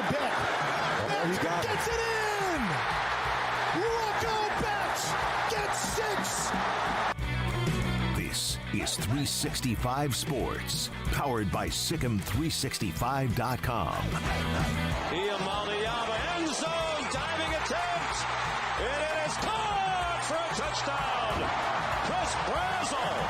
a bit. Oh, Metcalf gets it in! Rocco Betts gets 6! This is 365 Sports, powered by Sikkim365.com. Iamaliama, end zone, diving attempt. It is caught for a touchdown. Chris Brazzell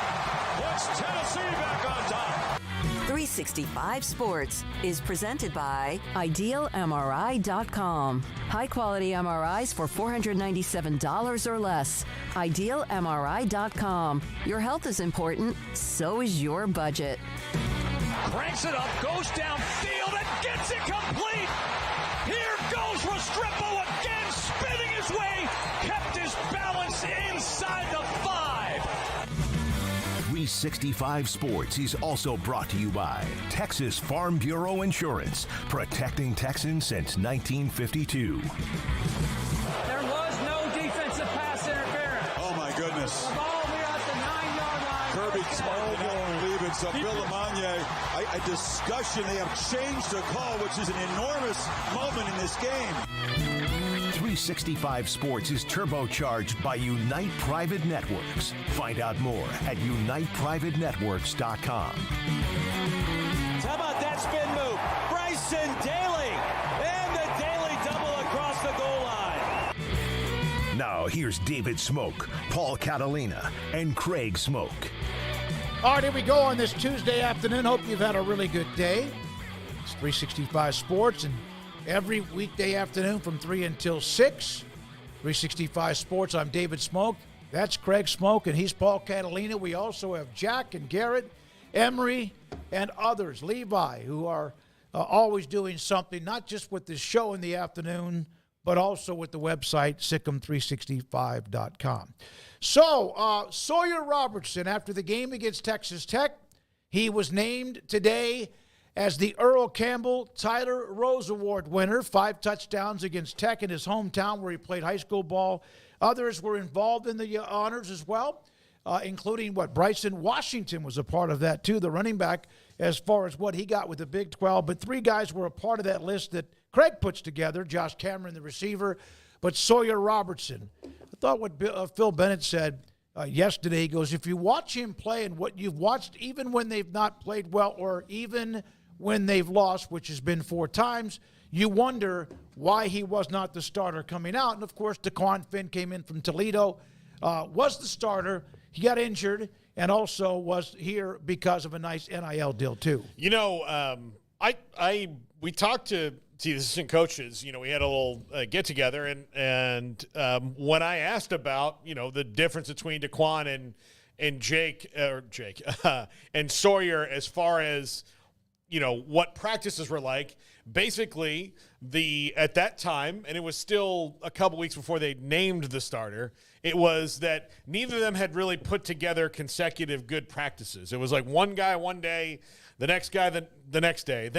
puts Tennessee back on top. 365 Sports is presented by IdealMRI.com. High-quality MRIs for $497 or less. IdealMRI.com. Your health is important, so is your budget. Cranks it up, goes downfield, and gets it complete. Here goes Restrepo again, spinning his way, kept his balance inside the 5. 365 Sports is also brought to you by Texas Farm Bureau Insurance, protecting Texans since 1952. There was no defensive pass interference. Oh, my goodness. The ball here at the 9-yard line. Kirby Smart did not believe it. So Bill Lamagna, a discussion. They have changed the call, which is an enormous moment in this game. 365 Sports is turbocharged by Unite Private Networks. Find out more at uniteprivatenetworks.com. How about that spin move? Bryson Daly, and the Daly double across the goal line. Now here's David Smoak, Paul Catalina, and Craig Smoak. All right, here we go on this Tuesday afternoon. Hope you've had a really good day. It's 365 Sports, and every weekday afternoon from 3 until 6. 365 Sports, I'm David Smoak. That's Craig Smoak, and he's Paul Catalina. We also have Jack and Garrett, Emery, and others, Levi, who are always doing something, not just with this show in the afternoon, but also with the website, Sikkim365.com. So, Sawyer Robertson, after the game against Texas Tech, he was named today as the Earl Campbell Tyler Rose Award winner. 5 touchdowns against Tech in his hometown where he played high school ball. Others were involved in the honors as well, including Bryson Washington was a part of that too, the running back, as far as what he got with the Big 12. But 3 guys were a part of that list that Craig puts together, Josh Cameron, the receiver, but Sawyer Robertson. I thought what Phil Bennett said yesterday, he goes, if you watch him play and what you've watched, even when they've not played well or even when they've lost, which has been 4 times, you wonder why he was not the starter coming out. And, of course, DeQuan Finn came in from Toledo, was the starter. He got injured and also was here because of a nice NIL deal, too. You know, we talked to the assistant coaches. You know, we had a little get-together, and when I asked about, the difference between DeQuan and Jake and Sawyer as far as – what practices were like. Basically, at that time, and it was still a couple weeks before they named the starter, it was that neither of them had really put together consecutive good practices. It was like one guy one day, the next guy the next day.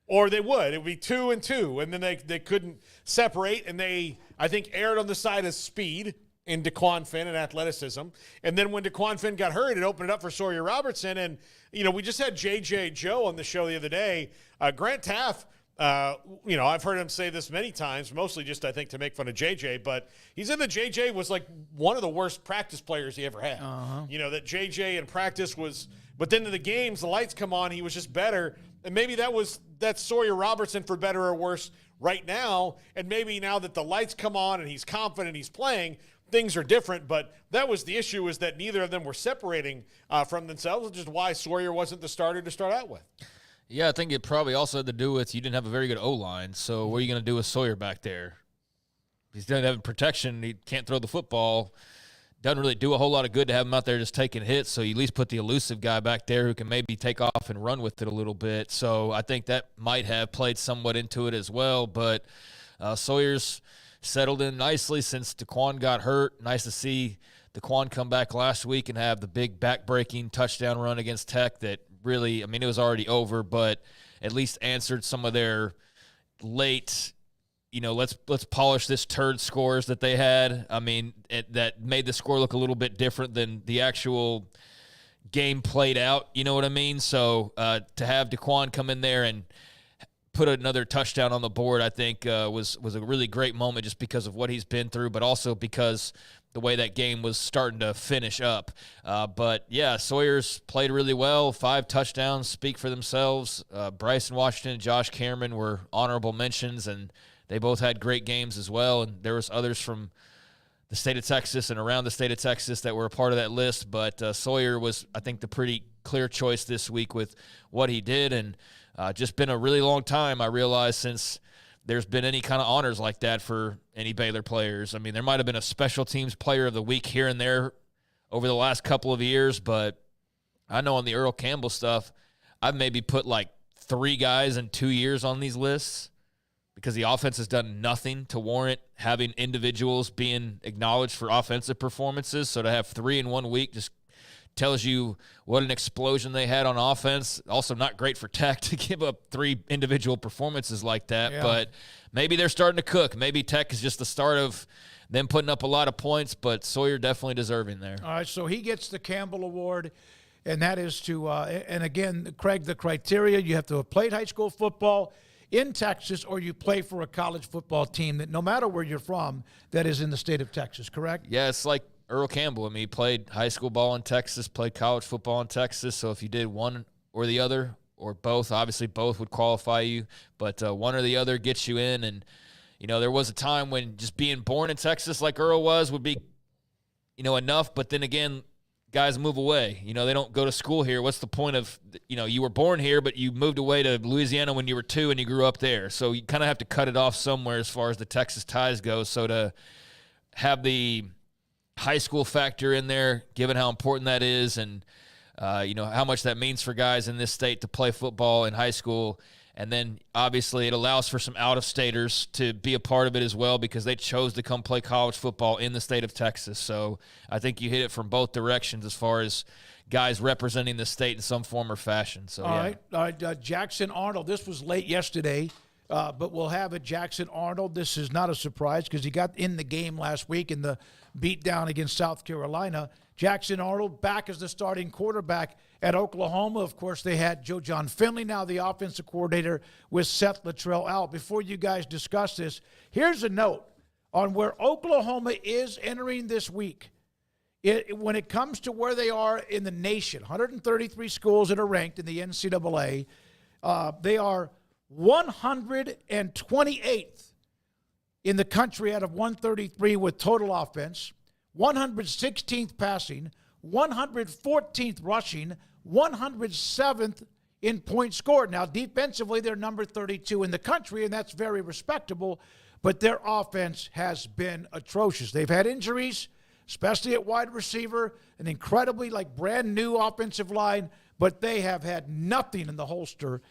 Or it would be 2 and 2, and then they couldn't separate, and they, I think, erred on the side of speed in DeQuan Finn and athleticism. And then when DeQuan Finn got hurt, it opened it up for Sawyer Robertson. And, we just had J.J. Joe on the show the other day. Grant Taff, I've heard him say this many times, mostly just, I think, to make fun of J.J., but he said that J.J. was like one of the worst practice players he ever had. Uh-huh. That J.J. in practice was, but then in the games, the lights come on, he was just better. And maybe that's Sawyer Robertson for better or worse right now. And maybe now that the lights come on and he's confident he's playing, things are different, but that was the issue, is that neither of them were separating from themselves, which is why Sawyer wasn't the starter to start out with. Yeah, I think it probably also had to do with you didn't have a very good O-line, so what are you going to do with Sawyer back there? He's not having protection. He can't throw the football. Doesn't really do a whole lot of good to have him out there just taking hits, so you at least put the elusive guy back there who can maybe take off and run with it a little bit. So I think that might have played somewhat into it as well, but Sawyer's settled in nicely since DeQuan got hurt. Nice to see DeQuan come back last week and have the big back-breaking touchdown run against Tech that really, it was already over, but at least answered some of their late, let's polish this turd scores that they had. That made the score look a little bit different than the actual game played out. You know what I mean? So to have DeQuan come in there and put another touchdown on the board, I think was a really great moment just because of what he's been through, but also because the way that game was starting to finish up. But, yeah, Sawyer's played really well. 5 touchdowns speak for themselves. Bryson Washington and Josh Cameron were honorable mentions, and they both had great games as well. And there was others from the state of Texas and around the state of Texas that were a part of that list. But Sawyer was, I think, the pretty clear choice this week with what he did. And just been a really long time, I realize, since there's been any kind of honors like that for any Baylor players. I mean, there might have been a special teams player of the week here and there over the last couple of years, but I know on the Earl Campbell stuff, I've maybe put like 3 guys in 2 years on these lists because the offense has done nothing to warrant having individuals being acknowledged for offensive performances. So to have 3 in 1 week just tells you what an explosion they had on offense. Also not great for Tech to give up 3 individual performances like that, but maybe they're starting to cook. Maybe Tech is just the start of them putting up a lot of points, but Sawyer definitely deserving there. All right, so he gets the Campbell Award, and that is to and again, Craig, the criteria, you have to have played high school football in Texas or you play for a college football team that no matter where you're from, that is in the state of Texas, correct? Yeah, it's like Earl Campbell. I mean, he played high school ball in Texas, played college football in Texas. So if you did one or the other or both, obviously both would qualify you. But one or the other gets you in. And, you know, there was a time when just being born in Texas like Earl was would be, you know, enough. But then again, guys move away. You know, they don't go to school here. What's the point of, you know, you were born here, but you moved away to Louisiana when you were 2 and you grew up there. So you kind of have to cut it off somewhere as far as the Texas ties go. So to have the high school factor in there, given how important that is and, you know, how much that means for guys in this state to play football in high school. And then, obviously, it allows for some out-of-staters to be a part of it as well because they chose to come play college football in the state of Texas. So I think you hit it from both directions as far as guys representing the state in some form or fashion. So, All right. Jackson Arnold, this was late yesterday, but we'll have it. Jackson Arnold, this is not a surprise because he got in the game last week in the beatdown against South Carolina. Jackson Arnold back as the starting quarterback at Oklahoma. Of course, they had Joe John Finley, now the offensive coordinator, with Seth Luttrell out. Before you guys discuss this, here's a note on where Oklahoma is entering this week. When it comes to where they are in the nation, 133 schools that are ranked in the NCAA, they are 128th in the country out of 133 with total offense, 116th passing, 114th rushing, 107th in points scored. Now, defensively, they're number 32 in the country, and that's very respectable, but their offense has been atrocious. They've had injuries, especially at wide receiver, an incredibly, brand new offensive line, but they have had nothing in the holster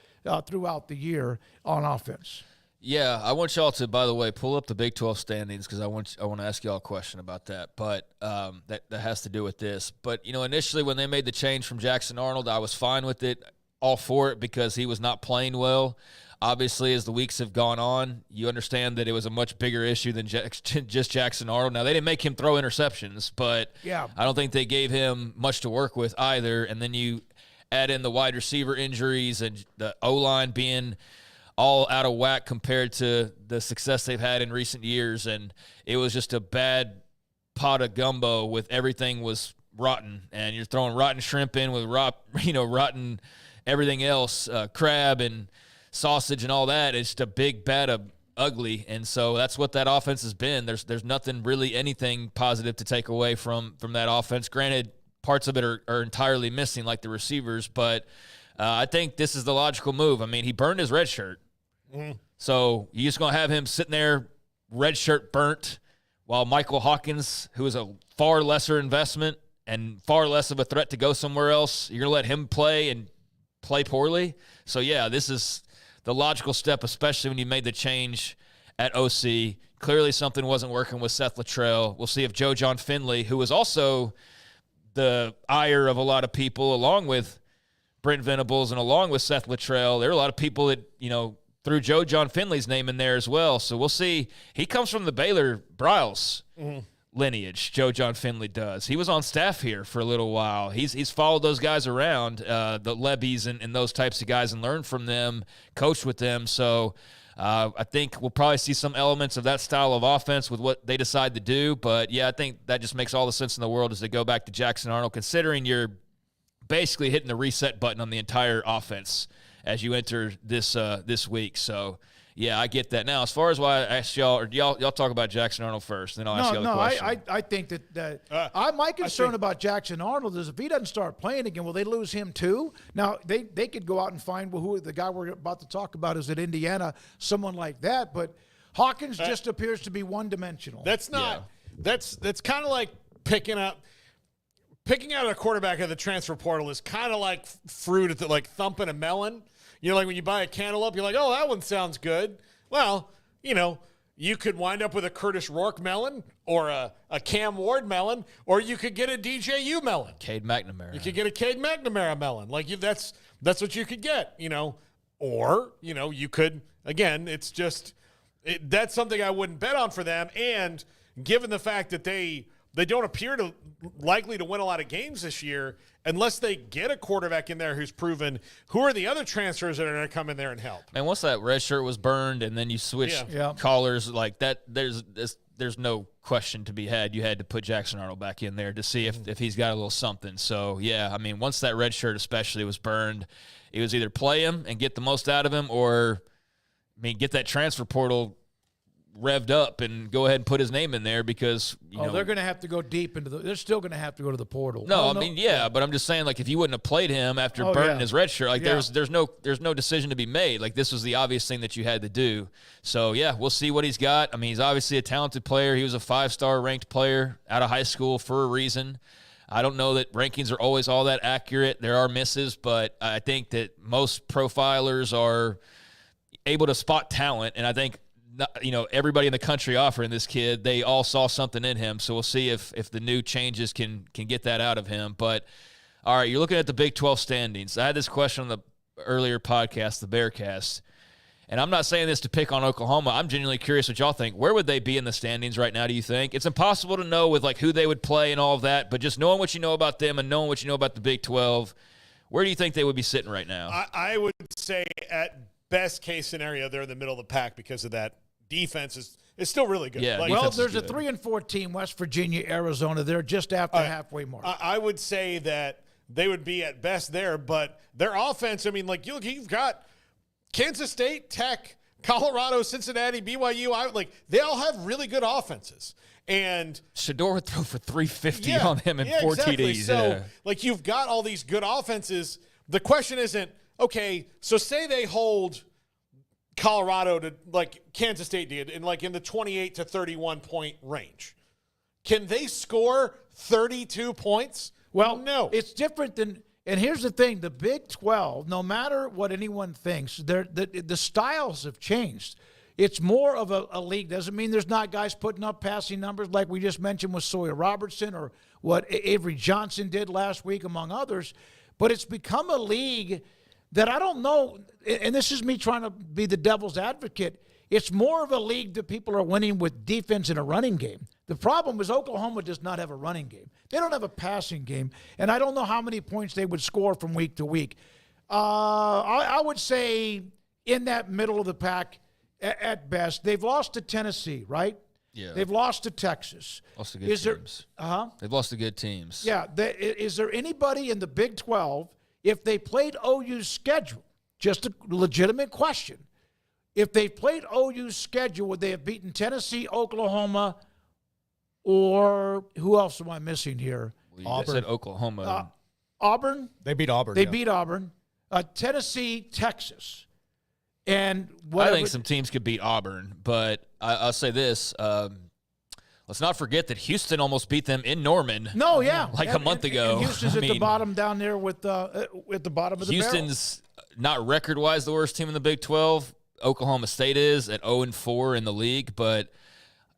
throughout the year on offense. Yeah, I want y'all to, by the way, pull up the Big 12 standings because I want to ask y'all a question about that. But that has to do with this. But, you know, initially when they made the change from Jackson Arnold, I was fine with it, all for it because he was not playing well. Obviously, as the weeks have gone on, you understand that it was a much bigger issue than just Jackson Arnold. Now, they didn't make him throw interceptions, but I don't think they gave him much to work with either. And then you add in the wide receiver injuries and the O-line being all out of whack compared to the success they've had in recent years. And it was just a bad pot of gumbo with everything was rotten. And you're throwing rotten shrimp in with rotten everything else, crab and sausage and all that. It's just a big bad of ugly. And so that's what that offense has been. There's nothing really anything positive to take away from that offense. Granted, parts of it are entirely missing, like the receivers, but I think this is the logical move. I mean, he burned his red shirt. Mm-hmm. So you're just going to have him sitting there, red shirt burnt, while Michael Hawkins, who is a far lesser investment and far less of a threat to go somewhere else, you're going to let him play and play poorly? So, yeah, this is the logical step, especially when you made the change at OC. Clearly something wasn't working with Seth Luttrell. We'll see if Joe John Finley, who was also the ire of a lot of people, along with Brent Venables and along with Seth Luttrell, there are a lot of people that, threw Joe John Finley's name in there as well. So we'll see. He comes from the Baylor Bryles lineage. Joe John Finley does. He was on staff here for a little while. He's followed those guys around, the Lebbies and those types of guys, and learned from them, coached with them. So I think we'll probably see some elements of that style of offense with what they decide to do. But, yeah, I think that just makes all the sense in the world as they go back to Jackson Arnold, considering you're basically hitting the reset button on the entire offense as you enter this week. So, yeah, I get that. Now, as far as why I asked y'all, or y'all talk about Jackson Arnold first, then I'll ask y'all the question. I think that my concern about Jackson Arnold is if he doesn't start playing again, will they lose him too? Now, they could go out and find who the guy we're about to talk about is at Indiana, someone like that. But Hawkins just appears to be one-dimensional. That's not. Yeah. That's kind of like picking out a quarterback at the transfer portal is kind of like fruit like thumping a melon. You know, like when you buy a cantaloupe, you're like, oh, that one sounds good. Well, you could wind up with a Curtis Rourke melon or a Cam Ward melon, or you could get a DJU melon. Cade McNamara. You could get a Cade McNamara melon. That's what you could get, Or, you could, again, that's something I wouldn't bet on for them. And given the fact that they don't appear to likely to win a lot of games this year unless they get a quarterback in there who's proven. Who are the other transfers that are going to come in there and help? And once that red shirt was burned and then you switch callers like that, there's no question to be had. You had to put Jackson Arnold back in there to see if he's got a little something. So, yeah, I mean, once that red shirt especially was burned, it was either play him and get the most out of him or, get that transfer portal revved up and go ahead and put his name in there because they're going to have to go deep into they're still going to have to go to the portal. No, but I'm just saying, like, if you wouldn't have played him after burning his red shirt, like there's no decision to be made. Like, this was the obvious thing that you had to do. So yeah, we'll see what he's got. I mean, he's obviously a talented player. He was a 5-star ranked player out of high school for a reason. I don't know that rankings are always all that accurate. There are misses, but I think that most profilers are able to spot talent, and I think everybody in the country offering this kid, they all saw something in him. So we'll see if the new changes can get that out of him. But, all right, you're looking at the Big 12 standings. I had this question on the earlier podcast, the Bearcast, and I'm not saying this to pick on Oklahoma. I'm genuinely curious what y'all think. Where would they be in the standings right now, do you think? It's impossible to know with, like, who they would play and all of that, but just knowing what you know about them and knowing what you know about the Big 12, where do you think they would be sitting right now? I would say at best case scenario, they're in the middle of the pack because of that. Defense is still really good. Yeah, there's a 3-4 team, West Virginia, Arizona. They're just after halfway mark. I would say that they would be at best there, but their offense, I mean, like, you've got Kansas State, Tech, Colorado, Cincinnati, BYU. They all have really good offenses. And Shedeur would throw for 350 on him and 4 exactly. TDs. So, you've got all these good offenses. The question isn't, okay, so say they hold Colorado to like Kansas State did in the 28 to 31 point range. Can they score 32 points? Well, no. It's different than and here's the thing, the Big 12, no matter what anyone thinks, the styles have changed. It's more of a league. Doesn't mean there's not guys putting up passing numbers like we just mentioned with Sawyer Robertson or what Avery Johnson did last week, among others. But it's become a league that I don't know, and this is me trying to be the devil's advocate, it's more of a league that people are winning with defense and a running game. The problem is Oklahoma does not have a running game. They don't have a passing game, and I don't know how many points they would score from week to week. I would say in that middle of the pack at best. They've lost to Tennessee, right? Yeah. They've lost to Texas. Lost to good teams. They've lost to good teams. Yeah. Is there anybody in the Big 12, if they played OU's schedule, just a legitimate question, if they played OU's schedule, would they have beaten Tennessee, Oklahoma, or who else am I missing here? Well, you said Oklahoma. Auburn? They beat Auburn. They beat Auburn. Tennessee, Texas. And I think some teams could beat Auburn, but I'll say this. Let's not forget that Houston almost beat them in Norman. No, yeah. A month ago. And Houston's at the bottom down there at the bottom of the Houston's not record-wise the worst team in the Big 12. Oklahoma State is at 0-4 in the league, but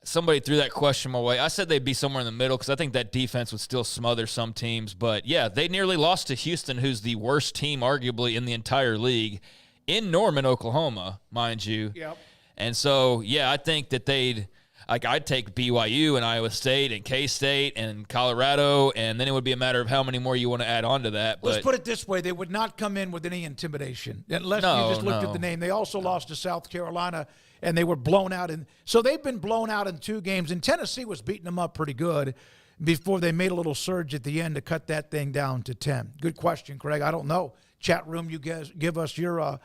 somebody threw that question my way. I said they'd be somewhere in the middle because I think that defense would still smother some teams. But, yeah, they nearly lost to Houston, who's the worst team arguably in the entire league, in Norman, Oklahoma, mind you. Yep. And so, yeah, I think that like I'd take BYU and Iowa State and K-State and Colorado, and then it would be a matter of how many more you want to add on to that. Let's put it this way. They would not come in with any intimidation unless you just looked at the name. They also lost to South Carolina, and they were blown out. So they've been blown out in 2 games, and Tennessee was beating them up pretty good before they made a little surge at the end to cut that thing down to 10. Good question, Craig. I don't know. Chat room, you guys give us your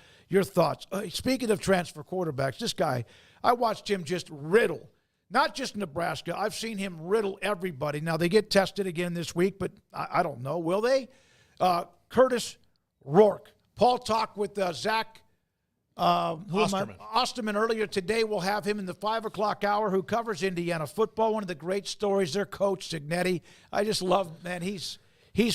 thoughts. Speaking of transfer quarterbacks, this guy, I watched him just riddle. Not just Nebraska. I've seen him riddle everybody. Now, they get tested again this week, but I don't know. Will they? Curtis Rourke. Paul talked with Zach Osterman earlier today. We'll have him in the 5 o'clock hour, who covers Indiana football. One of the great stories, their coach, Signetti. I just love, man, he's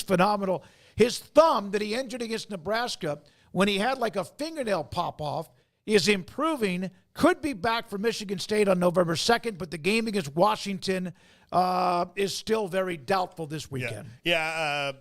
phenomenal. His thumb that he injured against Nebraska when he had like a fingernail pop off is improving. Could be back for Michigan State on November 2nd, but the game against Washington is still very doubtful this weekend. Yeah.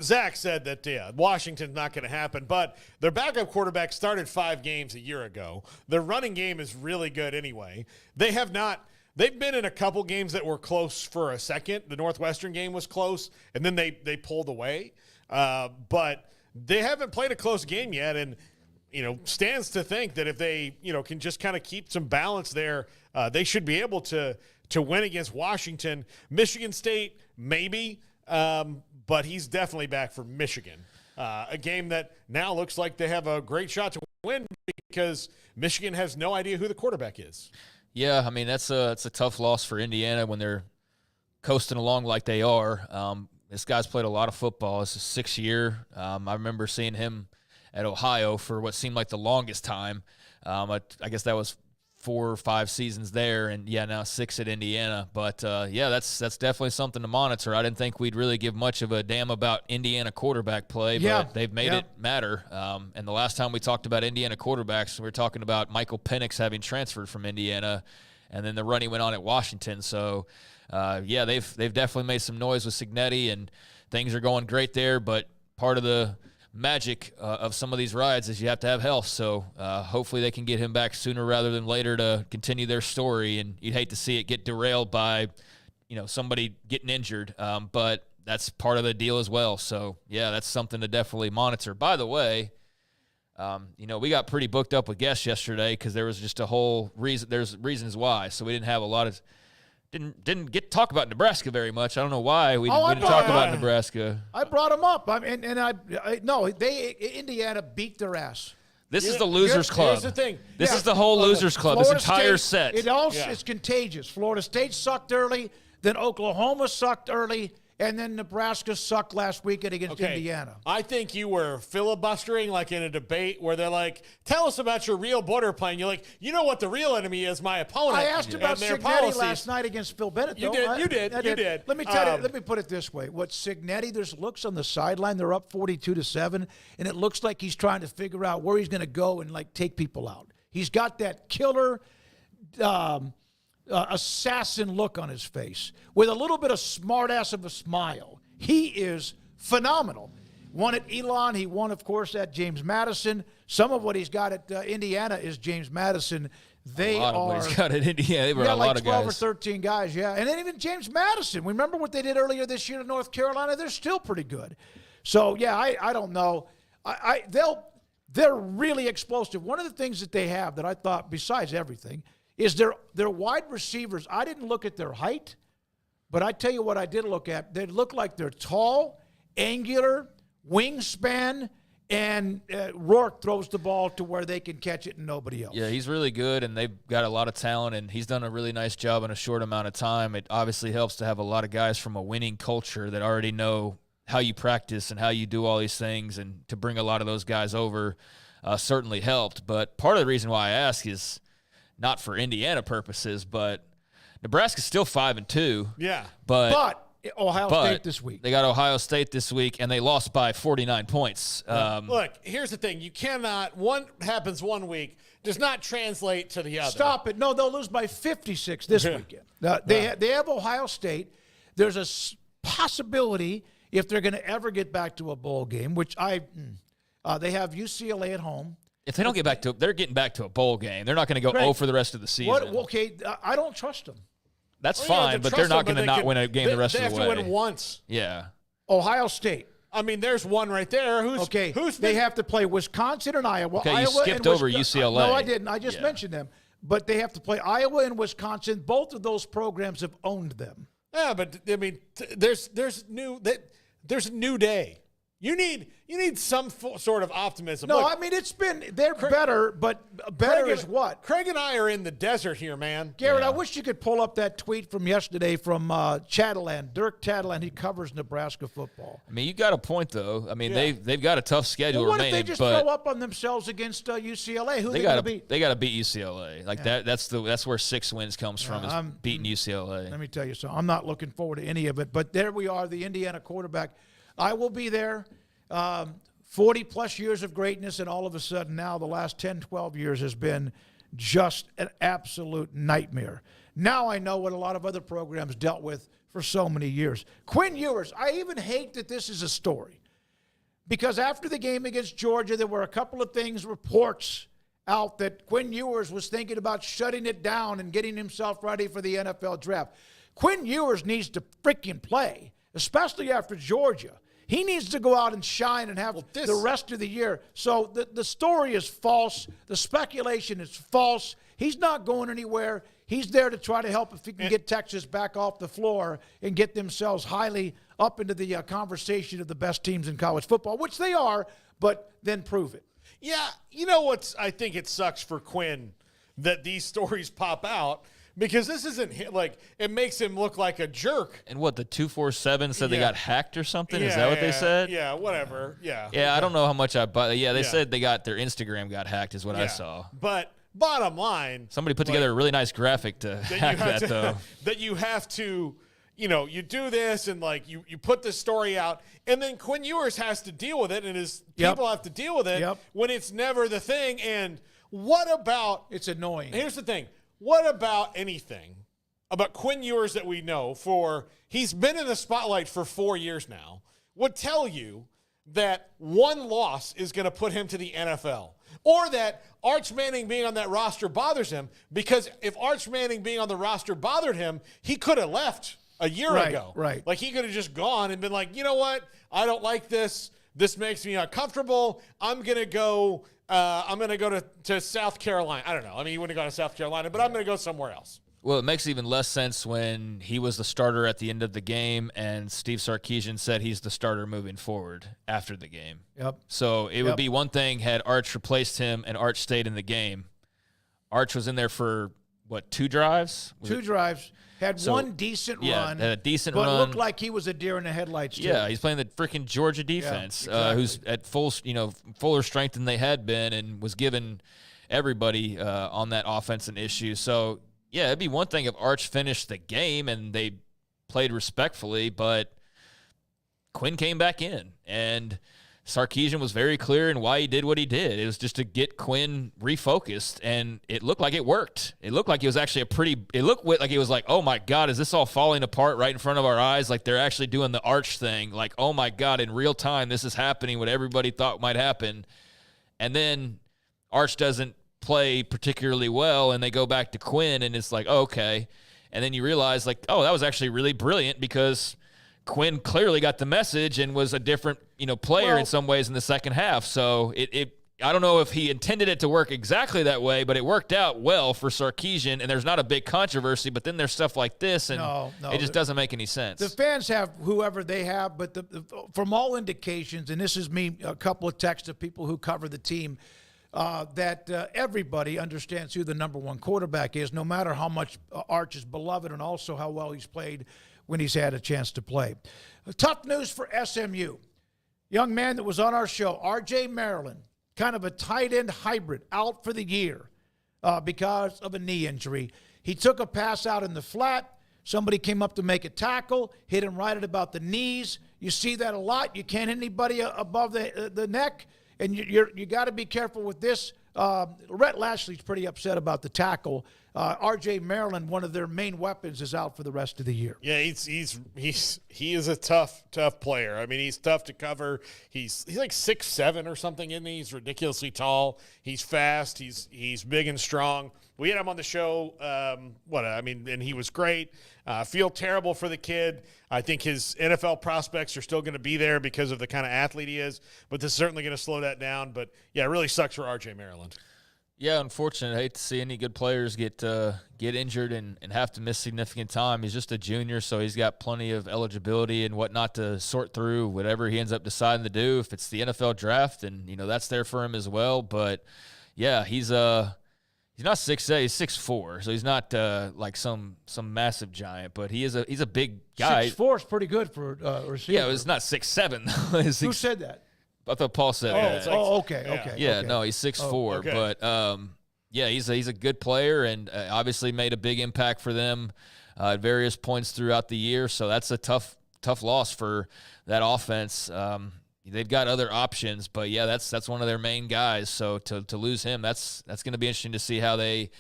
Zach said that, Washington's not going to happen, but their backup quarterback started 5 games a year ago. Their running game is really good anyway. They've been in a couple games that were close for a second. The Northwestern game was close, and then they pulled away. But they haven't played a close game yet, and stands to think that if they, can just kind of keep some balance there, they should be able to win against Washington. Michigan State, maybe, but he's definitely back for Michigan. A game that now looks like they have a great shot to win because Michigan has no idea who the quarterback is. Yeah, I mean, that's a tough loss for Indiana when they're coasting along like they are. This guy's played a lot of football. It's his 6th year. I remember seeing him at Ohio for what seemed like the longest time. I guess that was 4 or 5 seasons there, and now 6 at Indiana. But that's definitely something to monitor. I didn't think we'd really give much of a damn about Indiana quarterback play, but they've made it matter. And the last time we talked about Indiana quarterbacks, we were talking about Michael Penix having transferred from Indiana, and then the run he went on at Washington. So they've definitely made some noise with Signetti, and things are going great there. But part of the magic of some of these rides is you have to have health. So hopefully they can get him back sooner rather than later to continue their story. And you'd hate to see it get derailed by, somebody getting injured. But that's part of the deal as well. So that's something to definitely monitor. By the way, we got pretty booked up with guests yesterday because there was just a whole reason. There's reasons why. So we didn't have a lot of. Didn't get to talk about Nebraska very much. I don't know why we didn't talk about Nebraska. I brought them up. Indiana beat their ass. This is the losers club. Here's the thing. This is the whole losers club. This entire set. It's contagious. Florida State sucked early, then Oklahoma sucked early, and then Nebraska sucked last weekend against Indiana. I think you were filibustering like in a debate where they're like, tell us about your real border plan. You're like, you know what the real enemy is, my opponent. I asked about Signetti last night against Phil Bennett, though. You did. Let me tell you, let me put it this way. What Signetti, there's looks on the sideline. They're up 42-7, and it looks like he's trying to figure out where he's going to go and, take people out. He's got that killer assassin look on his face with a little bit of smartass of a smile. He is phenomenal. Won at Elon. He won, of course, at James Madison. Some of what he's got at Indiana is James Madison. They a lot of what he's got at Indiana. They were a lot of 12 guys. or 13 guys, And then even James Madison. Remember what they did earlier this year to North Carolina? They're still pretty good. So, I don't know. They're really explosive. One of the things that they have that I thought, besides everything, is their wide receivers. I didn't look at their height, but I tell you what I did look at. They look like they're tall, angular, wingspan, and Rourke throws the ball to where they can catch it and nobody else. Yeah, he's really good, and they've got a lot of talent, and he's done a really nice job in a short amount of time. It obviously helps to have a lot of guys from a winning culture that already know how you practice and how you do all these things, and to bring a lot of those guys over certainly helped. But part of the reason why I ask is not for Indiana purposes, but Nebraska's still 5-2. Yeah. But Ohio State this week. They got Ohio State this week, and they lost by 49 points. Look, here's the thing. You cannot – one happens one week does not translate to the other. Stop it. No, they'll lose by 56 this weekend. They have Ohio State. There's a possibility if they're going to ever get back to a bowl game, which they have UCLA at home. If they don't get back to, they're getting back to a bowl game. They're not going to go Greg, 0 for the rest of the season. Okay, I don't trust them. That's fine, but they're not going to not win a game the rest of the way. They have to win once. Yeah. Ohio State. I mean, there's one right there. They have to play Wisconsin and Iowa. Okay, Iowa you skipped over UCLA. No, I didn't. I just mentioned them. But they have to play Iowa and Wisconsin. Both of those programs have owned them. Yeah, but I mean, there's a new day. You need some sort of optimism. No, Look, I mean they're better, but better is what? Craig and I are in the desert here, man. Garrett, Yeah. I wish you could pull up that tweet from yesterday from Chatelain, Dirk Chatelain. He covers Nebraska football. I mean, you got a point though. I mean, they've got a tough schedule Well, what remaining. if they just but throw up on themselves against UCLA? Who they got got to beat? They got to beat UCLA. Like that's where 6 wins comes from is beating UCLA. Let me tell you something. I'm not looking forward to any of it. But there we are, the Indiana quarterback. I will be there. 40-plus years of greatness, and all of a sudden now the last 10, 12 years has been just an absolute nightmare. Now I know what a lot of other programs dealt with for so many years. Quinn Ewers, I even hate that this is a story because after the game against Georgia, there were a couple of reports out that Quinn Ewers was thinking about shutting it down and getting himself ready for the NFL draft. Quinn Ewers needs to freaking play, especially after Georgia. He needs to go out and shine and have the rest of the year. So the story is false. The speculation is false. He's not going anywhere. He's there to try to help if he can get Texas back off the floor and get themselves highly up into the conversation of the best teams in college football, which they are, but then prove it. Yeah, you know what? I think it sucks for Quinn that these stories pop out. Because this isn't like it makes him look like a jerk. And what the 247 said they got hacked or something? Is that what they said? Yeah, whatever. Yeah. Yeah, I don't know how much but yeah, they said they got their Instagram got hacked is what I saw. But bottom line, somebody put together a really nice graphic to hack that though. That you have to, you do this and like you put this story out, and then Quinn Ewers has to deal with it, and his people have to deal with it when it's never the thing. And what about? It's annoying. Here's the thing. What about anything about Quinn Ewers that we know he's been in the spotlight for 4 years now, would tell you that one loss is going to put him to the NFL, or that Arch Manning being on that roster bothers him, because if Arch Manning being on the roster bothered him, he could have left a year ago. Right. Like he could have just gone and been like, you know what? I don't like this. This makes me uncomfortable. I'm going to go to South Carolina. I don't know. I mean, he wouldn't have gone to South Carolina, but I'm going to go somewhere else. Well, it makes even less sense when he was the starter at the end of the game and Steve Sarkisian said he's the starter moving forward after the game. Yep. So it would be one thing had Arch replaced him and Arch stayed in the game. Arch was in there for, 2 drives? Two drives. Had one decent run. Had a decent but run. Looked like he was a deer in the headlights, too. Yeah, he's playing the freaking Georgia defense, who's at fuller strength than they had been, and was giving everybody on that offense an issue. So, yeah, it'd be one thing if Arch finished the game and they played respectfully, but Quinn came back in, and Sarkisian was very clear in why he did what he did. It was just to get Quinn refocused, and it looked like it worked. It looked like it was actually it looked like it was like, oh my God, is this all falling apart right in front of our eyes? Like they're actually doing the Arch thing. Like, oh my God, in real time, this is happening, what everybody thought might happen. And then Arch doesn't play particularly well, and they go back to Quinn, and it's like, oh, okay. And then you realize, like, oh, that was actually really brilliant because Quinn clearly got the message and was a different, player in some ways in the second half. So I don't know if he intended it to work exactly that way, but it worked out well for Sarkisian, and there's not a big controversy, but then there's stuff like this, and it just doesn't make any sense. The fans have whoever they have, but from all indications, and this is me, a couple of texts of people who cover the team, that everybody understands who the number one quarterback is, no matter how much Arch is beloved and also how well he's played when he's had a chance to play. Tough news for SMU. Young man that was on our show, R.J. Maryland, kind of a tight end hybrid, out for the year because of a knee injury. He took a pass out in the flat. Somebody came up to make a tackle, hit him right at about the knees. You see that a lot. You can't hit anybody above the neck, and you got to be careful with this. Rhett Lashley's pretty upset about the tackle. R.J. Maryland, one of their main weapons, is out for the rest of the year. Yeah, he is a tough player. I mean, he's tough to cover. He's like 6'7" or something, isn't he? He's ridiculously tall. He's fast. He's big and strong. We had him on the show. And he was great. Feel terrible for the kid. I think his NFL prospects are still going to be there because of the kind of athlete he is, but this is certainly going to slow that down. But yeah, it really sucks for R.J. Maryland. Yeah, unfortunate. I hate to see any good players get injured and have to miss significant time. He's just a junior, so he's got plenty of eligibility and whatnot to sort through whatever he ends up deciding to do. If it's the NFL draft, and that's there for him as well. But yeah, he's not 6'8", he's 6'4", so he's not like some massive giant, but he's a big guy. 6'4" is pretty good for a receiver. Yeah, it's not 6'7". Who said that? I thought Paul said that. Okay. Yeah, no, he's 6'4", okay. but he's a good player and obviously made a big impact for them at various points throughout the year. So that's a tough loss for that offense. They've got other options, but yeah, that's one of their main guys. So to lose him, that's going to be interesting to see how they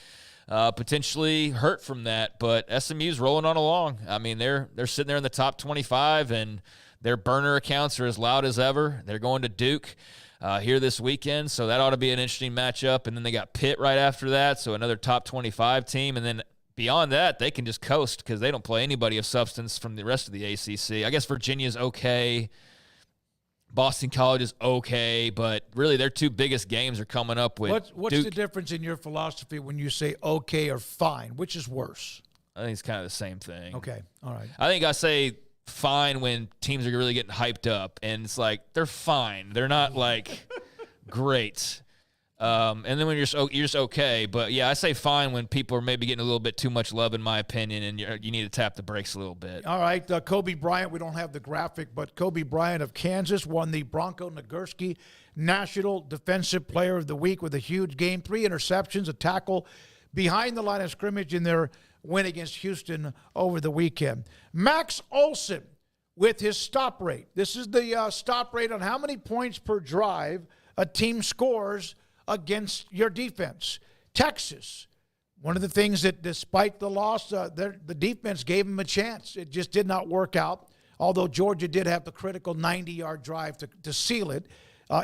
potentially hurt from that. But SMU's rolling on along. I mean, they're sitting there in the top 25 and their burner accounts are as loud as ever. They're going to Duke here this weekend, so that ought to be an interesting matchup. And then they got Pitt right after that, so another top 25 team. And then beyond that, they can just coast because they don't play anybody of substance from the rest of the ACC. I guess Virginia's okay. Boston College is okay, but really their two biggest games are coming up with What's Duke. the difference in your philosophy when you say okay or fine? Which is worse? I think it's kind of the same thing. Okay, all right. I think I say fine when teams are really getting hyped up, and it's like they're fine. They're not like great. And then when you're just okay. But yeah, I say fine when people are maybe getting a little bit too much love, in my opinion, and you need to tap the brakes a little bit. All right, Kobe Bryant, we don't have the graphic, but Kobe Bryant of Kansas won the Bronco Nagurski National Defensive Player of the Week with a huge game, 3 interceptions, a tackle behind the line of scrimmage in their win against Houston over the weekend. Max Olson with his stop rate. This is the stop rate on how many points per drive a team scores against your defense. Texas, one of the things that despite the loss, the defense gave them a chance. It just did not work out, although Georgia did have the critical 90-yard drive to seal it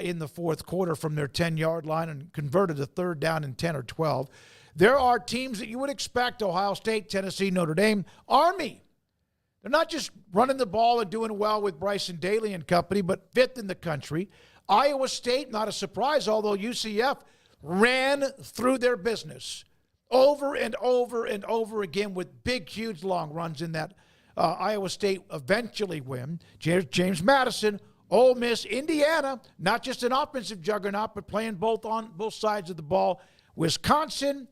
in the fourth quarter from their 10-yard line and converted a third down and 10 or 12. There are teams that you would expect, Ohio State, Tennessee, Notre Dame, Army. They're not just running the ball and doing well with Bryson Daly and company, but 5th in the country. Iowa State, not a surprise, although UCF ran through their business over and over and over again with big, huge long runs in that Iowa State eventually win. James Madison, Ole Miss, Indiana, not just an offensive juggernaut, but playing both sides of the ball. Wisconsin,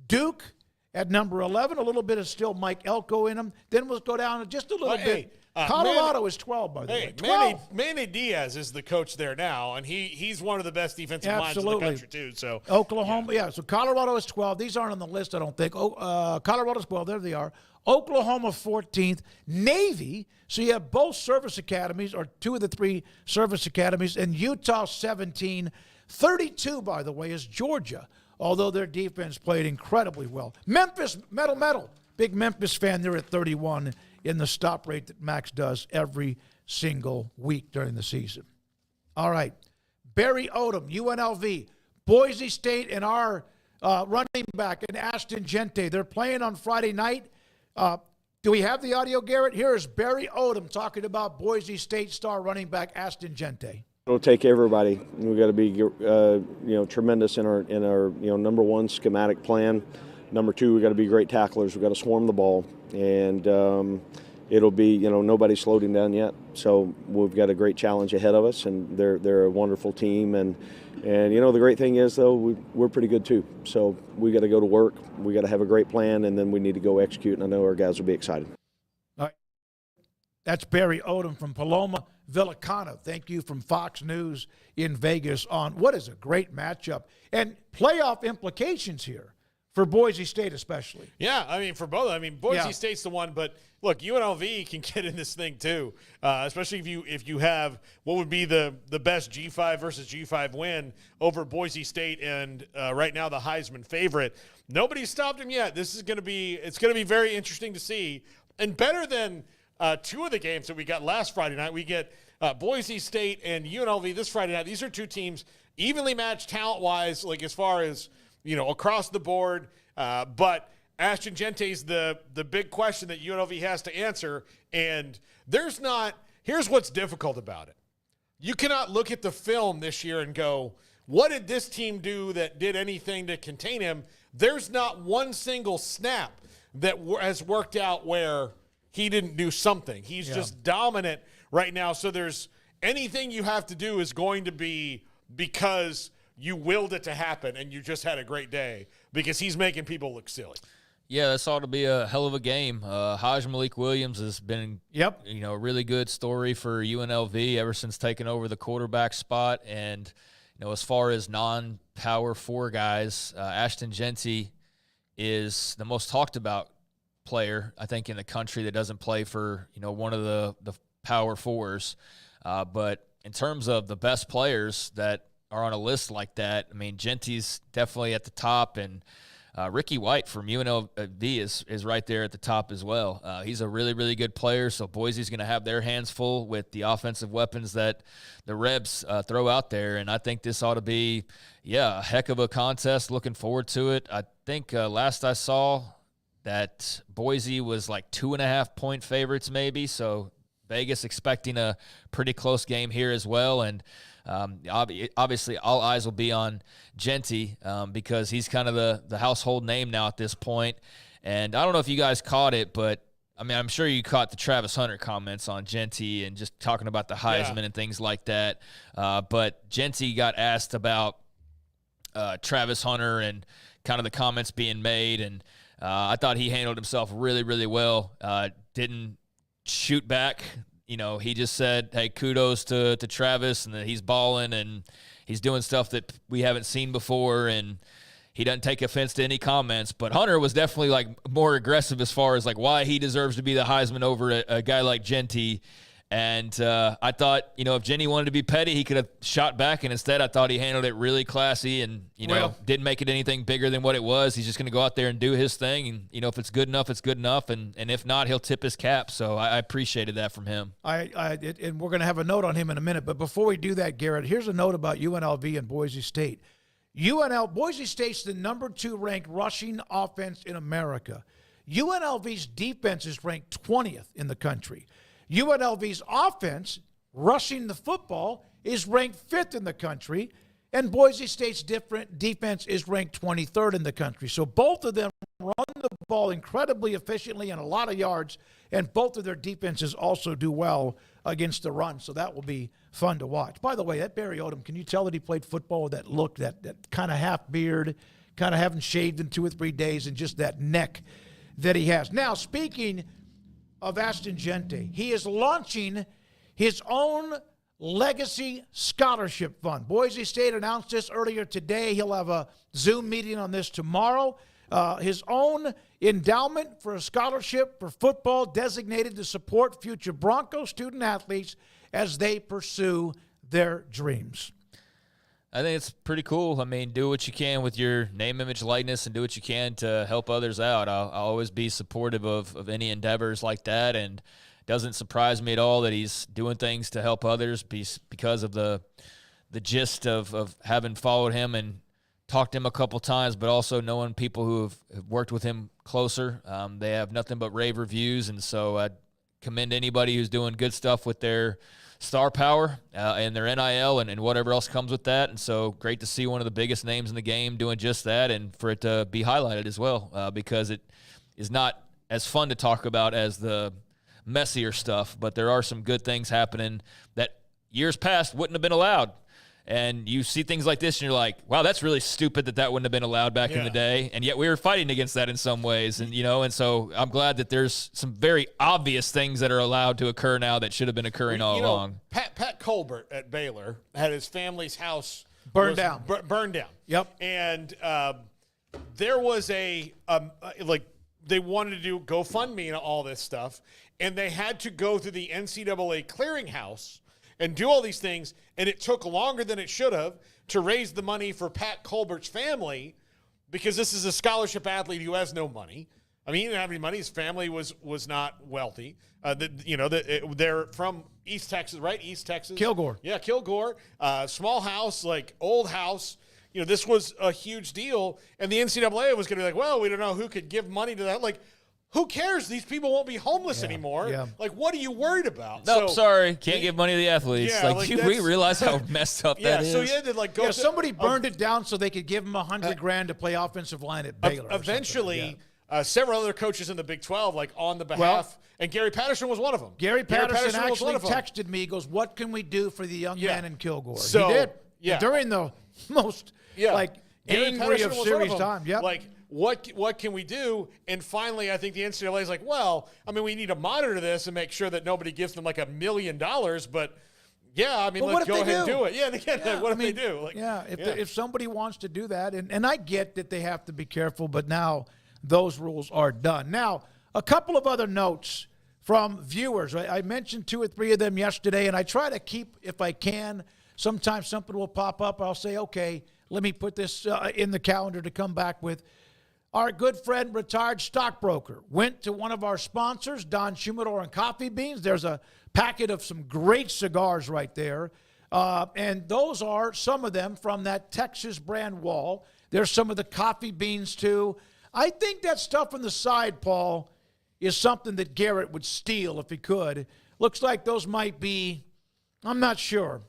Duke at number 11, a little bit of still Mike Elko in them. Then we'll go down just a little bit. Colorado is 12, by the way. 12. Manny Diaz is the coach there now, and he's one of the best defensive minds in the country, too. So Oklahoma, yeah. So Colorado is 12. These aren't on the list, I don't think. Colorado's 12. There they are. Oklahoma 14th. Navy, so you have both service academies, or 2 of the 3 service academies, and Utah 17. 32, by the way, is Georgia, although their defense played incredibly well. Memphis, metal. Big Memphis fan there at 31 in the stop rate that Max does every single week during the season. All right. Barry Odom, UNLV, Boise State, and our running back, and Ashton Gente. They're playing on Friday night. Do we have the audio, Garrett? Here is Barry Odom talking about Boise State star running back Ashton Gente. It'll take everybody. We've got to be, tremendous in our number one schematic plan. Number 2, we've got to be great tacklers. We've got to swarm the ball, and it'll be, nobody's slowed him down yet. So we've got a great challenge ahead of us, and they're a wonderful team. And the great thing is, though, we're pretty good too. So we got to go to work. We got to have a great plan, and then we need to go execute. And I know our guys will be excited. All right. That's Barry Odom from Paloma Villicana. Thank you from Fox News in Vegas on what is a great matchup and playoff implications here for Boise State especially. Yeah, I mean, for both. I mean, Boise Yeah. State's the one, but look, UNLV can get in this thing too, especially if you have what would be the best G5 versus G5 win over Boise State, and right now the Heisman favorite. Nobody's stopped him yet. It's going to be very interesting to see, and better than two of the games that we got last Friday night. We get Boise State and UNLV this Friday night. These are two teams evenly matched talent-wise, like as far as across the board, but Ashton Gente's the big question that UNLV has to answer, and here's what's difficult about it. You cannot look at the film this year and go, what did this team do that did anything to contain him? There's not one single snap that has worked out where he didn't do something. He's just dominant right now, so there's anything you have to do is going to be because you willed it to happen and you just had a great day, because he's making people look silly. Yeah, that's ought to be a hell of a game. Haj Malik Williams has been, a really good story for UNLV ever since taking over the quarterback spot. And, as far as non-Power 4 guys, Ashton Gente is the most talked about player, I think, in the country that doesn't play for, one of the Power 4s. But in terms of the best players that are on a list like that, I mean, Gente's definitely at the top, and Ricky White from UNLV is right there at the top as well. He's a really, really good player, so Boise's going to have their hands full with the offensive weapons that the Rebs throw out there, and I think this ought to be, a heck of a contest. Looking forward to it. I think last I saw that Boise was like 2.5-point favorites maybe, so Vegas expecting a pretty close game here as well, and obviously all eyes will be on Gente because he's kind of the household name now at this point. And I don't know if you guys caught it, but I mean, I'm sure you caught the Travis Hunter comments on Gente and just talking about the Heisman and things like that. But Gente got asked about Travis Hunter and kind of the comments being made, and I thought he handled himself really, really well. Didn't shoot back. He just said, hey, kudos to Travis, and that he's balling and he's doing stuff that we haven't seen before, and he doesn't take offense to any comments. But Hunter was definitely like more aggressive as far as like why he deserves to be the Heisman over a guy like Gente. And I thought, if Gente wanted to be petty, he could have shot back. And instead, I thought he handled it really classy and, didn't make it anything bigger than what it was. He's just going to go out there and do his thing. And, if it's good enough, it's good enough. And if not, he'll tip his cap. So I appreciated that from him. And we're going to have a note on him in a minute. But before we do that, Garrett, here's a note about UNLV and Boise State. Boise State's the number 2 ranked rushing offense in America. UNLV's defense is ranked 20th in the country. UNLV's offense, rushing the football, is ranked 5th in the country, and Boise State's defense is ranked 23rd in the country. So both of them run the ball incredibly efficiently and a lot of yards, and both of their defenses also do well against the run. So that will be fun to watch. By the way, that Barry Odom, can you tell that he played football with that look, that kind of half beard, kind of haven't shaved in 2 or 3 days, and just that neck that he has. Now, speaking of Ashton Gente, he is launching his own legacy scholarship fund. Boise State announced this earlier today. He'll have a Zoom meeting on this tomorrow. His own endowment for a scholarship for football designated to support future Bronco student athletes as they pursue their dreams. I think it's pretty cool. I mean, do what you can with your name, image, likeness, and do what you can to help others out. I'll always be supportive of any endeavors like that, and it doesn't surprise me at all that he's doing things to help others because of the gist of having followed him and talked to him a couple times, but also knowing people who have worked with him closer. They have nothing but rave reviews, and so I commend anybody who's doing good stuff with their star power and their NIL and whatever else comes with that. And so great to see one of the biggest names in the game doing just that, and for it to be highlighted as well because it is not as fun to talk about as the messier stuff, but there are some good things happening that years past wouldn't have been allowed. And you see things like this and you're like, wow, that's really stupid that wouldn't have been allowed back in the day. And yet we were fighting against that in some ways. And, and so I'm glad that there's some very obvious things that are allowed to occur now that should have been occurring all along. Pat Colbert at Baylor had his family's house burned down. Burned down. Yep. And there was like they wanted to do GoFundMe and all this stuff, and they had to go through the NCAA clearinghouse and do all these things, and it took longer than it should have to raise the money for Pat Colbert's family, because this is a scholarship athlete who has no money. I mean, he didn't have any money. His family was not wealthy. They're from East Texas, right? East Texas. Kilgore. Yeah, Kilgore. Small house, like old house. This was a huge deal. And the NCAA was going to be like, well, we don't know who could give money to that. Like, who cares? These people won't be homeless anymore. Yeah. Like, what are you worried about? Nope, sorry. Can't give money to the athletes. Yeah, do we realize how messed up that is? So you had to go. Somebody burned it down so they could give him $100,000 to play offensive line at Baylor. Eventually, several other coaches in the Big 12, like on the behalf, and Gary Patterson was one of them. Gary Patterson actually texted me. He goes, "What can we do for the young man in Kilgore?" So, he did. Yeah. During the most angry of series time. Yep. Like, what can we do? And finally, I think the NCAA is like, well, I mean, we need to monitor this and make sure that nobody gives them like $1 million. But yeah, I mean, let's go ahead and do it. Yeah, and again, what if they do? Like, if somebody wants to do that, and I get that they have to be careful, but now those rules are done. Now, a couple of other notes from viewers. I mentioned 2 or 3 of them yesterday, and I try to keep, if I can, sometimes something will pop up. I'll say, okay, let me put this in the calendar to come back with. Our good friend, retired stockbroker, went to one of our sponsors, Don Shumidor and Coffee Beans. There's a packet of some great cigars right there. And those are some of them from that Texas brand wall. There's some of the coffee beans, too. I think that stuff on the side, Paul, is something that Garrett would steal if he could. Looks like those might be, I'm not sure.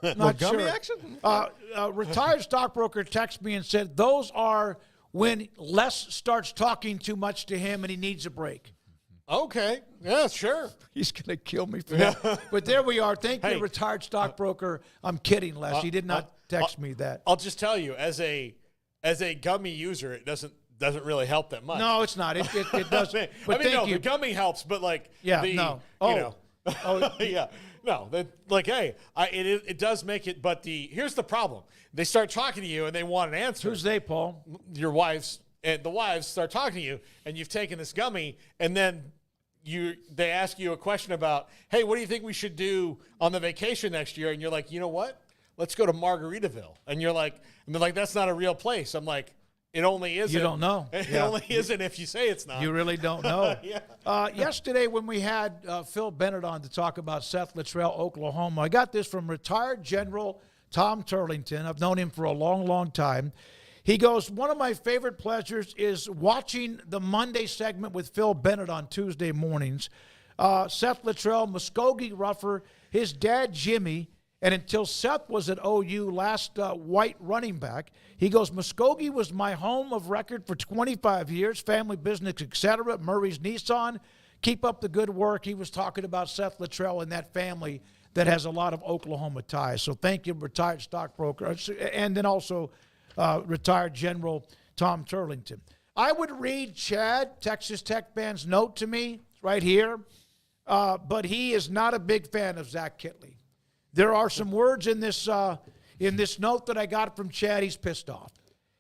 Not gummy sure. action? Retired stockbroker texted me and said those are when Les starts talking too much to him and he needs a break. Okay. Yeah, sure. He's going to kill me for that. But there we are. Thank you, retired stockbroker. I'm kidding, Les. He did not text me that. I'll just tell you, as a gummy user, it doesn't really help that much. No, it's not. It doesn't. But thank you. The gummy helps, but like, yeah, no. Yeah. No, it does make it, but here's the problem. They start talking to you and they want an answer. Who's they, Paul? Your wives, and the wives start talking to you, and you've taken this gummy, and then they ask you a question about, hey, what do you think we should do on the vacation next year? And you're like, you know what? Let's go to Margaritaville. And they're like, that's not a real place. I'm like, it only isn't. You don't know. It only isn't if you say it's not. You really don't know. Yeah. Yesterday when we had Phil Bennett on to talk about Seth Luttrell, Oklahoma, I got this from retired General Tom Turlington. I've known him for a long, long time. He goes, one of my favorite pleasures is watching the Monday segment with Phil Bennett on Tuesday mornings. Seth Luttrell, Muskogee rougher, his dad Jimmy, and until Seth was at OU, last white running back, he goes, Muskogee was my home of record for 25 years, family business, etc., Murray's Nissan. Keep up the good work. He was talking about Seth Luttrell and that family that has a lot of Oklahoma ties. So thank you, retired stockbroker, and then also retired General Tom Turlington. I would read Chad, Texas Tech fan's note to me right here, but he is not a big fan of Zach Kittley. There are some words in this note that I got from Chad. He's pissed off.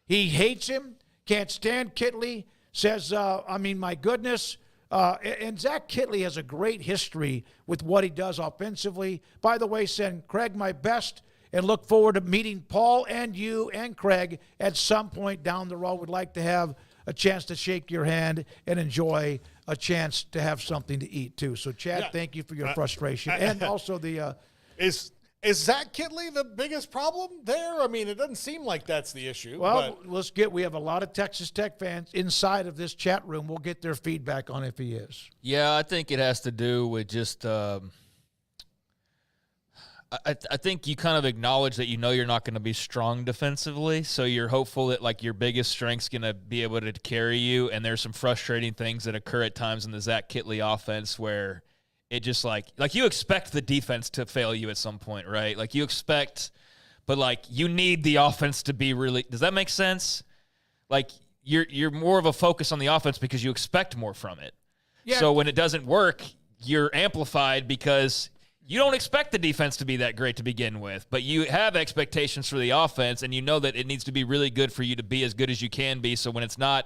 He hates him, can't stand Kittley, says, my goodness. And Zach Kittley has a great history with what he does offensively. By the way, send Craig my best and look forward to meeting Paul and you and Craig at some point down the road. Would like to have a chance to shake your hand and enjoy a chance to have something to eat, too. So, Chad, thank you for your frustration. And also the Is Zach Kittley the biggest problem there? I mean, it doesn't seem like that's the issue. Well, we have a lot of Texas Tech fans inside of this chat room. We'll get their feedback on if he is. Yeah, I think it has to do with just I think you kind of acknowledge that you're not going to be strong defensively, so you're hopeful that like your biggest strength's going to be able to carry you, and there's some frustrating things that occur at times in the Zach Kittley offense where it just like you expect the defense to fail you at some point, right? Like you expect, but like you need the offense to be really. Does that make sense? Like you're more of a focus on the offense because you expect more from it. Yeah. So when it doesn't work, you're amplified because you don't expect the defense to be that great to begin with, but you have expectations for the offense, and you know that it needs to be really good for you to be as good as you can be. So when it's not,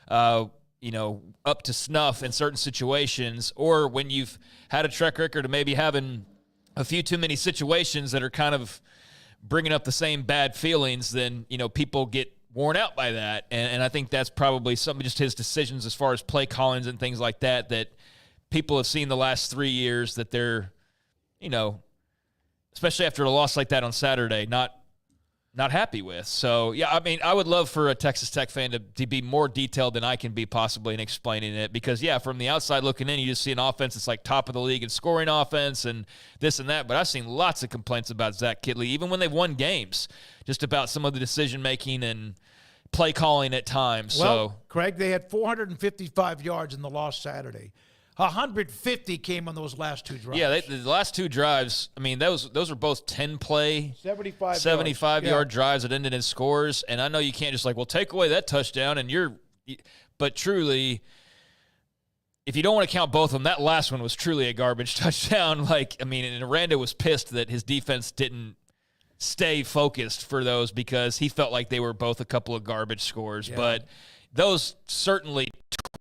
up to snuff in certain situations, or when you've had a track record of maybe having a few too many situations that are kind of bringing up the same bad feelings, then, people get worn out by that. And I think that's probably some just his decisions as far as play callings and things like that people have seen the last 3 years that they're, especially after a loss like that on Saturday, not happy with. So, yeah, I mean, I would love for a Texas Tech fan to be more detailed than I can be possibly in explaining it because, yeah, from the outside looking in, you just see an offense that's like top of the league in scoring offense and this and that. But I've seen lots of complaints about Zach Kittley, even when they've won games, just about some of the decision-making and play calling at times. Well, Craig, they had 455 yards in the loss Saturday. 150 came on those last two drives. Yeah, the last two drives, I mean, those are both 10-play, 75-yard drives that ended in scores. And I know you can't just take away that touchdown but truly, if you don't want to count both of them, that last one was truly a garbage touchdown. And Aranda was pissed that his defense didn't stay focused for those because he felt like they were both a couple of garbage scores. Yeah. But those certainly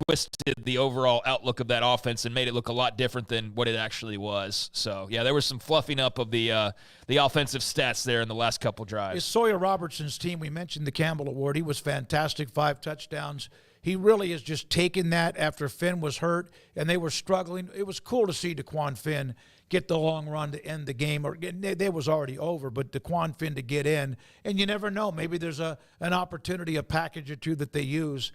twisted the overall outlook of that offense and made it look a lot different than what it actually was. So, yeah, there was some fluffing up of the offensive stats there in the last couple drives. It's Sawyer Robertson's team. We mentioned the Campbell Award. He was fantastic, 5 touchdowns. He really has just taken that after Finn was hurt, and they were struggling. It was cool to see DeQuan Finn get the long run to end the game. Or it was already over, but DeQuan Finn to get in. And you never know. Maybe there's an opportunity, a package or two that they use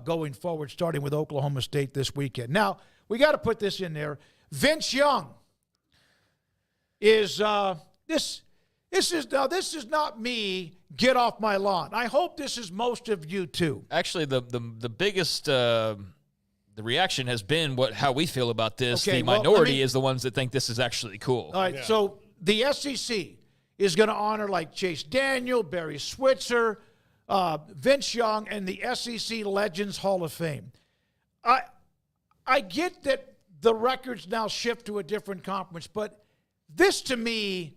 going forward, starting with Oklahoma State this weekend. Now, we got to put this in there. Vince Young is this is not me. Get off my lawn. I hope this is most of you too. Actually, the biggest the reaction has been how we feel about this. Okay, the minority is the ones that think this is actually cool. All right, so the SEC is going to honor Chase Daniel, Barry Switzer, Vince Young, and the SEC Legends Hall of Fame. I get that the records now shift to a different conference, but this to me,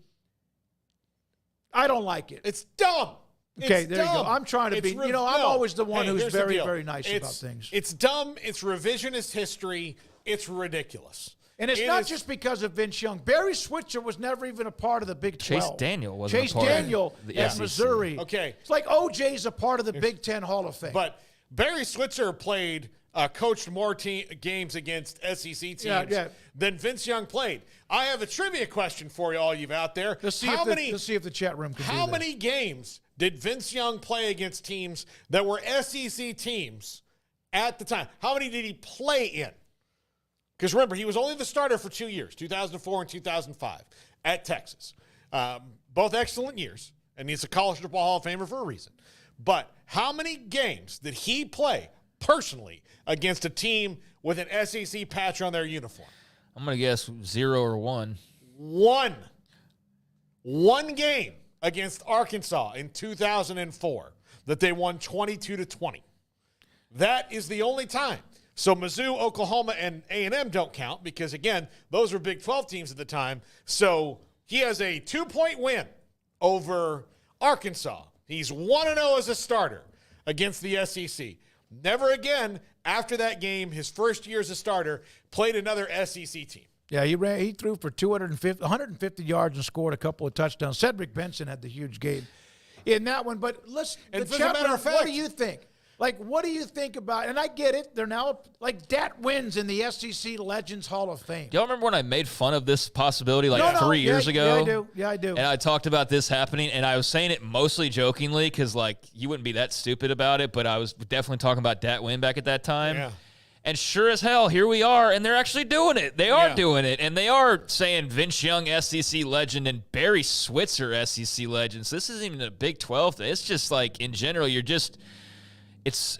I don't like it. It's dumb. Okay, there you go. I'm trying to be, I'm always the one who's very, very nice about things. It's dumb. It's revisionist history. It's ridiculous. And it's not just because of Vince Young. Barry Switzer was never even a part of the Big 12. Chase Daniel wasn't Chase Daniel at Missouri. Okay. It's like OJ's a part of the Big 10 Hall of Fame. But Barry Switzer coached more games against SEC teams than Vince Young played. I have a trivia question for you, all you out there. Let's see if the chat room can do How many games did Vince Young play against teams that were SEC teams at the time? How many did he play in? Because remember, he was only the starter for 2 years, 2004 and 2005, at Texas. Both excellent years, and he's a College Football Hall of Famer for a reason. But how many games did he play personally against a team with an SEC patch on their uniform? I'm going to guess 0 or 1. One game against Arkansas in 2004 that they won 22-20. That is the only time. So Mizzou, Oklahoma, and A&M don't count because, again, those were Big 12 teams at the time. So he has a 2-point win over Arkansas. He's 1-0 as a starter against the SEC. Never again, after that game, his first year as a starter, played another SEC team. Yeah, he threw for 150 yards and scored a couple of touchdowns. Cedric Benson had the huge game in that one. But as a matter of fact, what do you think? What do you think about, and I get it, they're now, Dat wins in the SEC Legends Hall of Fame. Do y'all remember when I made fun of this possibility 3 years ago? Yeah, I do. And I talked about this happening, and I was saying it mostly jokingly because, you wouldn't be that stupid about it, but I was definitely talking about Dat win back at that time. Yeah. And sure as hell, here we are, and they're actually doing it. They are doing it, and they are saying Vince Young, SEC legend, and Barry Switzer, SEC legend. So this isn't even a Big 12 thing. It's just in general, you're just – it's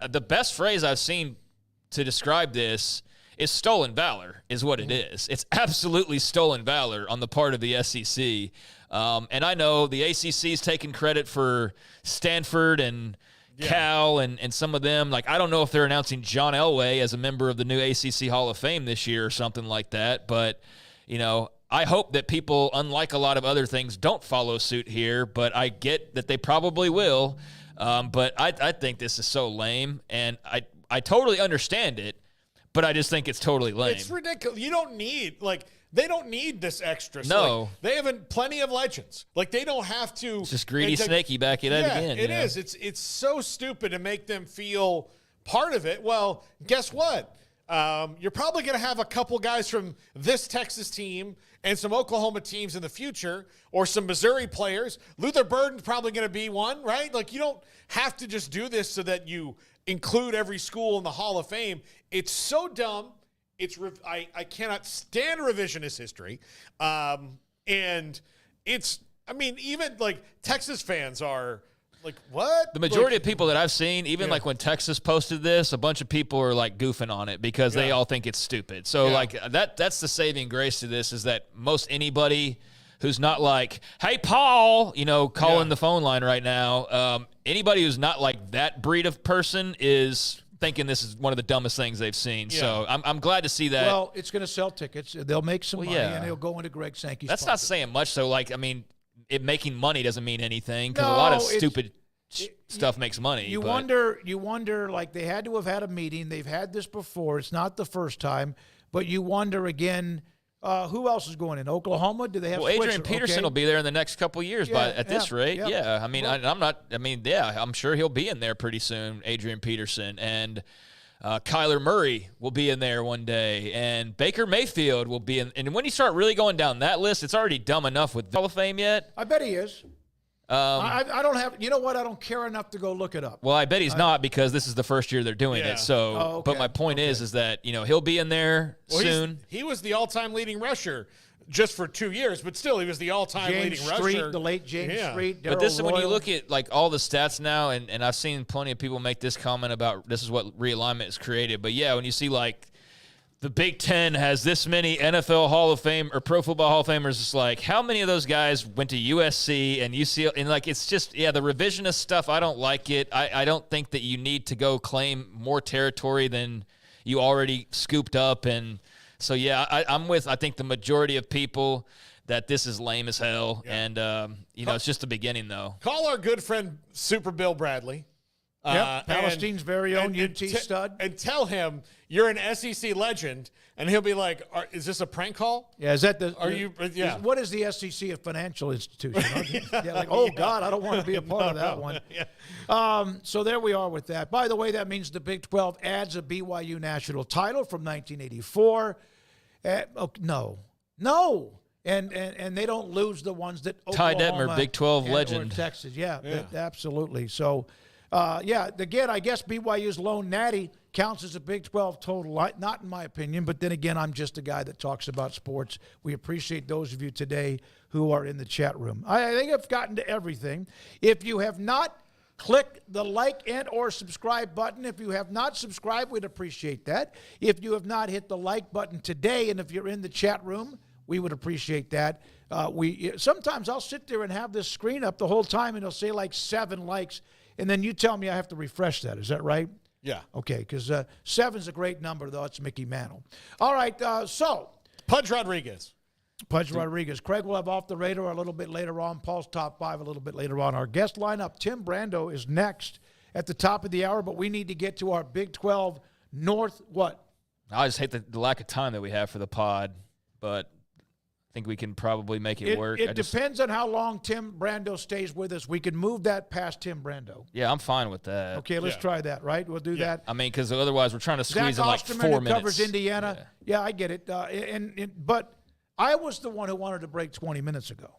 the best phrase I've seen to describe this is stolen valor is what it is. It's absolutely stolen valor on the part of the SEC. And I know the ACC is taking credit for Stanford and Cal and some of them. I don't know if they're announcing John Elway as a member of the new ACC Hall of Fame this year or something like that. But, I hope that people, unlike a lot of other things, don't follow suit here, but I get that they probably will. But I think this is so lame, and I totally understand it, but I just think it's totally lame. It's ridiculous. You don't need, they don't need this extra. So, No. they have plenty of legends. They don't have to. It's just greedy, snaky back at it again. It is. It's so stupid to make them feel part of it. Well, guess what? You're probably going to have a couple guys from this Texas team and some Oklahoma teams in the future, or some Missouri players. Luther Burden's probably going to be one, right? You don't have to just do this so that you include every school in the Hall of Fame. It's so dumb. I cannot stand revisionist history. And it's, even Texas fans are what? The majority of people that I've seen, even when Texas posted this, a bunch of people are goofing on it because they all think it's stupid. So that's the saving grace to this, is that most anybody who's not hey, Paul, calling the phone line right now, anybody who's not that breed of person is thinking this is one of the dumbest things they've seen. Yeah. So I'm glad to see that. Well, it's going to sell tickets. They'll make some money, and they'll go into Greg Sankey's That's pocket. not saying much. So, it making money doesn't mean anything, because a lot of stupid stuff makes money. You wonder, they had to have had a meeting. They've had this before. It's not the first time. But you wonder again, who else is going in? Oklahoma? Do they have Adrian Peterson will be there in the next couple of years at this rate. Yeah. I'm sure he'll be in there pretty soon, Adrian Peterson. And Kyler Murray will be in there one day. And Baker Mayfield will be in. And when you start really going down that list, it's already dumb enough with the Hall of Fame yet. I bet he is. I don't have. You know what? I don't care enough to go look it up. Well, I bet he's not, because this is the first year they're doing it. So, but my point is that he'll be in there soon. He was the all-time leading rusher just for 2 years, but still, he was the all-time leading rusher. The late James Street. But this is when you look at all the stats now, and I've seen plenty of people make this comment about this is what realignment has created. But yeah, when you see the Big Ten has this many NFL Hall of Fame or Pro Football Hall of Famers, it's how many of those guys went to USC and UCLA? And it's just, the revisionist stuff, I don't like it. I don't think that you need to go claim more territory than you already scooped up. And so, I'm with, I think, the majority of people that this is lame as hell. Yeah. And, it's just the beginning, though. Call our good friend Super Bill Bradley. Palestine's very own UT stud. And tell him you're an SEC legend, and he'll be like, is this a prank call? Yeah, is that the... Are you... Yeah. What is the SEC, a financial institution? God, I don't want to be a part of that one. Yeah. So there we are with that. By the way, that means the Big 12 adds a BYU national title from 1984. No. And they don't lose the ones that Ty Oklahoma Detmer, Big 12 legend. Or Texas, absolutely. So... again, I guess BYU's lone natty counts as a Big 12 total. Not in my opinion, but then again, I'm just a guy that talks about sports. We appreciate those of you today who are in the chat room. I think I've gotten to everything. If you have not clicked the like and or subscribe button, if you have not subscribed, we'd appreciate that. If you have not hit the like button today, and if you're in the chat room, we would appreciate that. Sometimes I'll sit there and have this screen up the whole time, and it'll say 7 likes. And then you tell me I have to refresh that. Is that right? Yeah. Okay, because 7's a great number, though. It's Mickey Mantle. All right, so. Pudge Rodriguez. Craig will have Off the Radar a little bit later on. Paul's Top 5 a little bit later on. Our guest lineup, Tim Brando, is next at the top of the hour, but we need to get to our Big 12 North what? I just hate the lack of time that we have for the pod, but I think we can probably make it work. It depends on how long Tim Brando stays with us. We can move that past Tim Brando. Yeah, I'm fine with that. Okay, let's try that, right? We'll do that. I mean, because otherwise we're trying to squeeze Zach in Osterman, 4 minutes. Covers Indiana. Yeah, I get it. But I was the one who wanted to break 20 minutes ago.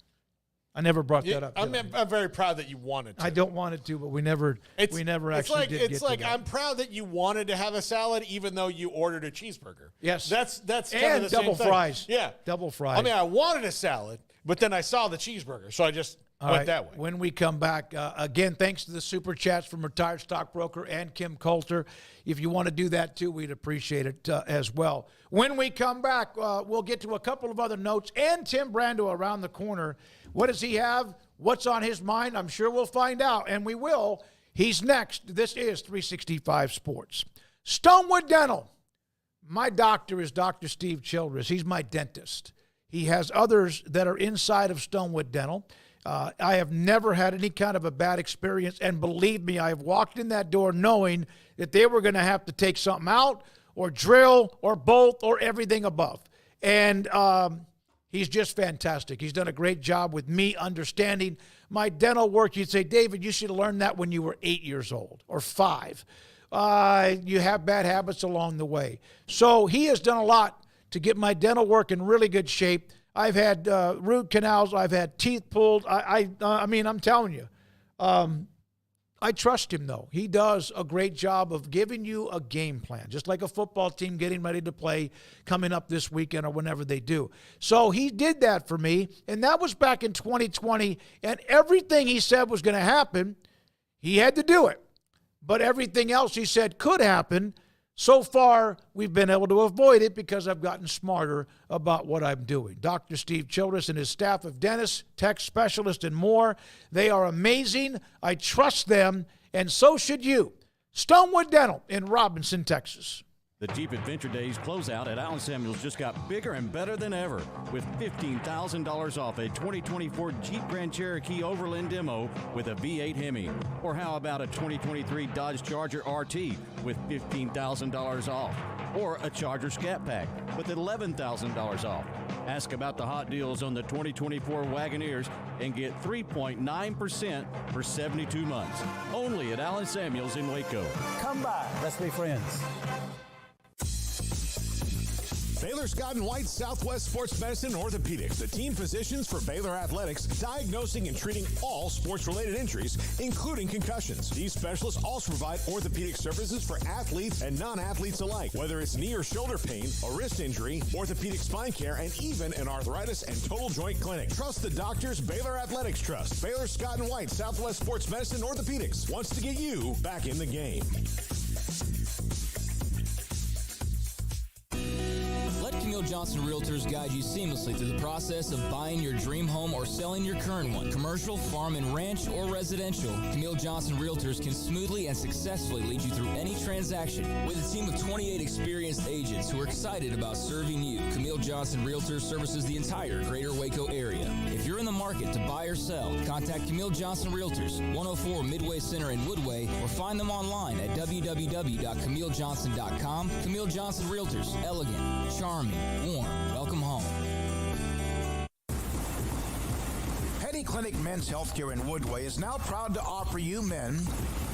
I never brought that up. I'm very proud that you wanted to. I don't want it to, but we never actually did get to that. I'm proud that you wanted to have a salad, even though you ordered a cheeseburger. Yes, that's kind and of the double same fries. Thing. Yeah, double fries. I mean, I wanted a salad, but then I saw the cheeseburger, so I just went that way. When we come back, again, thanks to the super chats from retired stockbroker and Kim Coulter. If you want to do that too, we'd appreciate it as well. When we come back, we'll get to a couple of other notes and Tim Brando around the corner. What does he have? What's on his mind? I'm sure we'll find out, and we will. He's next. This is 365 Sports. Stonewood Dental. My doctor is Dr. Steve Childress. He's my dentist. He has others that are inside of Stonewood Dental. I have never had any kind of a bad experience, and believe me, I have walked in that door knowing that they were going to have to take something out or drill or bolt or everything above. And he's just fantastic. He's done a great job with me understanding my dental work. You'd say, David, you should have learned that when you were 8 years old or 5. You have bad habits along the way. So he has done a lot to get my dental work in really good shape. I've had root canals. I've had teeth pulled. I mean, I'm telling you, I trust him, though. He does a great job of giving you a game plan, just like a football team getting ready to play coming up this weekend or whenever they do. So he did that for me, and that was back in 2020, and everything he said was going to happen, he had to do it. But everything else he said could happen. So far, we've been able to avoid it because I've gotten smarter about what I'm doing. Dr. Steve Childress and his staff of dentists, tech specialists, and more, they are amazing. I trust them, and so should you. Stonewood Dental in Robinson, Texas. The Jeep Adventure Days closeout at Allen Samuels just got bigger and better than ever with $15,000 off a 2024 Jeep Grand Cherokee Overland Demo with a V8 Hemi. Or how about a 2023 Dodge Charger RT with $15,000 off? Or a Charger Scat Pack with $11,000 off. Ask about the hot deals on the 2024 Wagoneers and get 3.9% for 72 months. Only at Allen Samuels in Waco. Come by. Let's be friends. Baylor Scott & White Southwest Sports Medicine and Orthopedics, the team physicians for Baylor Athletics, diagnosing and treating all sports-related injuries, including concussions. These specialists also provide orthopedic services for athletes and non-athletes alike, whether it's knee or shoulder pain, a wrist injury, orthopedic spine care, and even an arthritis and total joint clinic. Trust the doctors Baylor Athletics trust. Baylor Scott & White Southwest Sports Medicine and Orthopedics wants to get you back in the game. Let Camille Johnson Realtors guide you seamlessly through the process of buying your dream home or selling your current one, commercial, farm and ranch, or residential. Camille Johnson Realtors can smoothly and successfully lead you through any transaction. With a team of 28 experienced agents who are excited about serving you, Camille Johnson Realtors services the entire greater Waco area. If you're in the market to buy or sell, contact Camille Johnson Realtors, 104 Midway Center in Woodway, or find them online at www.camillejohnson.com. Camille Johnson Realtors, elegant, charming, warm. Welcome home. Petty Clinic Men's Healthcare in Woodway is now proud to offer you men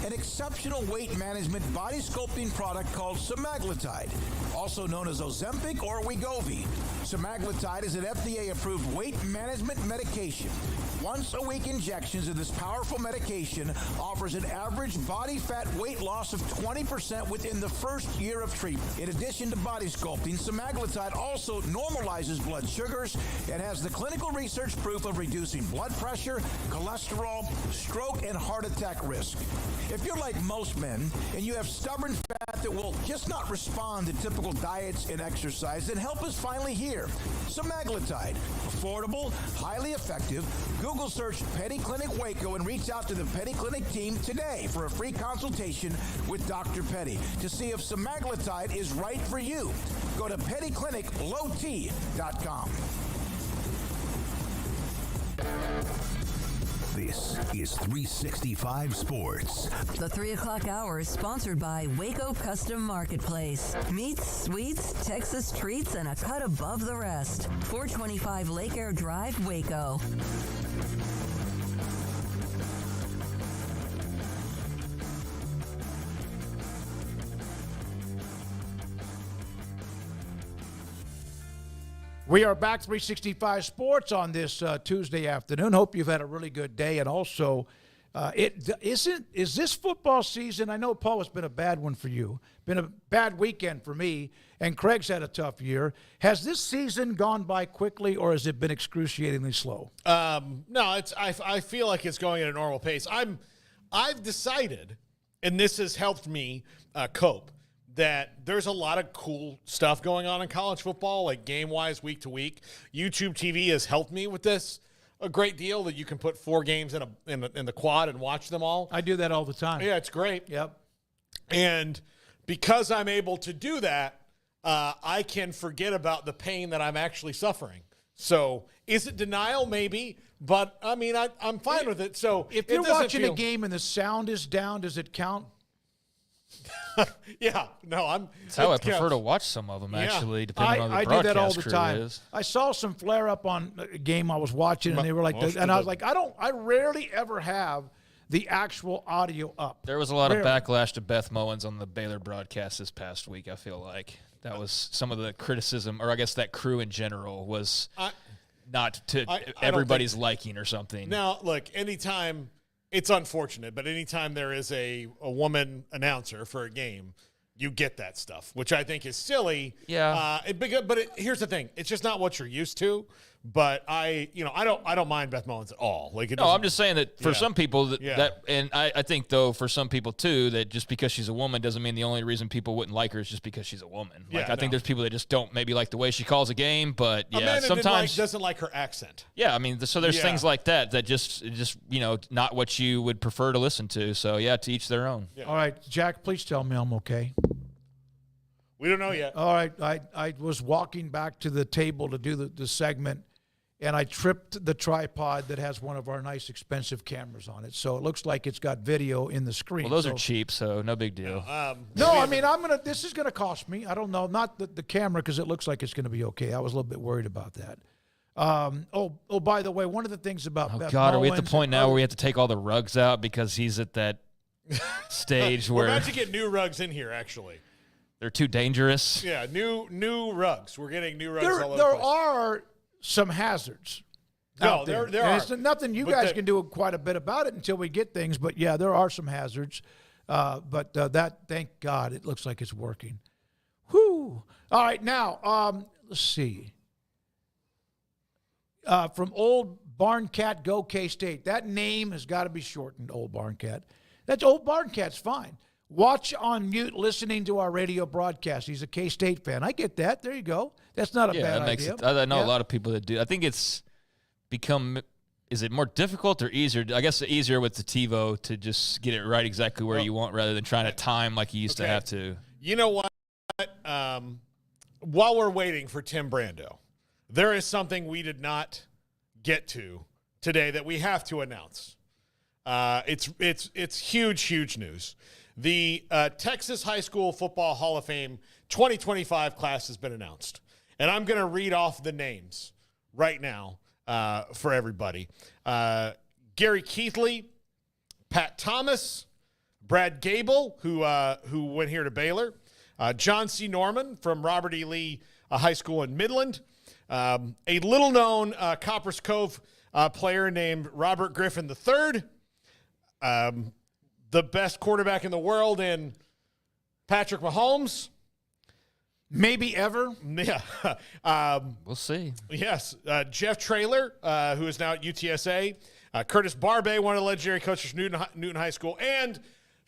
an exceptional weight management body sculpting product called semaglutide, also known as Ozempic or Wegovy. Semaglutide is an FDA-approved weight management medication. Once-a-week injections of this powerful medication offers an average body fat weight loss of 20% within the first year of treatment. In addition to body sculpting, semaglutide also normalizes blood sugars and has the clinical research proof of reducing blood pressure, cholesterol, stroke, and heart attack risk. If you're like most men and you have stubborn fat that will just not respond to typical diets and exercise, then help is finally here. Semaglutide, affordable, highly effective. Google search Petty Clinic Waco and reach out to the Petty Clinic team today for a free consultation with Dr. Petty to see if semaglutide is right for you. Go to pettycliniclowt.com. This is 365 Sports. The 3 o'clock hour is sponsored by Waco Custom Marketplace. Meats, sweets, Texas treats, and a cut above the rest. 425 Lake Air Drive, Waco. We are back 365 Sports on this Tuesday afternoon. Hope you've had a really good day. And also, is this football season? I know, Paul, it's been a bad one for you. Been a bad weekend for me. And Craig's had a tough year. Has this season gone by quickly, or has it been excruciatingly slow? No, I feel like it's going at a normal pace. I've decided, and this has helped me cope, that there's a lot of cool stuff going on in college football, like game-wise, week to week. YouTube TV has helped me with this a great deal, that you can put 4 games in the quad and watch them all. I do that all the time. Yeah, it's great. Yep. And because I'm able to do that, I can forget about the pain that I'm actually suffering. So is it denial? Maybe. But, I mean, I'm fine with it. So if you're watching a game and the sound is down, does it count? Yeah. No, That's how I prefer to watch some of them, actually, depending on the I broadcast do that all the crew time. is. I saw some flare up on a game I was watching, and they were like, and I was like, I rarely ever have the actual audio up. There was a lot of backlash to Beth Mowins on the Baylor broadcast this past week, I feel like. That was some of the criticism, or I guess that crew in general was not to everybody's liking or something. Now, look, anytime – it's unfortunate, but anytime there is a woman announcer for a game, you get that stuff, which I think is silly. Yeah. Here's the thing: it's just not what you're used to. But I don't mind Beth Mullins at all. Like, no, I'm just saying that for some people and I think though for some people too that just because she's a woman doesn't mean the only reason people wouldn't like her is just because she's a woman. Like I think there's people that just don't maybe like the way she calls a game, but Amanda sometimes doesn't like her accent. Yeah, I mean, so there's things like that just not what you would prefer to listen to. So to each their own. Yeah. All right, Jack, please tell me I'm okay. We don't know yet. All right, I was walking back to the table to do the segment, and I tripped the tripod that has one of our nice expensive cameras on it. So it looks like it's got video in the screen. Well, those are cheap, so no big deal. This is going to cost me. I don't know, not the camera, because it looks like it's going to be okay. I was a little bit worried about that. By the way, one of the things about Beth God, are we at the Mowins point now where we have to take all the rugs out because he's at that stage where we're about to get new rugs in here, actually. They're too dangerous? Yeah, new rugs. We're getting new rugs all over there the place. are some hazards. No, there are. It's nothing you guys can do quite a bit about it until we get things. But, yeah, there are some hazards. That, thank God, it looks like it's working. Whew. All right, now, let's see. From Old Barn Cat, go K-State. That name has got to be shortened, Old Barn Cat. That's Old Barn Cat's fine. Watch on mute, listening to our radio broadcast. He's a K-State fan. I get that. There you go. That's not a bad idea. I know a lot of people that do. I think it's become – is it more difficult or easier? I guess easier with the TiVo to just get it right exactly where you want rather than trying to time like you used to have to. You know what? While we're waiting for Tim Brando, there is something we did not get to today that we have to announce. It's huge news. The Texas High School Football Hall of Fame 2025 class has been announced. And I'm going to read off the names right now for everybody. Gary Keithley, Pat Thomas, Brad Gable, who went here to Baylor, John C. Norman from Robert E. Lee High School in Midland, a little-known Copper's Cove player named Robert Griffin III, the best quarterback in the world in Patrick Mahomes. Maybe ever. Yeah. We'll see. Yes. Jeff Traylor, who is now at UTSA. Curtis Barbay, one of the legendary coaches from Newton High School. And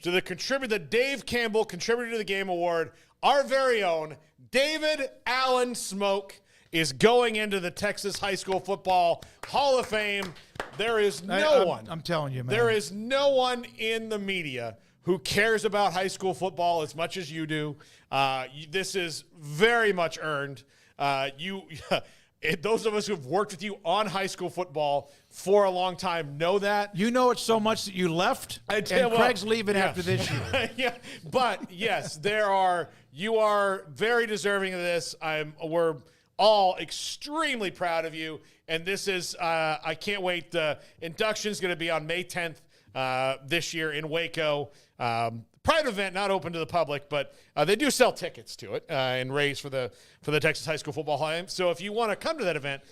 to the Dave Campbell Contributor to the Game Award, our very own David Allen Smoak is going into the Texas High School Football Hall of Fame. There is no one. I'm telling you, man. There is no one in the media who cares about high school football as much as you do. This is very much earned. Those of us who've worked with you on high school football for a long time know that. You know it so much that you left, and Craig's leaving after this year. Yeah, but yes, you are very deserving of this. We're all extremely proud of you, and this is I can't wait. The induction is going to be on May 10th this year in Waco. Private event, not open to the public, but they do sell tickets to it and raise for the Texas High School Football Hall of Fame. So if you want to come to that event,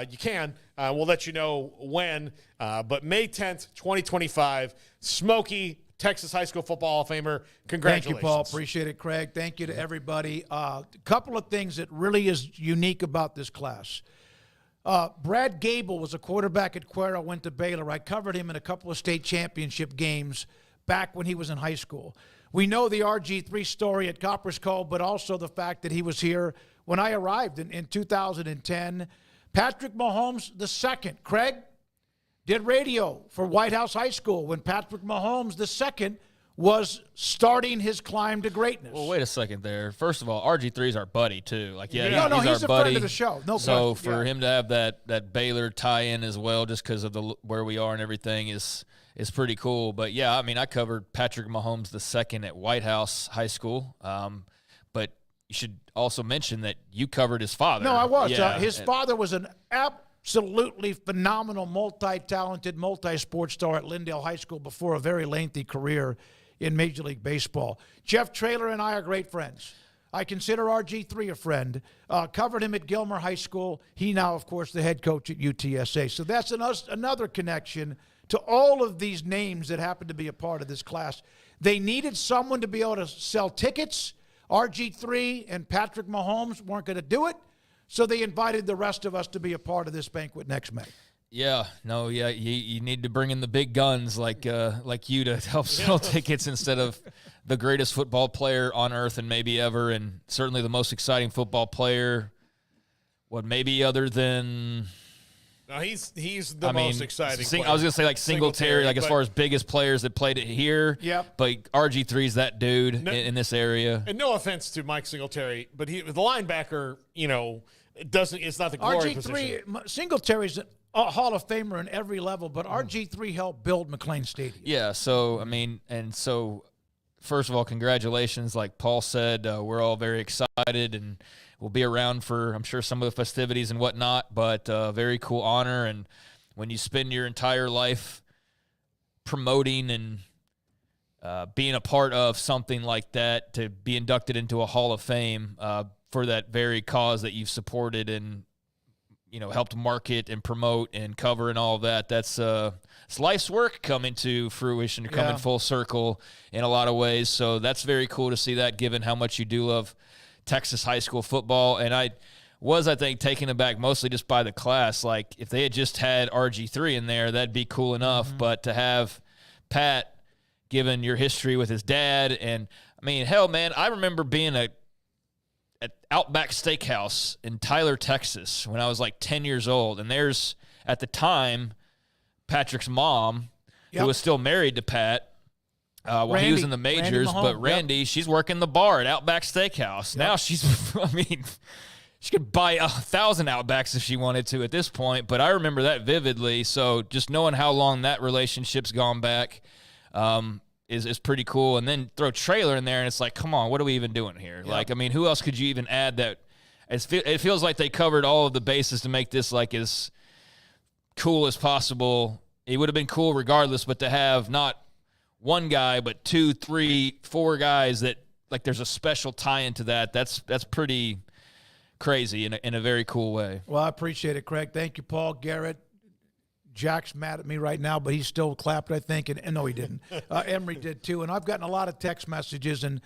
you can. We'll let you know when. But May 10th, 2025, Smoky, Texas High School Football Hall of Famer. Congratulations. Thank you, Paul. Appreciate it, Craig. Thank you to everybody. A couple of things that really is unique about this class. Brad Gable was a quarterback at Cuero, went to Baylor. I covered him in a couple of state championship games back when he was in high school. We know the RG3 story at Copper's Cove, but also the fact that he was here when I arrived in 2010. Patrick Mahomes II, Craig, did radio for White House High School when Patrick Mahomes II was starting his climb to greatness. Well, wait a second there. First of all, RG3 is our buddy too. Like, he's our a buddy. friend of the show. No so question. for him to have that Baylor tie-in as well, just because of where we are and everything, is pretty cool. But yeah, I mean, I covered Patrick Mahomes II at White House High School. But you should also mention that you covered his father. No, I was. Yeah. His father was an absolutely phenomenal, multi-talented, multi-sport star at Lindale High School before a very lengthy career in Major League Baseball. Jeff Traylor and I are great friends. I consider RG3 a friend. Covered him at Gilmer High School. He now, of course, the head coach at UTSA. So that's another connection to all of these names that happen to be a part of this class. They needed someone to be able to sell tickets. RG3 and Patrick Mahomes weren't going to do it, so they invited the rest of us to be a part of this banquet next May. Yeah, you need to bring in the big guns like you to help sell tickets instead of the greatest football player on earth and maybe ever, and certainly the most exciting football player. What maybe other than? No, he's the most exciting. I was gonna say like Singletary, like as far as biggest players that played it here. Yep. But RG3's that dude in this area. And no offense to Mike Singletary, but the linebacker, it's not the glory position. RG3, Singletary's a Hall of Famer in every level, but RG3 helped build McLean Stadium. Yeah, so, I mean, first of all, congratulations. Like Paul said, we're all very excited, and we'll be around for, I'm sure, some of the festivities and whatnot, but very cool honor. And when you spend your entire life promoting and being a part of something like that, to be inducted into a Hall of Fame for that very cause that you've supported and helped market and promote and cover and all of that. It's life's work coming to fruition, coming full circle in a lot of ways. So that's very cool to see that, given how much you do love Texas high school football. And I think, taken aback mostly just by the class. Like, if they had just had RG3 in there, that'd be cool enough. Mm-hmm. But to have Pat, given your history with his dad, and, I mean, hell, man, I remember being at Outback Steakhouse in Tyler, Texas, when I was like 10 years old. And there's, at the time, Patrick's mom, who was still married to Pat while he was in the majors. But Randy, she's working the bar at Outback Steakhouse. Now she's, she could buy 1,000 Outbacks if she wanted to at this point. But I remember that vividly. So just knowing how long that relationship's gone back is pretty cool. And then throw Traylor in there, and it's like, come on, what are we even doing here? Yep. Like, I mean, who else could you even add that? It feels like they covered all of the bases to make this like as cool as possible. It would have been cool regardless, but to have not one guy, but 2, 3, 4 guys that, like, there's a special tie-in to that's pretty crazy in a very cool way. Well, I appreciate it, Craig. Thank you, Paul, Garrett. Jack's mad at me right now, but he still clapped, I think. And no, he didn't. Emery did too. And I've gotten a lot of text messages and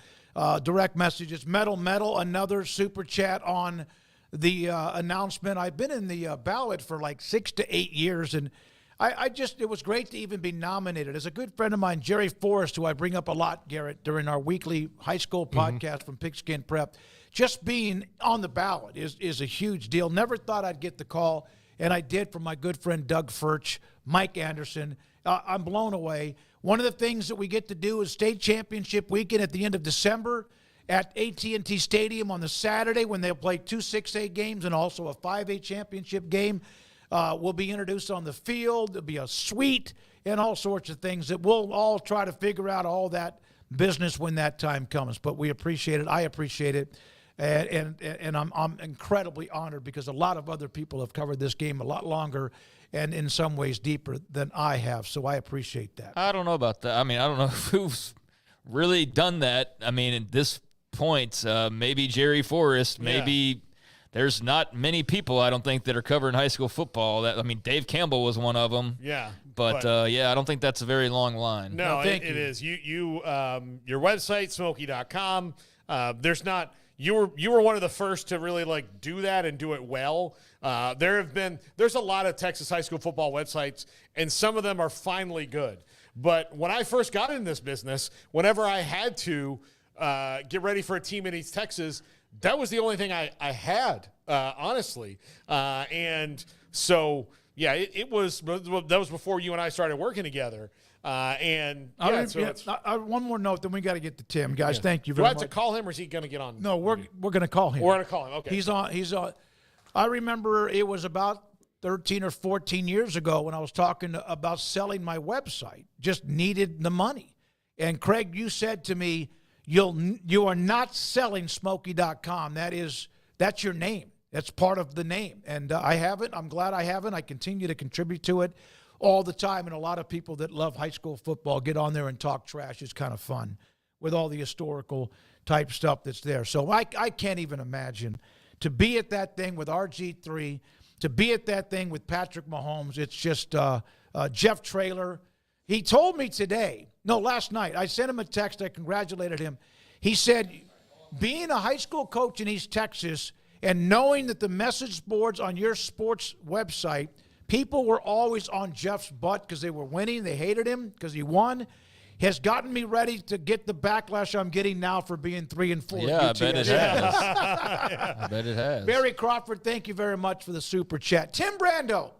direct messages. Metal, another super chat on the announcement. I've been in the ballot for like 6 to 8 years, and it was great to even be nominated. As a good friend of mine, Jerry Forrest, who I bring up a lot, Garrett, during our weekly high school podcast from Pigskin Prep, just being on the ballot is a huge deal. Never thought I'd get the call. And I did, from my good friend Doug Furch, Mike Anderson. I'm blown away. One of the things that we get to do is state championship weekend at the end of December at AT&T Stadium on the Saturday, when they'll play 2 6A games and also a 5A championship game. Will be introduced on the field. There'll be a suite and all sorts of things that we'll all try to figure out all that business when that time comes. But we appreciate it. I appreciate it. And I'm incredibly honored, because a lot of other people have covered this game a lot longer and in some ways deeper than I have. So I appreciate that. I don't know about that. I mean, I don't know who's really done that. I mean, at this point, maybe Jerry Forrest, maybe there's not many people, I don't think, that are covering high school football. Dave Campbell was one of them. Yeah. But I don't think that's a very long line. No, it is. You your website, smoky.com, there's not. You were one of the first to really like do that and do it well. There's a lot of Texas high school football websites, and some of them are finally good. But when I first got in this business, whenever I had to get ready for a team in East Texas, that was the only thing I had, honestly. And so, yeah, that was before you and I started working together. One more note, then we got to get to Tim, guys. Yeah. Thank you Do very I have much. to call him, or is he going to get on? No, we're going to call him. We're going to call him. Okay. He's on. I remember it was about 13 or 14 years ago when I was talking about selling my website. Just needed the money, and Craig, you said to me, "You are not selling Smoaky.com. That's your name. That's part of the name." And I have it. I'm glad I have it. I continue to contribute to it all the time, and a lot of people that love high school football get on there and talk trash. It's kind of fun with all the historical type stuff that's there. So I can't even imagine to be at that thing with RG3, to be at that thing with Patrick Mahomes. It's just Jeff Traylor. He told me last night, I sent him a text. I congratulated him. He said, being a high school coach in East Texas and knowing that the message boards on your sports website, people were always on Jeff's butt because they were winning. They hated him because he won. Has gotten me ready to get the backlash I'm getting now for being 3-4. Yeah, I bet it has. I bet it has. Barry Crawford, thank you very much for the super chat. Tim Brando,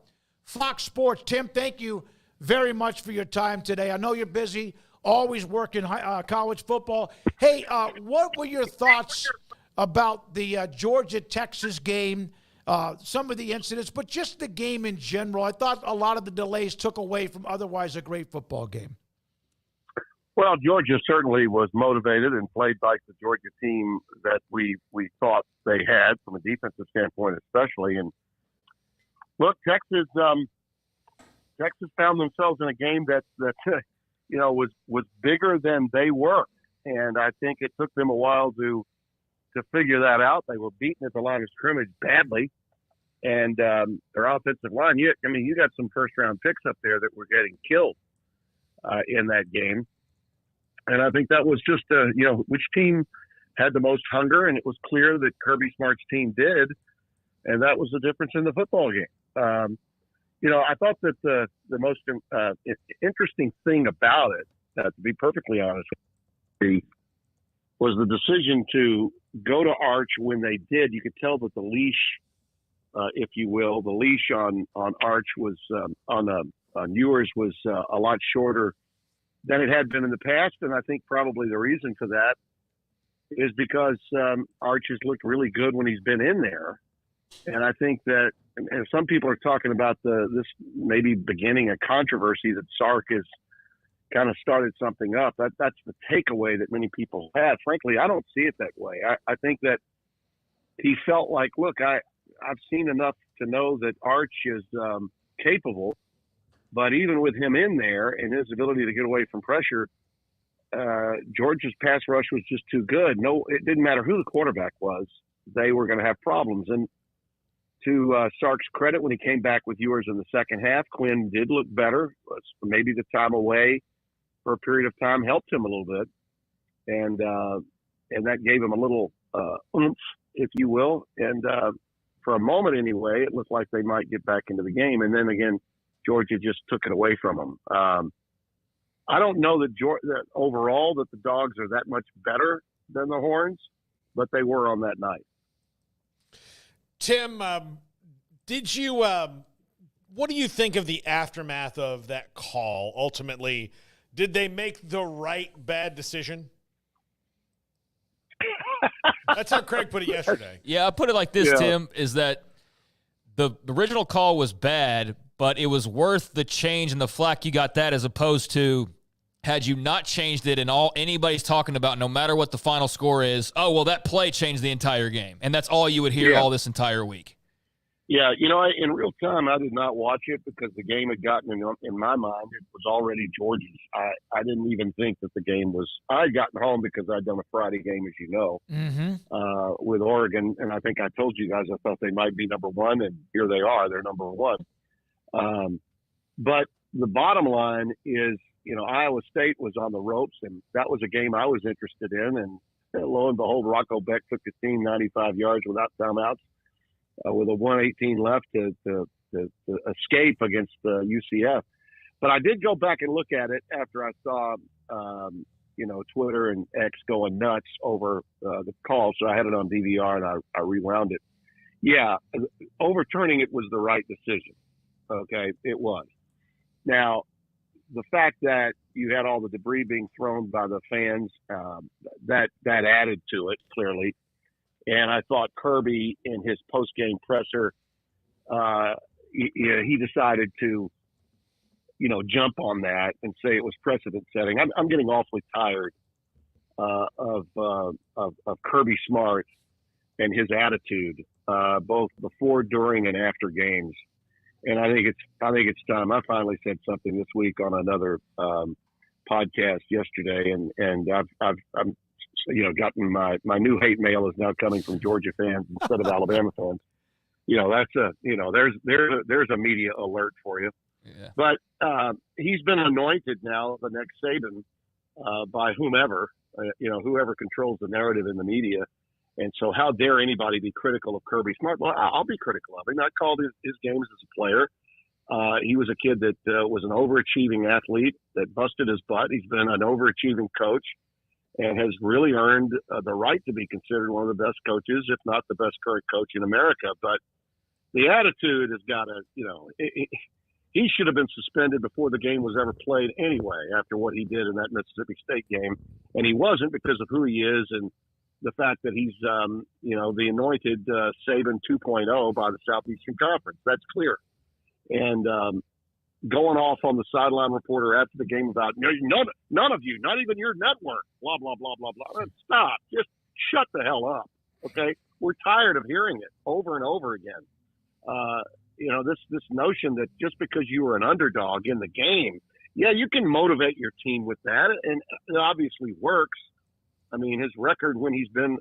Fox Sports. Tim, thank you very much for your time today. I know you're busy, always working college football. Hey, what were your thoughts about the Georgia-Texas game? Some of the incidents, but just the game in general. I thought a lot of the delays took away from otherwise a great football game. Well, Georgia certainly was motivated and played like the Georgia team that we thought they had from a defensive standpoint, especially. And look, Texas found themselves in a game that was bigger than they were, and I think it took them a while to figure that out. They were beaten at the line of scrimmage badly, and their offensive line. You got some first-round picks up there that were getting killed in that game. And I think that was just, which team had the most hunger, and it was clear that Kirby Smart's team did, and that was the difference in the football game. I thought that the most interesting thing about it, to be perfectly honest with you, was the decision to go to Arch when they did. You could tell that the leash, if you will, the leash on Arch was on Ewers was a lot shorter than it had been in the past, and I think probably the reason for that is because Arch has looked really good when he's been in there, and I think that, and some people are talking about this maybe beginning a controversy that Sark has kind of started something up. That's the takeaway that many people had. Frankly, I don't see it that way. I think that he felt like, look, I've seen enough to know that Arch is capable. But even with him in there and his ability to get away from pressure, Georgia's pass rush was just too good. No, it didn't matter who the quarterback was. They were going to have problems. And to Sark's credit, when he came back with Ewers in the second half, Quinn did look better. Maybe the time away for a period of time helped him a little bit. And that gave him a little oomph, if you will. And for a moment anyway, it looked like they might get back into the game. And then again, Georgia just took it away from them. I don't know that overall that the Dogs are that much better than the Horns, but they were on that night. Tim, did you? What do you think of the aftermath of that call? Ultimately, did they make the right bad decision? That's how Craig put it yesterday. Yeah, I put it like this, Tim, is that the original call was bad, but it was worth the change and the flack you got that, as opposed to had you not changed it and all anybody's talking about, no matter what the final score is, oh, well, that play changed the entire game. And that's all you would hear all this entire week. Yeah, in real time, I did not watch it because the game had gotten in my mind. It was already Georgia's. I didn't even think that the game was – I had gotten home because I'd done a Friday game, as you know, with Oregon. And I think I told you guys I thought they might be number one, and here they are. They're number one. But the bottom line is, Iowa State was on the ropes, and that was a game I was interested in. And lo and behold, Rocco Beck took the team 95 yards without timeouts with a 1:18 left to escape against UCF. But I did go back and look at it after I saw, Twitter and X going nuts over the call. So I had it on DVR and I rewound it. Yeah, overturning it was the right decision. Okay, it was. Now, the fact that you had all the debris being thrown by the fans, that added to it clearly. And I thought Kirby in his post-game presser, he decided to, jump on that and say it was precedent setting. I'm getting awfully tired of Kirby Smart and his attitude, both before, during, and after games. And I think it's time. I finally said something this week on another podcast yesterday, and I've gotten my new hate mail is now coming from Georgia fans instead of Alabama fans. There's a media alert for you. Yeah. But he's been anointed now the next Saban by whomever, whoever controls the narrative in the media. And so how dare anybody be critical of Kirby Smart? Well, I'll be critical of him. I called his games as a player. He was a kid that was an overachieving athlete that busted his butt. He's been an overachieving coach and has really earned the right to be considered one of the best coaches, if not the best current coach in America. But the attitude has got to, he should have been suspended before the game was ever played anyway after what he did in that Mississippi State game. And he wasn't because of who he is and the fact that he's, the anointed Saban 2.0 by the Southeastern Conference. That's clear. And going off on the sideline reporter after the game about none of you, not even your network, blah, blah, blah, blah, blah. Stop. Just shut the hell up, okay? We're tired of hearing it over and over again. This notion that just because you were an underdog in the game, yeah, you can motivate your team with that, and it obviously works. I mean, his record when he's been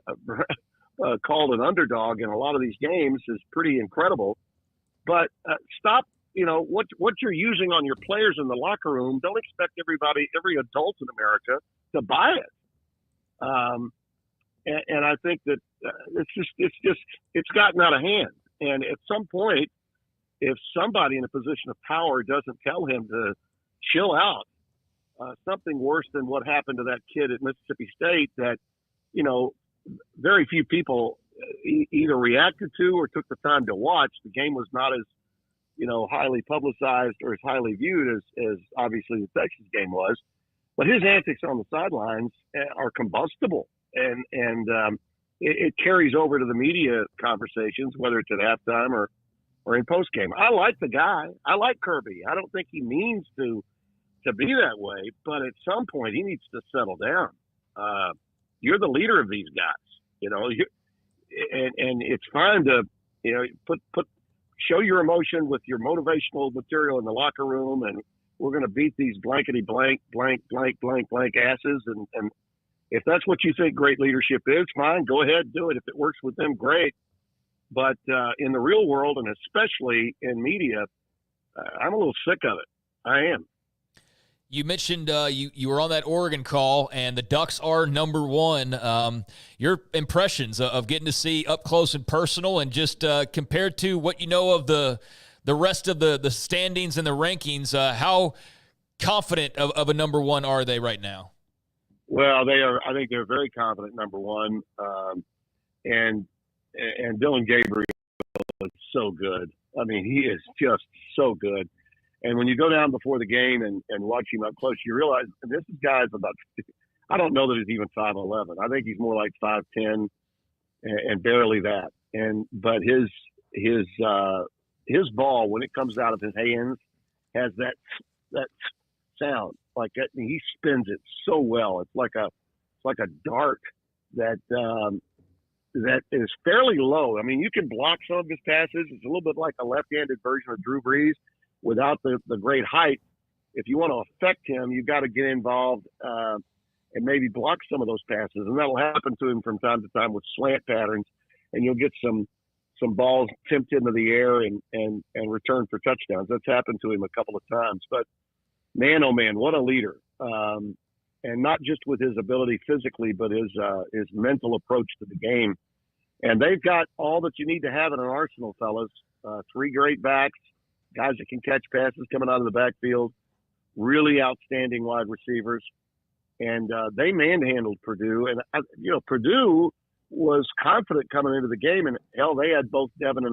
called an underdog in a lot of these games is pretty incredible. But stop, what you're using on your players in the locker room. Don't expect every adult in America to buy it. And I think that it's gotten out of hand. And at some point, if somebody in a position of power doesn't tell him to chill out, something worse than what happened to that kid at Mississippi State that, very few people either reacted to or took the time to watch. The game was not as, highly publicized or as highly viewed as obviously the Texas game was. But his antics on the sidelines are combustible. And it carries over to the media conversations, whether it's at halftime or in postgame. I like the guy. I like Kirby. I don't think he means to be that way, but at some point he needs to settle down. You're the leader of these guys, and it's fine to, show your emotion with your motivational material in the locker room, and we're going to beat these blankety blank asses. And if that's what you think great leadership is, fine, go ahead, do it. If it works with them, great. But in the real world, and especially in media, I'm a little sick of it. I am. You mentioned you were on that Oregon call, and the Ducks are number one. Your impressions of getting to see up close and personal, and just compared to what you know of the rest of the standings and the rankings, how confident of a number one are they right now? Well, they are. I think they're very confident number one, and Dylan Gabriel is so good. I mean, he is just so good. And when you go down before the game and watch him up close, you realize this guy's about, I don't know that he's even 5'11". I think he's more like 5'10", and barely that. But his ball, when it comes out of his hands, has that sound. Like that, he spins it so well. It's like a dart that is fairly low. I mean, you can block some of his passes. It's a little bit like a left-handed version of Drew Brees without the great height. If you want to affect him, you've got to get involved and maybe block some of those passes. And that'll happen to him from time to time with slant patterns, and you'll get some balls tipped into the air and returned for touchdowns. That's happened to him a couple of times. But man, oh man, what a leader. And not just with his ability physically, but his mental approach to the game. And they've got all that you need to have in an arsenal, fellas. 3 great backs, guys that can catch passes coming out of the backfield, really outstanding wide receivers. And they manhandled Purdue. And, Purdue was confident coming into the game. And, hell, they had both Devin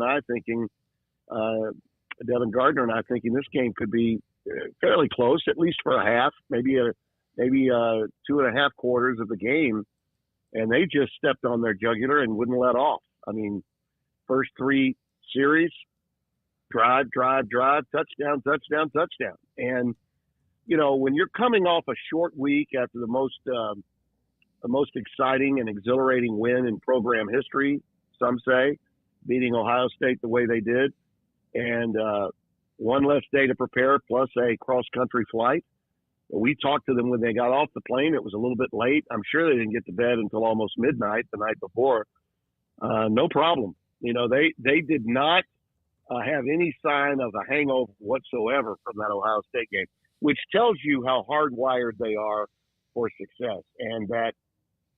Gardner and I thinking this game could be fairly close, at least for a half, maybe 2.5 quarters of the game, and they just stepped on their jugular and wouldn't let off. I mean, first 3 series, drive, touchdown. And, when you're coming off a short week after the most exciting and exhilarating win in program history, some say, beating Ohio State the way they did, and one less day to prepare plus a cross-country flight. We talked to them when they got off the plane. It was a little bit late. I'm sure they didn't get to bed until almost midnight the night before. No problem. They did not have any sign of a hangover whatsoever from that Ohio State game, which tells you how hardwired they are for success, and that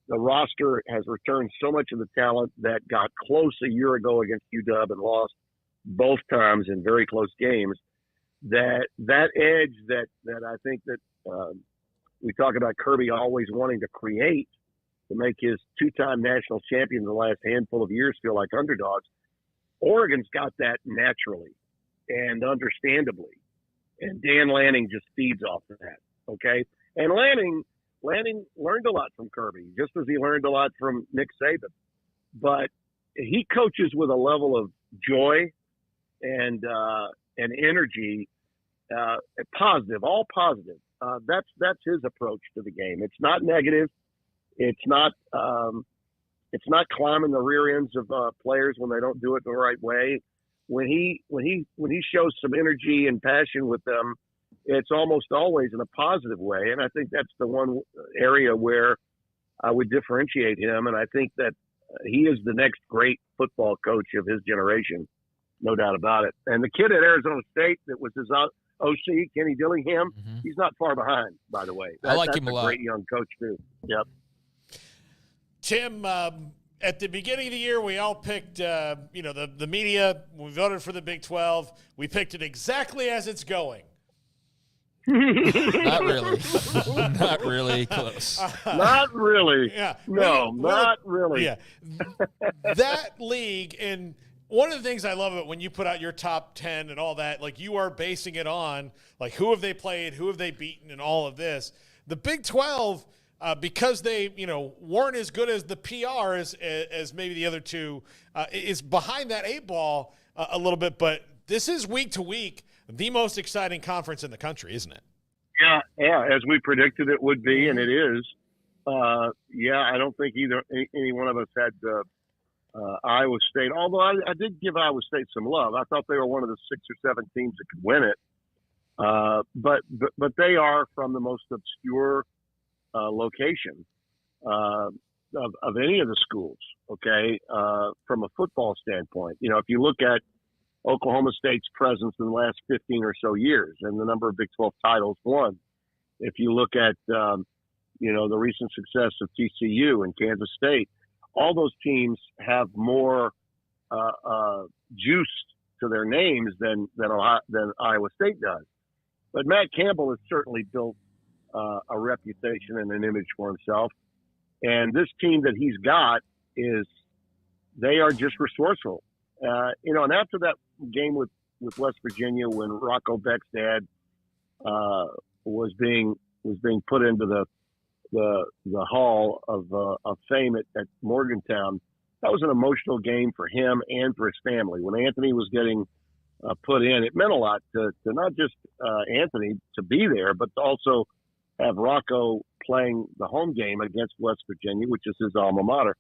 the roster has returned so much of the talent that got close a year ago against UW and lost both times in very close games. That edge that I think that we talk about Kirby always wanting to create to make his 2-time national champion in the last handful of years feel like underdogs. Oregon's got that naturally and understandably, and Dan Lanning just feeds off of that. Okay, and Lanning learned a lot from Kirby, just as he learned a lot from Nick Saban. But he coaches with a level of joy and energy, positive, all positive. That's his approach to the game. It's not negative. It's not climbing the rear ends of players when they don't do it the right way. When he shows some energy and passion with them, it's almost always in a positive way. And I think that's the one area where I would differentiate him. And I think that he is the next great football coach of his generation, no doubt about it. And the kid at Arizona State that was his OC, Kenny Dillingham, he's not far behind, by the way. I like him a a lot. Great young coach, too. Yep. Tim, at the beginning of the year, we all picked, the media. We voted for the Big 12. We picked it exactly as it's going. Not really. Not really close. Not really. Yeah. No, not really. Yeah. That league, and one of the things I love about when you put out your top 10 and all that, like you are basing it on, like, who have they played, who have they beaten, and all of this. The Big 12, because they, weren't as good as the PR as maybe the other two, is behind that 8 ball a little bit. But this is week to week the most exciting conference in the country, isn't it? Yeah, as we predicted it would be, and it is. I don't think any one of us had Iowa State, although I did give Iowa State some love. I thought they were one of the 6 or 7 teams that could win it. But they are from the most obscure location of any of the schools, okay, from a football standpoint. If you look at Oklahoma State's presence in the last 15 or so years and the number of Big 12 titles won. If you look at, the recent success of TCU and Kansas State, all those teams have more juice to their names than Iowa State does. But Matt Campbell has certainly built a reputation and an image for himself. And this team that he's got they are just resourceful. And after that game with West Virginia, when Rocco Beck's dad was being put into the hall of fame at Morgantown, that was an emotional game for him and for his family. When Anthony was getting put in, it meant a lot to not just Anthony to be there, but to also have Rocco playing the home game against West Virginia, which is his alma mater.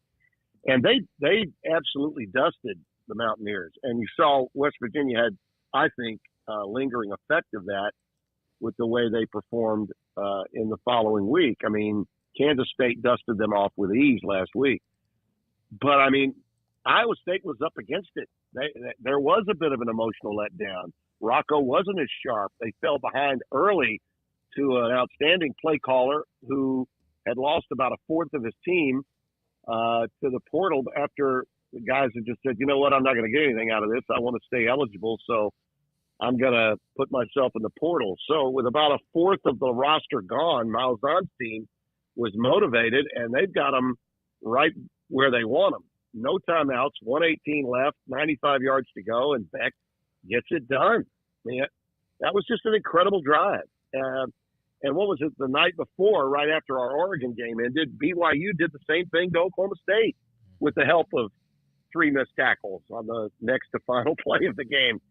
And they absolutely dusted the Mountaineers. And you saw West Virginia had, I think, lingering effect of that with the way they performed in the following week. I mean, Kansas State dusted them off with ease last week. But, I mean, Iowa State was up against it. There was a bit of an emotional letdown. Rocco wasn't as sharp. They fell behind early to an outstanding play caller who had lost about a fourth of his team to the portal after the guys had just said, you know what, I'm not going to get anything out of this. I want to stay eligible, so I'm going to put myself in the portal. So with about a fourth of the roster gone, Miles Zahn's team was motivated, and they've got them right where they want them. No timeouts, 118 left, 95 yards to go, and Beck gets it done. I mean, That was just an incredible drive. And what was it, the night before, right after our Oregon game ended, BYU did the same thing to Oklahoma State with the help of 3 missed tackles on the next to final play of the game.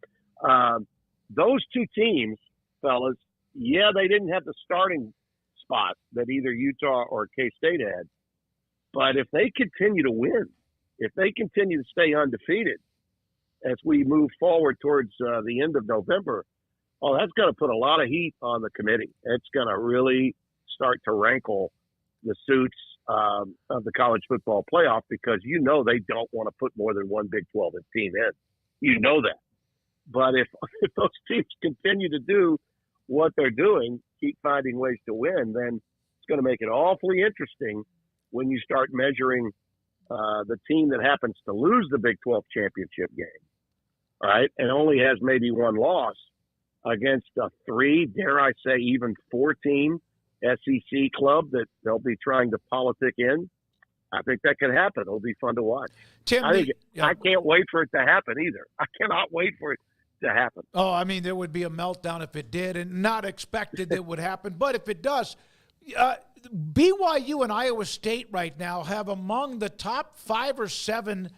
Those two teams, fellas, yeah, they didn't have the starting spot that either Utah or K-State had. But if they continue to win, if they continue to stay undefeated as we move forward towards the end of November, that's going to put a lot of heat on the committee. It's going to really start to rankle the suits of the college football playoff, because they don't want to put more than one Big 12 team in. You know that. But if those teams continue to do what they're doing, keep finding ways to win, then it's going to make it awfully interesting when you start measuring the team that happens to lose the Big 12 championship game, right, and only has maybe one loss against a 3, dare I say even 4-team SEC club that they'll be trying to politic in. I think that could happen. It'll be fun to watch. Tim, I can't wait for it to happen either. I cannot wait for it to happen. Oh, I mean, there would be a meltdown if it did, and not expected that would happen. But if it does, BYU and Iowa State right now have among the top 5 or 7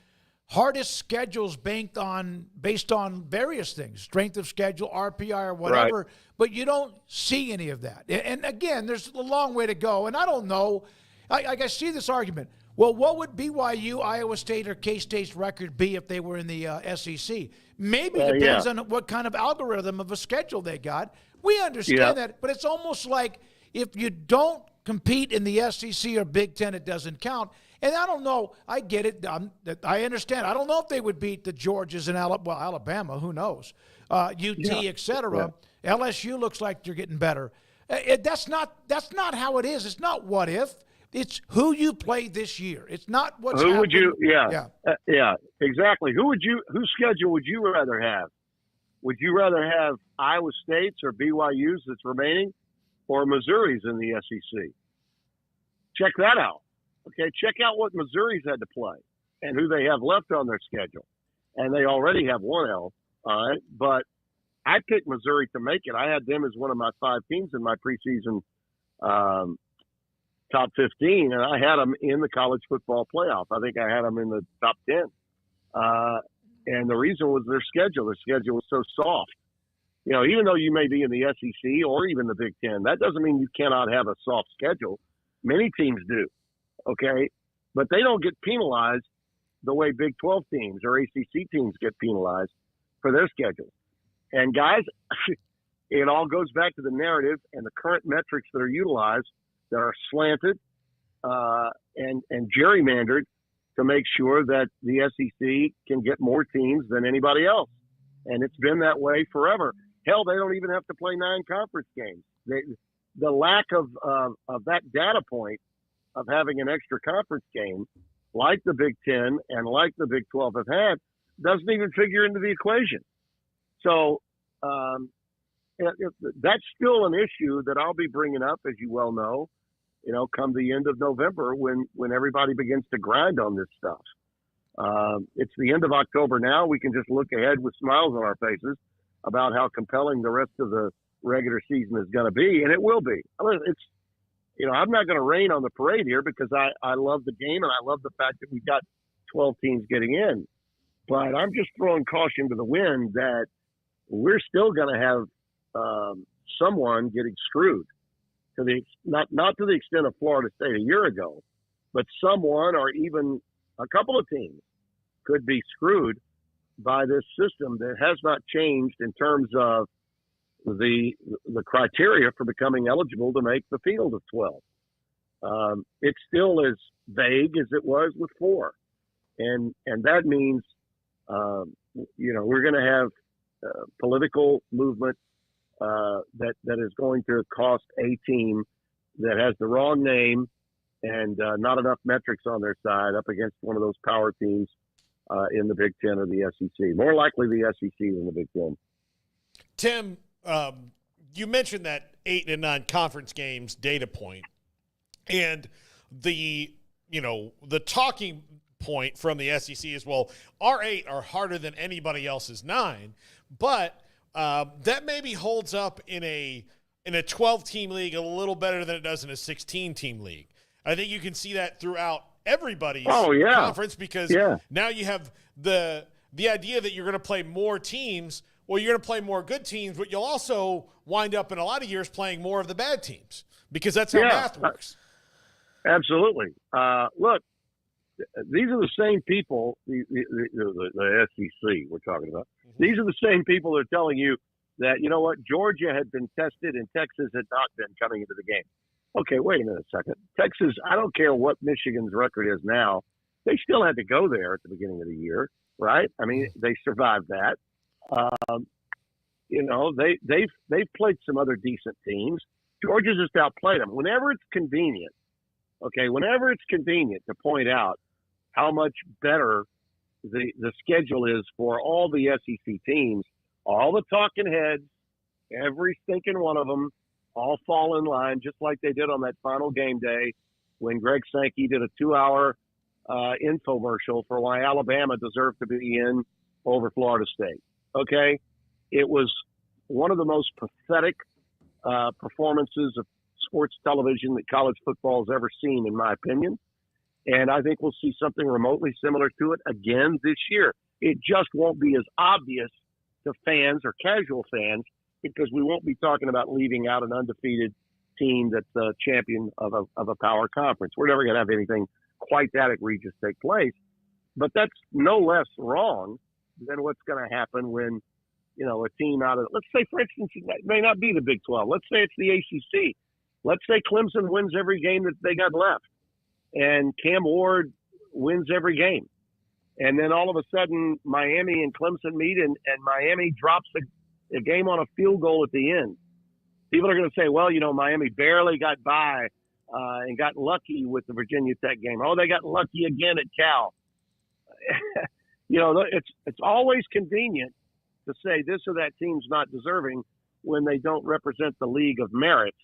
hardest schedules based on various things, strength of schedule, RPI, or whatever. Right. But you don't see any of that. And again, there's a long way to go. And I don't know. I see this argument. Well, what would BYU, Iowa State, or K-State's record be if they were in the SEC? Maybe it depends on what kind of algorithm of a schedule they got. We understand that, but it's almost like if you don't compete in the SEC or Big Ten, it doesn't count. And I don't know. I get it. I understand. I don't know if they would beat the Georgias and Alabama. Who knows? UT, et cetera. Yeah. LSU looks like they're getting better. That's not how it is. It's not what if. It's who you play this year. It's not what's happening. Would you? Yeah, exactly. Whose schedule would you rather have? Would you rather have Iowa State's or BYU's that's remaining, or Missouri's in the SEC? Check that out. Okay, check out what Missouri's had to play and who they have left on their schedule. And they already have 1 L, all right? But I picked Missouri to make it. I had them as one of my 5 teams in my preseason top 15, and I had them in the college football playoff. I think I had them in the top 10. And the reason was their schedule. Their schedule was so soft. Even though you may be in the SEC or even the Big Ten, that doesn't mean you cannot have a soft schedule. Many teams do. Okay, but they don't get penalized the way Big 12 teams or ACC teams get penalized for their schedules. And guys, it all goes back to the narrative and the current metrics that are utilized that are slanted and gerrymandered to make sure that the SEC can get more teams than anybody else. And it's been that way forever. Hell, they don't even have to play 9 conference games. The lack of that data point of having an extra conference game, like the Big Ten and like the Big 12 have had, doesn't even figure into the equation. So that's still an issue that I'll be bringing up, as you well know, come the end of November when everybody begins to grind on this stuff. It's the end of October now. We can just look ahead with smiles on our faces about how compelling the rest of the regular season is going to be, and it will be. I'm not going to rain on the parade here because I love the game and I love the fact that we've got 12 teams getting in. But I'm just throwing caution to the wind that we're still going to have someone getting screwed. Not to the extent of Florida State a year ago, but someone or even a couple of teams could be screwed by this system that has not changed in terms of the criteria for becoming eligible to make the field of 12. It's still as vague as it was with 4. And that means, we're going to have political movement that is going to cost a team that has the wrong name and not enough metrics on their side up against one of those power teams in the Big Ten or the SEC. More likely the SEC than the Big Ten. Tim, you mentioned that 8 and 9 conference games data point, and the talking point from the SEC is, well, our 8 are harder than anybody else's 9, but that maybe holds up in a 12-team league a little better than it does in a 16-team league. I think you can see that throughout everybody's conference because now you have the idea that you're going to play more teams. Well, you're going to play more good teams, but you'll also wind up in a lot of years playing more of the bad teams because that's how math works. Absolutely. Look, these are the same people, the SEC we're talking about. Mm-hmm. These are the same people that are telling you that, you know what, Georgia had been tested and Texas had not been coming into the game. Okay, wait a minute a second. Texas, I don't care what Michigan's record is now. They still had to go there at the beginning of the year, right? I mean, they survived that. You know, they've played some other decent teams. Georgia's just outplayed them. Whenever it's convenient to point out how much better the schedule is for all the SEC teams, all the talking heads, every stinking one of them, all fall in line, just like they did on that final game day when Greg Sankey did a 2-hour infomercial for why Alabama deserved to be in over Florida State. Okay? It was one of the most pathetic performances of sports television that college football has ever seen, in my opinion. And I think we'll see something remotely similar to it again this year. It just won't be as obvious to fans or casual fans because we won't be talking about leaving out an undefeated team that's a champion of a power conference. We're never going to have anything quite that egregious take place. But that's no less wrong than what's going to happen when, you know, a team out of, let's say, for instance, it may not be the Big 12. Let's say it's the ACC. Let's say Clemson wins every game that they got left. And Cam Ward wins every game. And then all of a sudden, Miami and Clemson meet, and Miami drops a game on a field goal at the end. People are going to say, well, you know, Miami barely got by and got lucky with the Virginia Tech game. Oh, they got lucky again at Cal. You know, it's always convenient to say this or that team's not deserving when they don't represent the league of merit,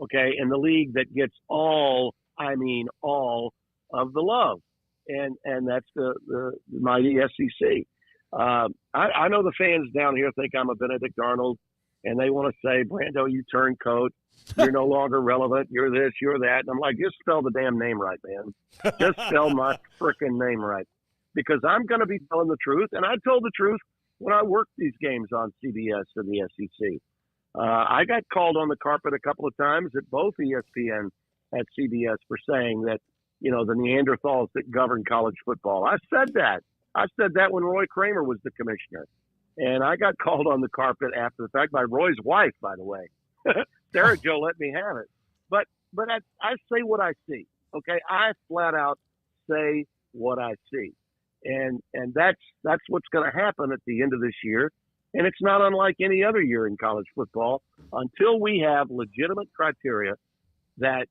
okay, and the league that gets all of the love. And that's the mighty SEC. I know the fans down here think I'm a Benedict Arnold, and they want to say, Brando, you turncoat. You're no longer relevant. You're this, you're that. And I'm like, just spell the damn name right, man. Just spell my frickin' name right. Because I'm going to be telling the truth, and I told the truth when I worked these games on CBS and the SEC. I got called on the carpet a couple of times at both ESPN at CBS for saying that, you know, the Neanderthals that govern college football. I said that. I said that when Roy Kramer was the commissioner. And I got called on the carpet after the fact by Roy's wife, by the way. Sarah Jo let me have it. But I say what I see. Okay? I flat out say what I see. And that's what's going to happen at the end of this year. And it's not unlike any other year in college football until we have legitimate criteria that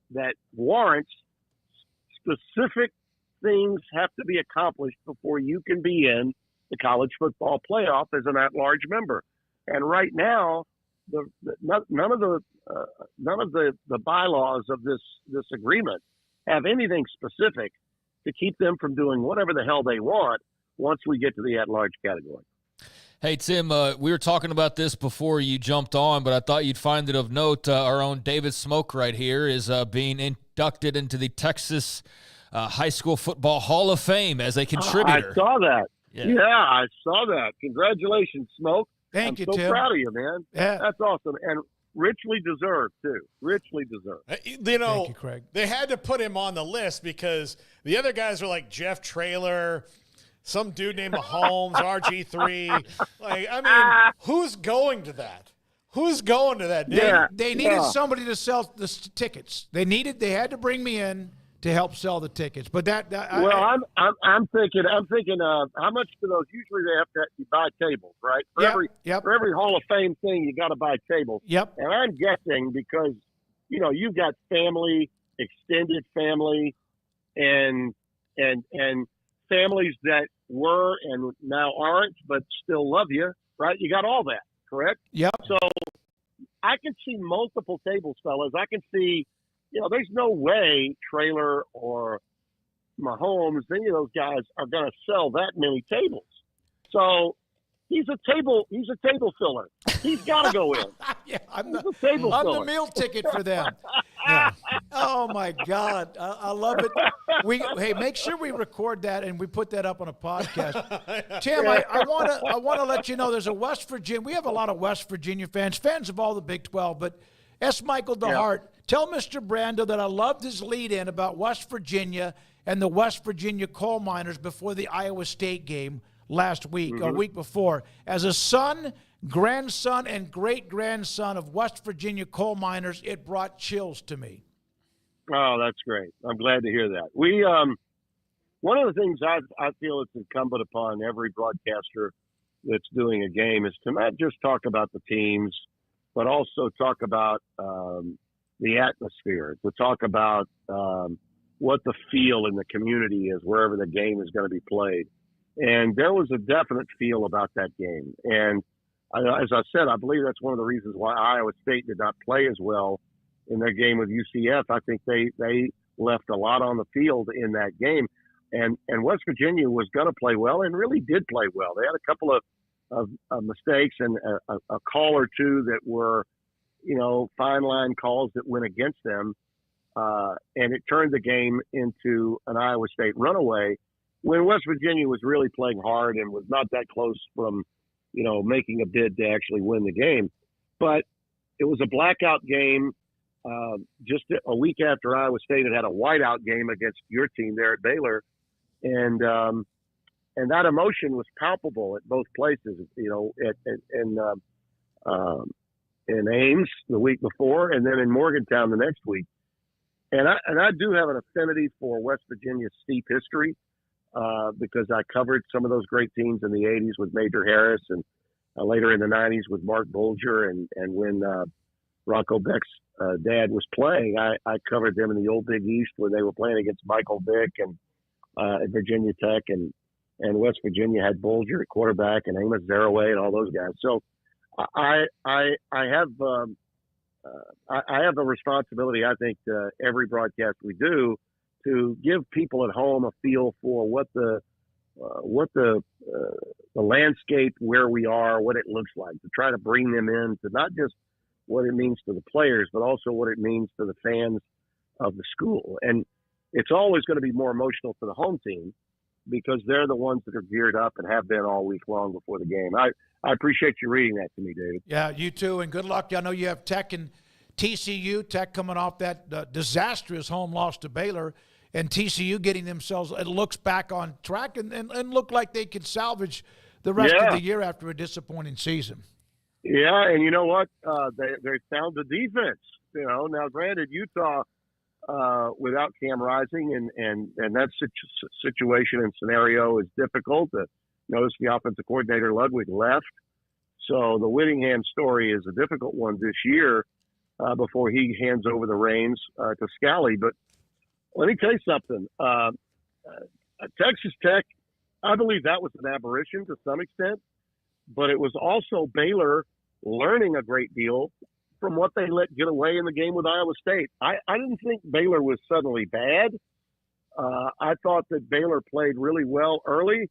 warrants specific things have to be accomplished before you can be in the college football playoff as an at-large member. And right now, none of the bylaws of this agreement have anything specific to keep them from doing whatever the hell they want once we get to the at-large category. Hey, Tim, we were talking about this before you jumped on, but I thought you'd find it of note. Our own David Smoak right here is being inducted into the Texas High School Football Hall of Fame as a contributor. I saw that. Yeah, I saw that. Congratulations, Smoak. Thank you, I'm so Tim. proud of you, man. Yeah. That's awesome. And richly deserved, too. Richly deserved. You know, Thank you, Craig. They had to put him on the list because the other guys are like Jeff Traylor, some dude named Mahomes, RG3. Like, I mean, who's going to that? Who's going to that? They needed somebody to sell the tickets. They had to bring me in to help sell the tickets. But I'm thinking how much do those usually they have to buy tables, right? For every Hall of Fame thing you got to buy tables. Yep. And I'm guessing because you've got family, extended family, and families that were and now aren't but still love you, right? You got all that, correct? Yep. So I can see multiple tables, fellas. I can see, there's no way Traylor or Mahomes, any of those guys are going to sell that many tables. So, He's a table filler. He's got to go in. Yeah, I'm He's the a table I'm filler. the meal ticket for them. Yeah. Oh my God, I love it. Hey, make sure we record that and we put that up on a podcast. Tim, I want to let you know there's a West Virginia. We have a lot of West Virginia fans of all the Big 12, but S. Michael DeHart, tell Mr. Brando that I loved his lead-in about West Virginia and the West Virginia coal miners before the Iowa State game last week, a week before. As a son, grandson, and great-grandson of West Virginia coal miners, it brought chills to me. Oh, that's great. I'm glad to hear that. We one of the things I feel it's incumbent upon every broadcaster that's doing a game is to not just talk about the teams, but also talk about the atmosphere, to talk about what the feel in the community is wherever the game is going to be played. And there was a definite feel about that game. And as I said, I believe that's one of the reasons why Iowa State did not play as well in their game with UCF. I think they left a lot on the field in that game. And West Virginia was going to play well and really did play well. They had a couple of mistakes and a call or two that were, fine line calls that went against them. And it turned the game into an Iowa State runaway when West Virginia was really playing hard and was not that close from, making a bid to actually win the game. But it was a blackout game just a week after Iowa State had a whiteout game against your team there at Baylor. And that emotion was palpable at both places, in Ames the week before and then in Morgantown the next week. And I do have an affinity for West Virginia's steep history because I covered some of those great teams in the 80s with Major Harris and later in the 90s with Mark Bolger. And when Rocco Beck's dad was playing, I covered them in the old Big East where they were playing against Michael Vick and at Virginia Tech. And West Virginia had Bolger at quarterback and Amos Zaraway and all those guys. So I have a responsibility, I think, to every broadcast we do to give people at home a feel for what the landscape where we are, what it looks like, to try to bring them in to not just what it means to the players, but also what it means to the fans of the school. And it's always going to be more emotional for the home team because they're the ones that are geared up and have been all week long before the game. I appreciate you reading that to me, David. Yeah, you too, and good luck. I know you have Tech and TCU. Tech coming off that disastrous home loss to Baylor, and TCU getting themselves, it looks back on track and look like they could salvage the rest of the year after a disappointing season. Yeah, and you know what? They found the defense. Now granted, Utah without Cam Rising and that situation and scenario is difficult. Notice the offensive coordinator Ludwig left, so the Whittingham story is a difficult one this year before he hands over the reins to Scally. But let me tell you something. Texas Tech, I believe that was an aberration to some extent, but it was also Baylor learning a great deal from what they let get away in the game with Iowa State. I didn't think Baylor was suddenly bad. I thought that Baylor played really well early,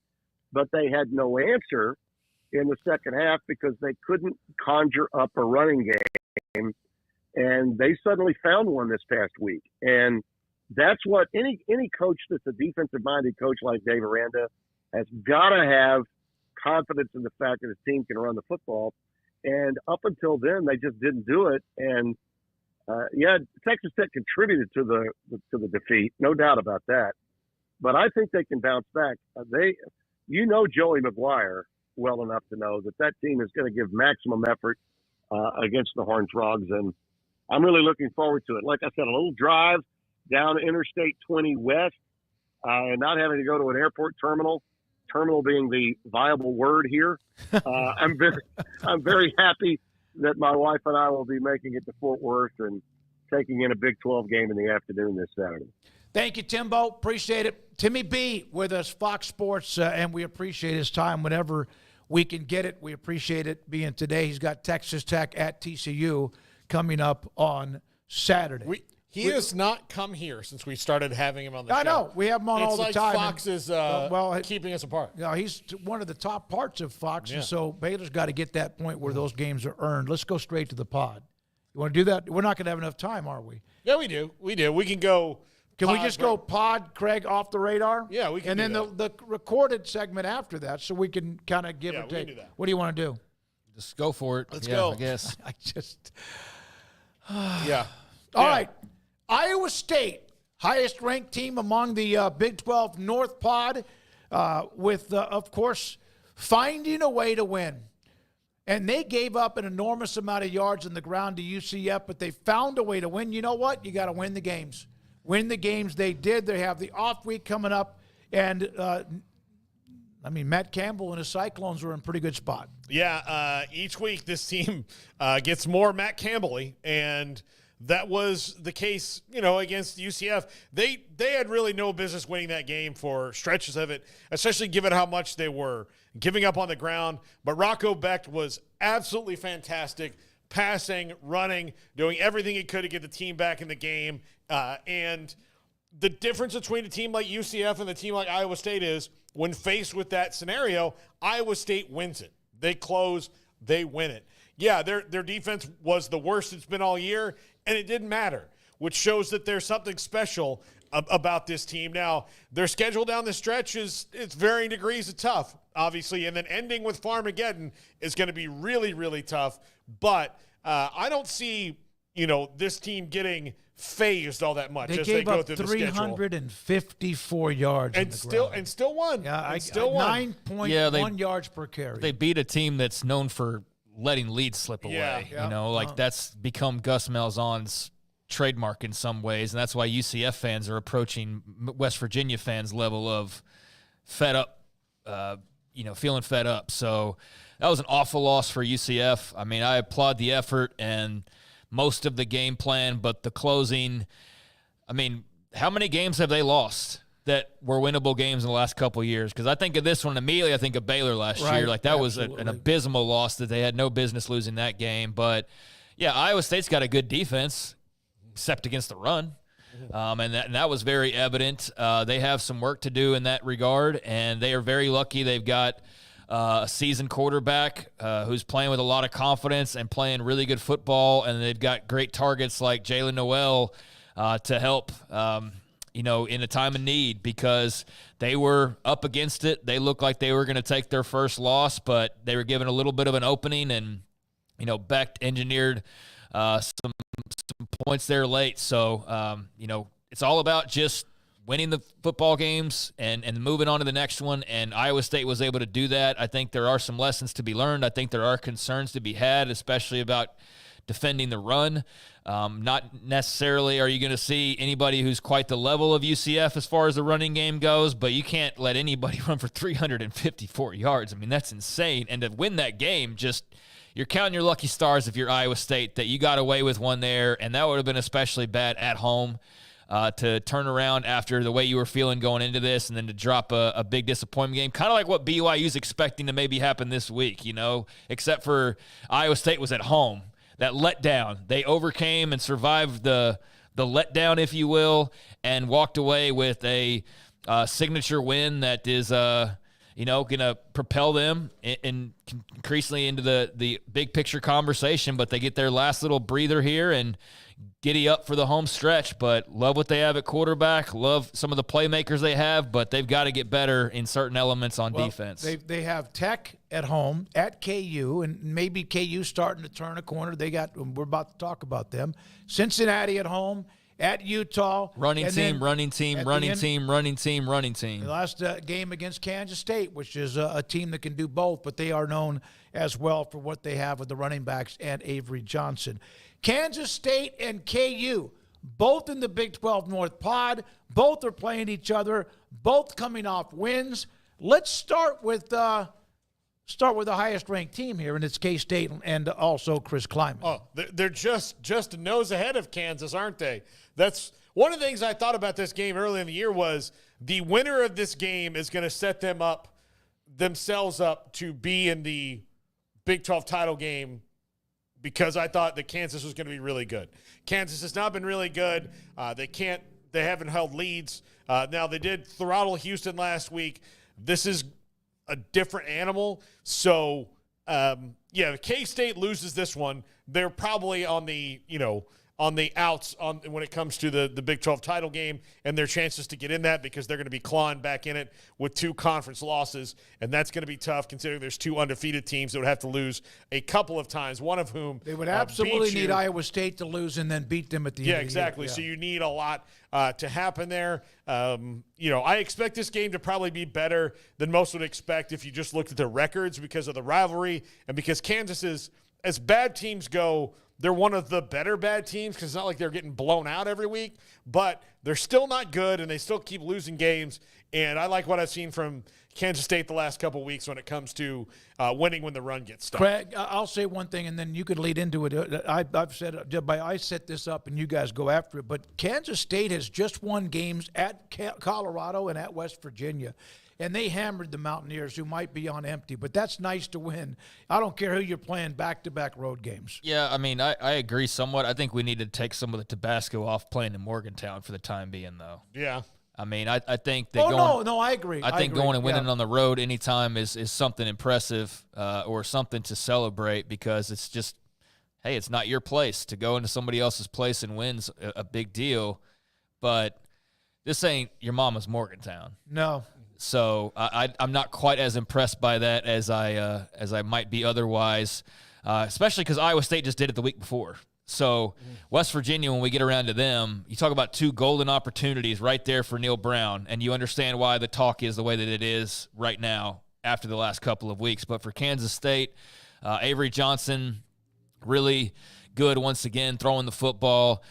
but they had no answer in the second half because they couldn't conjure up a running game. And they suddenly found one this past week. And that's what any coach that's a defensive-minded coach like Dave Aranda has got to have confidence in the fact that his team can run the football. And up until then, they just didn't do it. And Texas Tech contributed to the defeat, no doubt about that. But I think they can bounce back. Joey McGuire well enough to know that team is going to give maximum effort against the Horned Frogs, and I'm really looking forward to it. Like I said, a little drive down Interstate 20 West, and not having to go to an airport terminal being the viable word here. I'm very happy that my wife and I will be making it to Fort Worth and taking in a Big 12 game in the afternoon this Saturday. Thank you, Timbo. Appreciate it. Timmy B with us, Fox Sports, and we appreciate his time whenever we can get it. We appreciate it being today. He's got Texas Tech at TCU coming up on Saturday. He has not come here since we started having him on the show. I know. We have him on all the time. It's like Fox is keeping us apart. He's one of the top parts of Fox, and so Baylor's got to get that point where those games are earned. Let's go straight to the pod. You want to do that? We're not going to have enough time, are we? Yeah, we do. We can go. Can we just go pod, Craig, off the radar? Yeah, we can. And then the recorded segment after that, so we can kind of give or take. We can do that. What do you want to do? Just go for it. Let's go. I guess. I just. Yeah. All right. Iowa State, highest ranked team among the Big 12 North pod, with, of course, finding a way to win. And they gave up an enormous amount of yards on the ground to UCF, but they found a way to win. You know what? You got to win the games. Win the games. They did. They have the off week coming up. And, Matt Campbell and his Cyclones are in a pretty good spot. Yeah. Each week this team gets more Matt Campbell-y, and that was the case, against UCF. They had really no business winning that game for stretches of it, especially given how much they were giving up on the ground. But Rocco Becht was absolutely fantastic, passing, running, doing everything he could to get the team back in the game. And the difference between a team like UCF and a team like Iowa State is when faced with that scenario, Iowa State wins it. They close, they win it. Yeah, their defense was the worst it's been all year, and it didn't matter, which shows that there's something special about this team. Now, their schedule down the stretch it's varying degrees of tough, obviously, and then ending with Farmageddon is going to be really, really tough. But I don't see, this team getting phased all that much they as gave they go up through the schedule. 354 yards and still won. Yeah, still won. 9.1 yards per carry. They beat a team that's known for letting leads slip away. Yeah. That's become Gus Malzahn's trademark in some ways, and that's why UCF fans are approaching West Virginia fans' level of fed up, feeling fed up. So that was an awful loss for UCF. I applaud the effort and most of the game plan, but the closing, how many games have they lost that were winnable games in the last couple of years? Because I think of this one immediately, I think of Baylor last year. That was an abysmal loss that they had no business losing that game. But, yeah, Iowa State's got a good defense, except against the run. And that was very evident. They have some work to do in that regard, and they are very lucky they've got a seasoned quarterback who's playing with a lot of confidence and playing really good football, and they've got great targets like Jalen Noel to help, in a time of need, because they were up against it. They looked like they were going to take their first loss, but they were given a little bit of an opening, and, Becht engineered some points there late. So, it's all about just winning the football games and moving on to the next one, and Iowa State was able to do that. I think there are some lessons to be learned. I think there are concerns to be had, especially about defending the run. Not necessarily are you going to see anybody who's quite the level of UCF as far as the running game goes, but you can't let anybody run for 354 yards. That's insane. And to win that game, you're counting your lucky stars if you're Iowa State that you got away with one there, and that would have been especially bad at home. To turn around after the way you were feeling going into this and then to drop a big disappointment game, kind of like what BYU's expecting to maybe happen this week, except for Iowa State was at home. That letdown, they overcame and survived the letdown, if you will, and walked away with a signature win that is going to propel them increasingly into the big picture conversation. But they get their last little breather here and giddy up for the home stretch. But love what they have at quarterback, love some of the playmakers they have, but they've got to get better in certain elements on defense. They have Tech at home, at KU, and maybe KU starting to turn a corner. We're about to talk about them. Cincinnati at home, at Utah. Running team. The last game against Kansas State, which is a team that can do both, but they are known as well for what they have with the running backs and Avery Johnson. Kansas State and KU, both in the Big 12 North pod. Both are playing each other, both coming off wins. Let's start with the highest-ranked team here, and it's K-State and also Chris Kleiman. Oh, they're just a nose ahead of Kansas, aren't they? That's one of the things I thought about this game early in the year was the winner of this game is going to set themselves up to be in the Big 12 title game because I thought that Kansas was going to be really good. Kansas has not been really good. They haven't held leads. Now, they did throttle Houston last week. This is a different animal. So, if K-State loses this one, they're probably on the outs when it comes to the Big 12 title game and their chances to get in that, because they're going to be clawing back in it with 2 conference losses, and that's going to be tough considering there's 2 undefeated teams that would have to lose a couple of times, one of whom they would absolutely need Iowa State to lose and then beat them at the end of the year. Exactly. So you need a lot to happen there. I expect this game to probably be better than most would expect if you just looked at the records, because of the rivalry and because Kansas is, as bad teams go, they're one of the better bad teams, because it's not like they're getting blown out every week, but they're still not good, and they still keep losing games. And I like what I've seen from Kansas State the last couple of weeks when it comes to winning when the run gets stopped. Craig, I'll say one thing, and then you could lead into it. I've said I set this up, and you guys go after it. But Kansas State has just won games at Colorado and at West Virginia. And they hammered the Mountaineers, who might be on empty. But that's nice to win. I don't care who you're playing, back-to-back road games. Yeah, I mean, I agree somewhat. I think we need to take some of the Tabasco off playing in Morgantown for the time being, though. Yeah. I mean, I think that I agree. I think going and winning on the road anytime is something impressive or something to celebrate, because it's just, hey, it's not your place. To go into somebody else's place and win's a big deal. But this ain't your mama's Morgantown. No. So I'm not quite as impressed by that as I might be otherwise, especially because Iowa State just did it the week before. So West Virginia, when we get around to them, you talk about 2 golden opportunities right there for Neil Brown, and you understand why the talk is the way that it is right now after the last couple of weeks. But for Kansas State, Avery Johnson, really good once again throwing the football.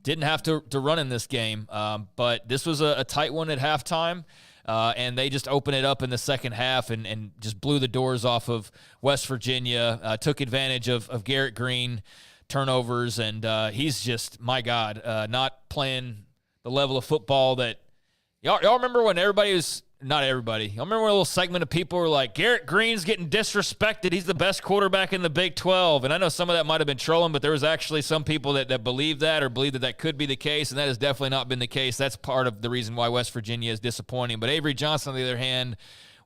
Didn't have to run in this game, but this was a tight one at halftime. And they just opened it up in the second half and just blew the doors off of West Virginia, took advantage of Garrett Green turnovers, and he's just, my God, not playing the level of football that y'all remember when everybody was – not everybody. Y'all remember when a little segment of people were like, Garrett Green's getting disrespected. He's the best quarterback in the Big 12. And I know some of that might have been trolling, but there was actually some people that believed that or believed that could be the case, and that has definitely not been the case. That's part of the reason why West Virginia is disappointing. But Avery Johnson, on the other hand,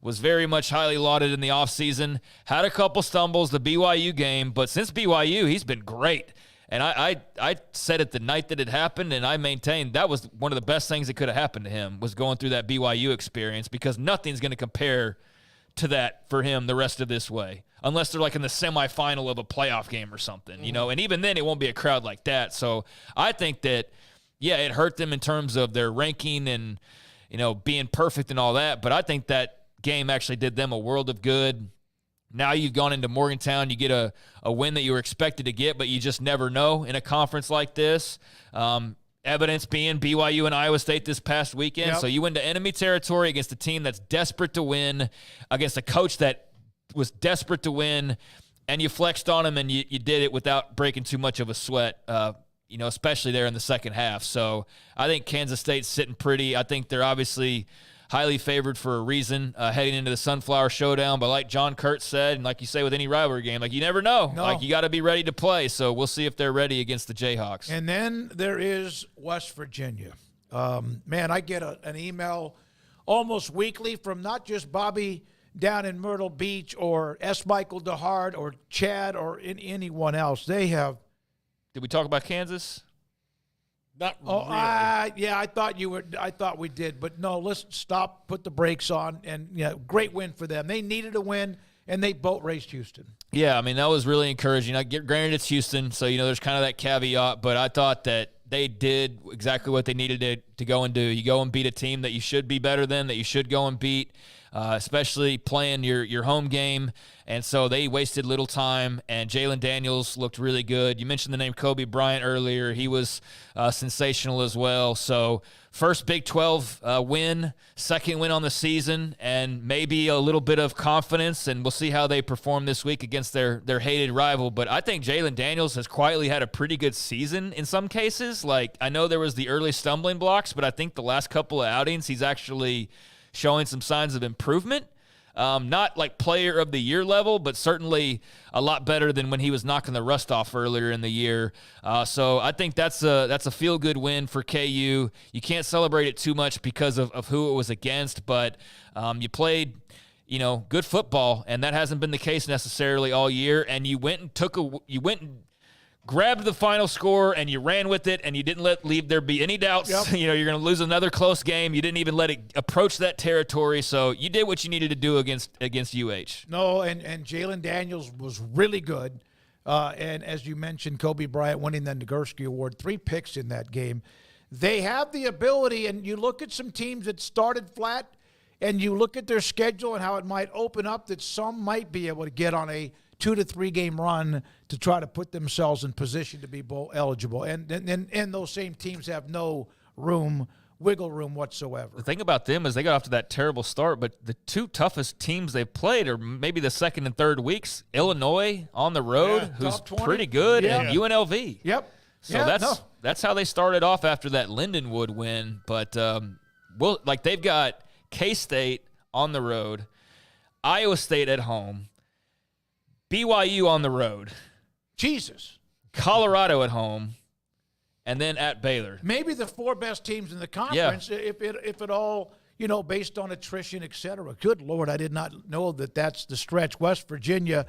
was very much highly lauded in the offseason. Had a couple stumbles, the BYU game, but since BYU, he's been great. And I said it the night that it happened, and I maintained that was one of the best things that could have happened to him, was going through that BYU experience, because nothing's going to compare to that for him the rest of this way, unless they're like in the semifinal of a playoff game or something, and even then it won't be a crowd like that. So I think that, yeah, it hurt them in terms of their ranking and, being perfect and all that, but I think that game actually did them a world of good. Now you've gone into Morgantown, you get a win that you were expected to get, but you just never know in a conference like this. Evidence being BYU and Iowa State this past weekend. Yep. So you went to enemy territory against a team that's desperate to win, against a coach that was desperate to win, and you flexed on him, and you did it without breaking too much of a sweat, especially there in the second half. So I think Kansas State's sitting pretty. I think they're obviously highly favored for a reason heading into the Sunflower Showdown. But like John Kurtz said, and like you say with any rivalry game, like you never know. No. Like you got to be ready to play. So we'll see if they're ready against the Jayhawks. And then there is West Virginia. Man, I get an email almost weekly from not just Bobby down in Myrtle Beach or S. Michael DeHart or Chad or anyone else. They have. Did we talk about Kansas? Not Oh, really. yeah, I thought you were. I thought we did, but no. Let's stop. Put the brakes on, and great win for them. They needed a win, and they boat raced Houston. Yeah, I mean that was really encouraging. Granted, it's Houston, so there's kind of that caveat, but I thought that they did exactly what they needed to go and do. You go and beat a team that you should be better than, that you should go and beat, especially playing your home game. And so they wasted little time, and Jalen Daniels looked really good. You mentioned the name Kobe Bryant earlier. He was sensational as well. So first Big 12 win, second win on the season, and maybe a little bit of confidence, and we'll see how they perform this week against their hated rival. But I think Jalen Daniels has quietly had a pretty good season in some cases. Like, I know there was the early stumbling blocks, but I think the last couple of outings he's actually showing some signs of improvement. Not like player of the year level, but certainly a lot better than when he was knocking the rust off earlier in the year. So I think that's a feel-good win for KU. You can't celebrate it too much because of who it was against, but you played good football, and that hasn't been the case necessarily all year. And you went and grabbed the final score, and you ran with it, and you didn't leave there be any doubts. Yep. You're going to lose another close game. You didn't even let it approach that territory. So you did what you needed to do against UH. No, and Jalen Daniels was really good. And as you mentioned, Kobe Bryant winning the Nagurski Award, 3 picks in that game. They have the ability, and you look at some teams that started flat, and you look at their schedule and how it might open up, that some might be able to get on a 2 to 3 game run to try to put themselves in position to be bowl eligible. And those same teams have no wiggle room whatsoever. The thing about them is they got off to that terrible start, but the 2 toughest teams they've played are maybe the second and third weeks. Illinois on the road, who's pretty good, and UNLV. Yep. So that's how they started off after that Lindenwood win. But they've got K-State on the road, Iowa State at home, BYU on the road, Jesus, Colorado at home, and then at Baylor. Maybe the 4 best teams in the conference, if it all, based on attrition, et cetera. Good Lord, I did not know that's the stretch. West Virginia,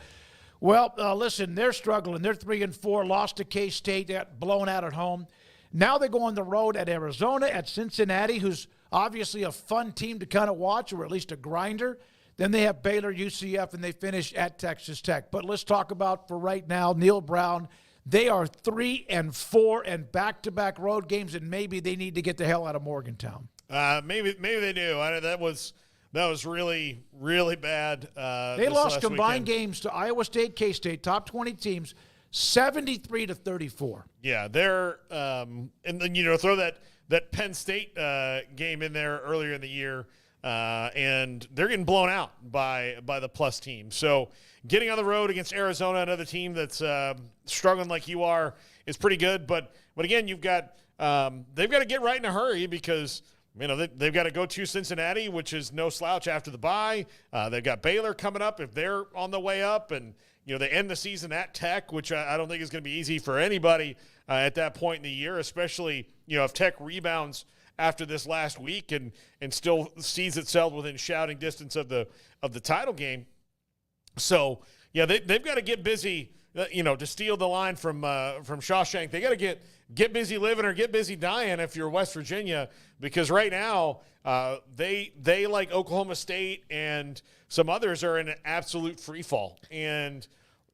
well, listen, they're struggling. They're 3-4, lost to K-State, got blown out at home. Now they go on the road at Arizona, at Cincinnati, who's obviously a fun team to kind of watch, or at least a grinder. Then they have Baylor, UCF, and they finish at Texas Tech. But let's talk about, for right now, Neil Brown. They are 3-4 and back-to-back road games, and maybe they need to get the hell out of Morgantown. Maybe they do. That was really, really bad. They lost combined games to Iowa State, K-State, top 20 teams, 73-34. Yeah, they're and then throw that Penn State game in there earlier in the year, and they're getting blown out by the plus team. So getting on the road against Arizona, another team that's struggling like you are, is pretty good. But again, you've got they've got to get right in a hurry because they've got to go to Cincinnati, which is no slouch after the bye. They've got Baylor coming up if they're on the way up, and they end the season at Tech, which I don't think is going to be easy for anybody at that point in the year, especially if Tech rebounds after this last week and still sees itself within shouting distance of the title game. So they've got to get busy. To steal the line from Shawshank, they got to get busy living or get busy dying if you're West Virginia, because right now they like Oklahoma State and some others are in an absolute free fall. And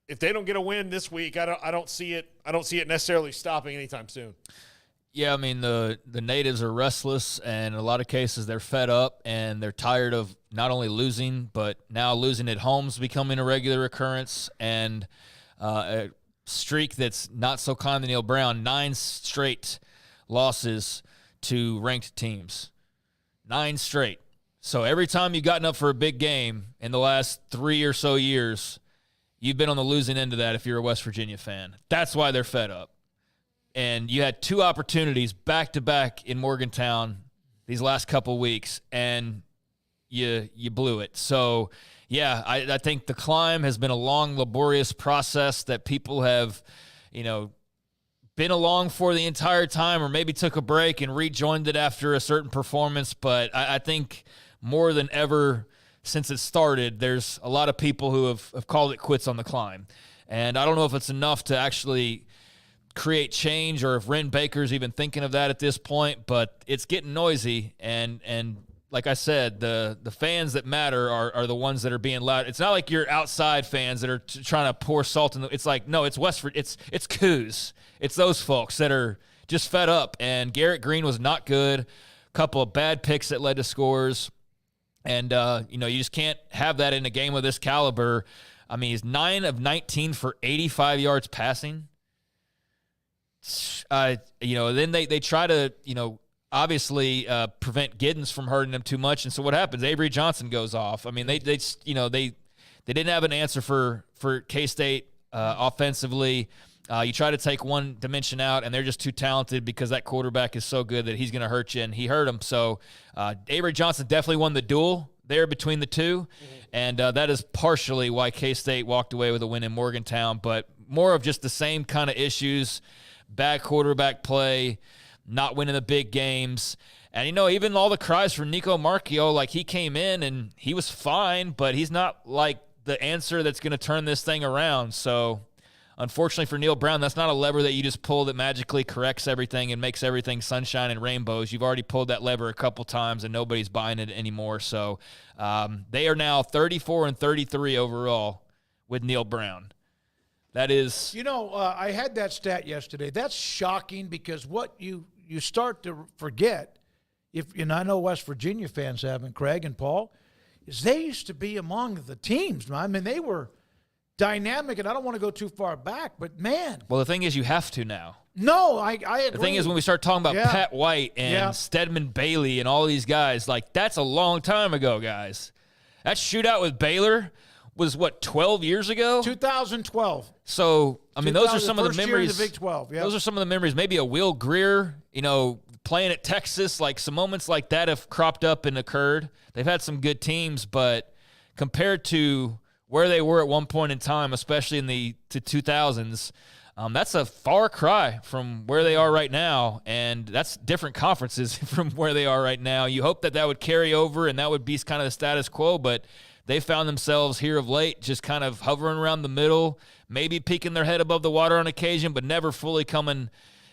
if they don't get a win this week, I don't see it necessarily stopping anytime soon. Yeah, I mean, the natives are restless, and in a lot of cases they're fed up, and they're tired of not only losing, but now losing at home's becoming a regular occurrence, and a streak that's not so kind to Neil Brown, 9 straight losses to ranked teams. 9 straight. So every time you've gotten up for a big game in the last 3 or so years, you've been on the losing end of that if you're a West Virginia fan. That's why they're fed up. And you had 2 opportunities back-to-back in Morgantown these last couple weeks, and you blew it. So, yeah, I think the climb has been a long, laborious process that people have, been along for the entire time, or maybe took a break and rejoined it after a certain performance. But I think more than ever since it started, there's a lot of people who have called it quits on the climb. And I don't know if it's enough to actually create change, or if Ren Baker's even thinking of that at this point, but it's getting noisy, and like I said, the fans that matter are the ones that are being loud. It's not like your outside fans that are trying to pour salt in it's like, no, it's Westford, it's Coos. It's those folks that are just fed up, and Garrett Green was not good. A couple of bad picks that led to scores, and you just can't have that in a game of this caliber. I mean, he's 9 of 19 for 85 yards passing. Then they try to, obviously prevent Giddens from hurting them too much. And so what happens? Avery Johnson goes off. I mean, they didn't have an answer for K-State offensively. You try to take one dimension out, and they're just too talented because that quarterback is so good that he's going to hurt you, and he hurt him. So Avery Johnson definitely won the duel there between the two, and that is partially why K-State walked away with a win in Morgantown, but more of just the same kind of issues, bad quarterback play, not winning the big games. And, even all the cries for Nico Marchio, like he came in and he was fine, but he's not like the answer that's going to turn this thing around. So, unfortunately for Neil Brown, that's not a lever that you just pull that magically corrects everything and makes everything sunshine and rainbows. You've already pulled that lever a couple times, and nobody's buying it anymore. So they are now 34-33 overall with Neil Brown. That is... I had that stat yesterday. That's shocking because what you start to forget, and I know West Virginia fans haven't, Craig and Paul, is they used to be among the teams. I mean, they were dynamic, and I don't want to go too far back, but man. Well, the thing is, you have to now. No, I agree. The thing is, when we start talking about Pat White and Stedman Bailey and all these guys, like, that's a long time ago, guys. That shootout with Baylor was, 12 years ago? 2012. So, I mean, those are some of the memories. The Big 12, Those are some of the memories. Maybe a Will Greer, playing at Texas, like some moments like that have cropped up and occurred. They've had some good teams, but compared to where they were at one point in time, especially in the 2000s, that's a far cry from where they are right now, and that's different conferences from where they are right now. You hope that would carry over and that would be kind of the status quo, but they found themselves here of late just kind of hovering around the middle, maybe peeking their head above the water on occasion, but never fully coming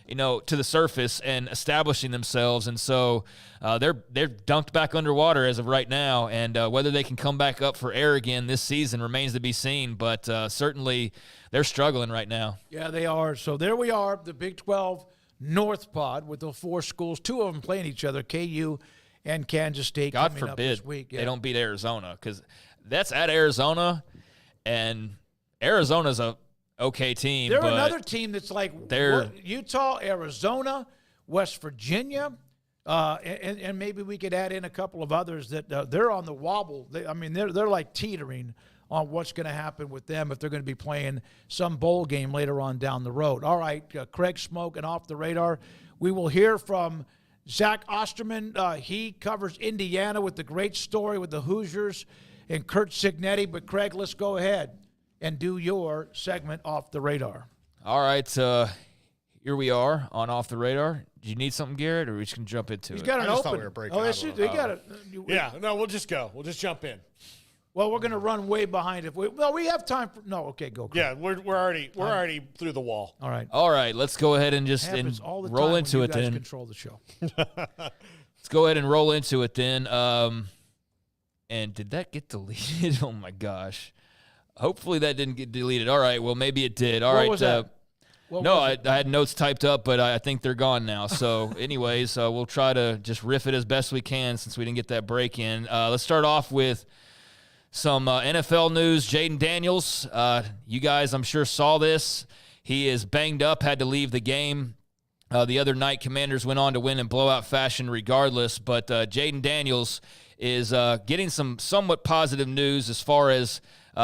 to the surface and establishing themselves. And so they're dunked back underwater as of right now, and whether they can come back up for air again this season remains to be seen, but certainly they're struggling right now. Yeah, they are. So there we are, the Big 12 North Pod with the four schools, two of them playing each other, KU and Kansas State. God coming forbid up this week. they don't beat Arizona, because that's at Arizona, and Arizona's a okay team. They're but another team that's like Utah, Arizona, West Virginia, and maybe we could add in a couple of others that they're on the wobble. They're like teetering on what's going to happen with them if they're going to be playing some bowl game later on down the road. All right, Craig Smoak and Off the Radar. We will hear from Zach Osterman. He covers Indiana with the great story with the Hoosiers and Kurt Signetti. But, Craig, let's go ahead and do your segment Off the Radar. All right, here we are on Off the Radar. Do you need something, Garrett, or are we just going to jump into it? He's got an I just open. thought we were breaking They got it. Yeah, no, we'll just go. We'll just jump in. Well, we're going to run way behind. We have time for. No, okay, go. Craig. Yeah, we're already through the wall. All right. All right, let's go ahead and just roll into it then. Control the show. Let's go ahead and roll into it then. And did that get deleted? Oh my gosh. Hopefully that didn't get deleted. All right, well maybe it did. All right. Was that? I had notes typed up, but I think they're gone now. So anyways, we'll try to just riff it as best we can since we didn't get that break in. Let's start off with some NFL news. Jaden Daniels, you guys I'm sure saw this. He is banged up, had to leave the game. The other night, Commanders went on to win in blowout fashion regardless, but Jaden Daniels is getting some somewhat positive news as far as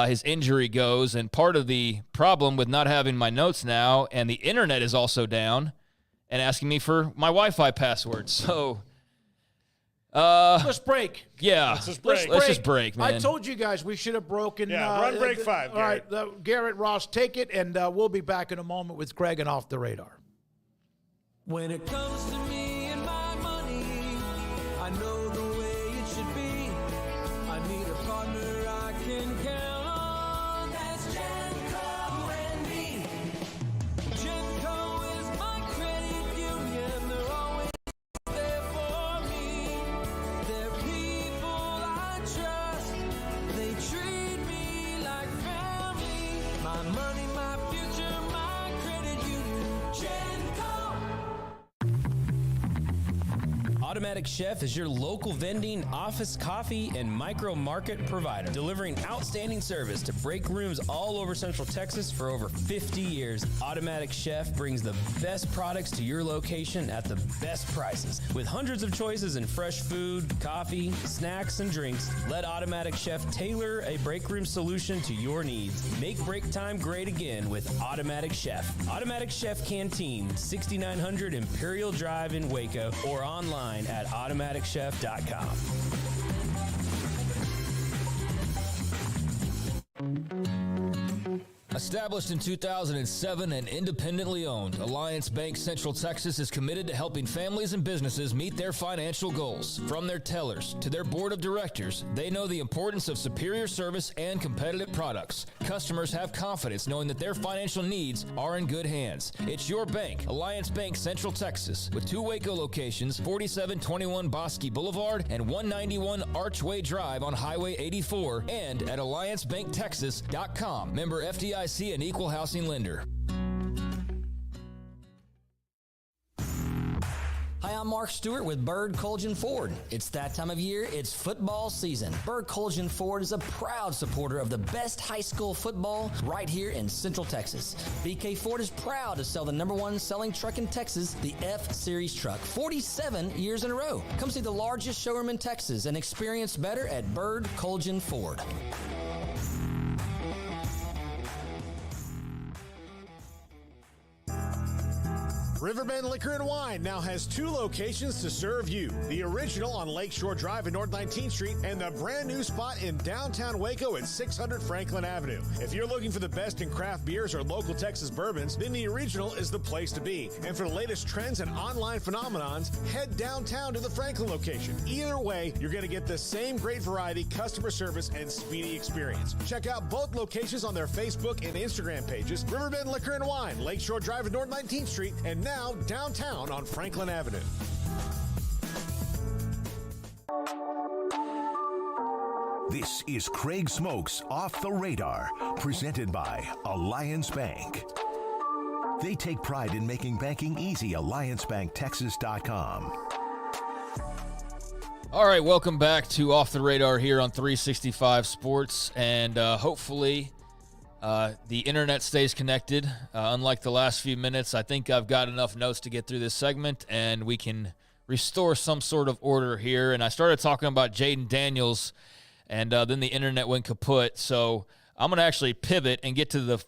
his injury goes, and part of the problem with not having my notes now, and the internet is also down, and asking me for my Wi-Fi password. So, let's break. Yeah, let's just break, man. I told you guys we should have broken. Run break 5. All right, Garrett Ross, take it, and we'll be back in a moment with Craig and Off the Radar. When it comes to me and my money, I know the way it should be. I need a partner I can count on. That's Genco and me. Genco is my credit union. They're always there for me. They're people I trust. They treat me like family. My money, my future, my credit union. Genco. Automatic Chef is your local vending, office coffee, and micro market provider, delivering outstanding service to break rooms all over Central Texas for over 50 years. Automatic Chef brings the best products to your location at the best prices. With hundreds of choices in fresh food, coffee, snacks, and drinks, let Automatic Chef tailor a break room solution to your needs. Make break time great again with Automatic Chef. Automatic Chef Canteen, 6900 Imperial Drive in Waco, or online at automaticchef.com. Established in 2007 and independently owned, Alliance Bank Central Texas is committed to helping families and businesses meet their financial goals. From their tellers to their board of directors, they know the importance of superior service and competitive products. Customers have confidence knowing that their financial needs are in good hands. It's your bank, Alliance Bank Central Texas, with 2 Waco locations, 4721 Bosque Boulevard and 191 Archway Drive on Highway 84, and at AllianceBankTexas.com. Member FDIC and equal housing lender. Hi, I'm Mark Stewart with Bird Colgan Ford. It's that time of year, it's football season. Bird Colgan Ford is a proud supporter of the best high school football right here in Central Texas. BK Ford is proud to sell the #1 selling truck in Texas, the F-Series truck, 47 years in a row. Come see the largest showroom in Texas and experience better at Bird Colgan Ford. Riverbend Liquor and Wine now has 2 locations to serve you. The original on Lakeshore Drive in North 19th Street and the brand new spot in downtown Waco at 600 Franklin Avenue. If you're looking for the best in craft beers or local Texas bourbons, then the original is the place to be. And for the latest trends and online phenomenons, head downtown to the Franklin location. Either way, you're going to get the same great variety, customer service, and speedy experience. Check out both locations on their Facebook and Instagram pages. Riverbend Liquor and Wine, Lakeshore Drive in North 19th Street, and now downtown on Franklin Avenue. This is Craig Smoak's Off the Radar, presented by Alliance Bank. They take pride in making banking easy. AllianceBankTexas.com. All right, welcome back to Off the Radar here on 365 Sports, and hopefully the internet stays connected. Unlike the last few minutes, I think I've got enough notes to get through this segment, and we can restore some sort of order here. And I started talking about Jaden Daniels, and then the internet went kaput. So I'm going to actually pivot and get to the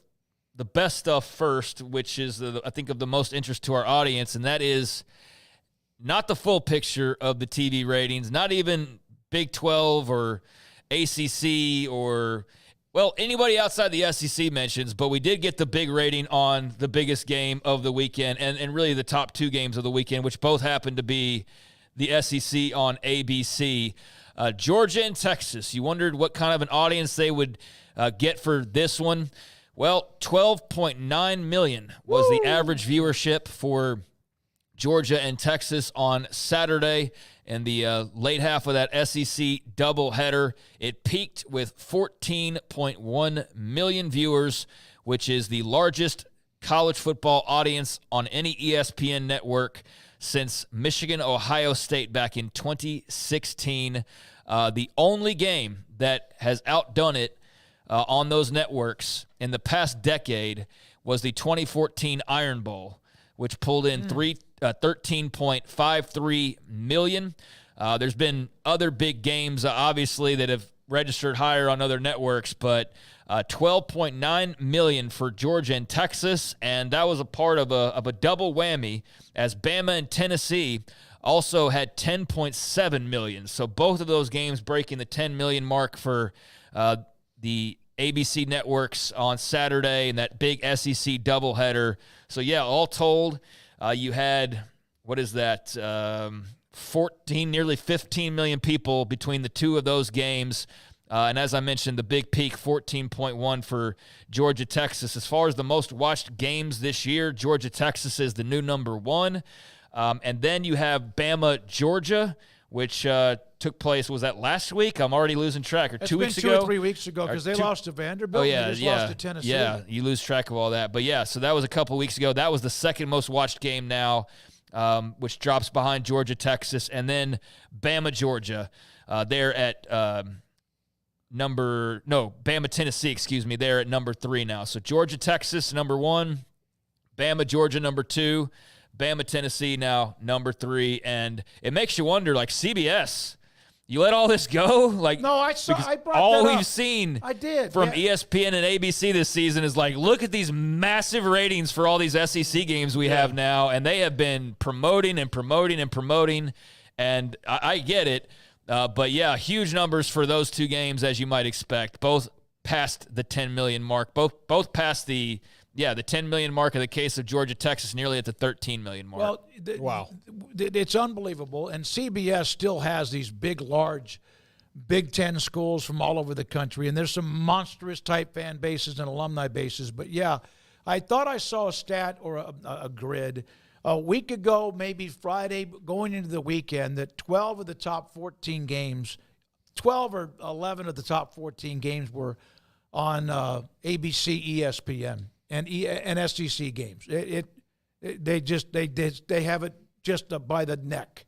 best stuff first, which is, I think, of the most interest to our audience, and that is not the full picture of the TV ratings, not even Big 12 or ACC or – well, anybody outside the SEC mentions, but we did get the big rating on the biggest game of the weekend and really the top 2 games of the weekend, which both happened to be the SEC on ABC. Georgia and Texas, you wondered what kind of an audience they would get for this one. Well, 12.9 million was the average viewership for Georgia and Texas on Saturday. In the late half of that SEC doubleheader, it peaked with 14.1 million viewers, which is the largest college football audience on any ESPN network since Michigan-Ohio State back in 2016. The only game that has outdone it on those networks in the past decade was the 2014 Iron Bowl, which pulled in 13.53 million. There's been other big games, obviously, that have registered higher on other networks, but 12.9 million for Georgia and Texas, and that was a part of a double whammy, as Bama and Tennessee also had 10.7 million. So both of those games breaking the 10 million mark for the ABC networks on Saturday and that big SEC doubleheader. So, yeah, all told, you had, what is that, 14, nearly 15 million people between the 2 of those games. And as I mentioned, the big peak, 14.1 for Georgia, Texas. As far as the most watched games this year, Georgia, Texas is the new #1. And then you have Bama, Georgia, which took place, was that last week? I'm already losing track. Or 2 weeks ago? 2 or 3 weeks ago, because they lost to Vanderbilt. Oh, yeah, and they just lost to Tennessee. Yeah, you lose track of all that. But, yeah, so that was a couple weeks ago. That was the second most watched game now, which drops behind Georgia, Texas. And then Bama, Georgia. They're at Bama, Tennessee, excuse me. They're at #3 now. So Georgia, Texas, #1. Bama, Georgia, #2. Bama, Tennessee now #3, and it makes you wonder, like, CBS, you let all this go? Like, no, I brought all that we've up. seen I did, from yeah. ESPN and ABC this season is like, look at these massive ratings for all these SEC games we have now, and they have been promoting and promoting and promoting, and I get it. But, yeah, huge numbers for those 2 games, as you might expect. Both passed the 10 million mark. Both passed the 10 million mark in the case of Georgia, Texas, nearly at the 13 million mark. Well, wow. It's unbelievable. And CBS still has these big, large Big Ten schools from all over the country. And there's some monstrous type fan bases and alumni bases. But, yeah, I thought I saw a stat or a grid a week ago, maybe Friday, going into the weekend, that 12 of the top 14 games, 12 or 11 of the top 14 games were on ABC, ESPN, and SEC games. They have it just by the neck,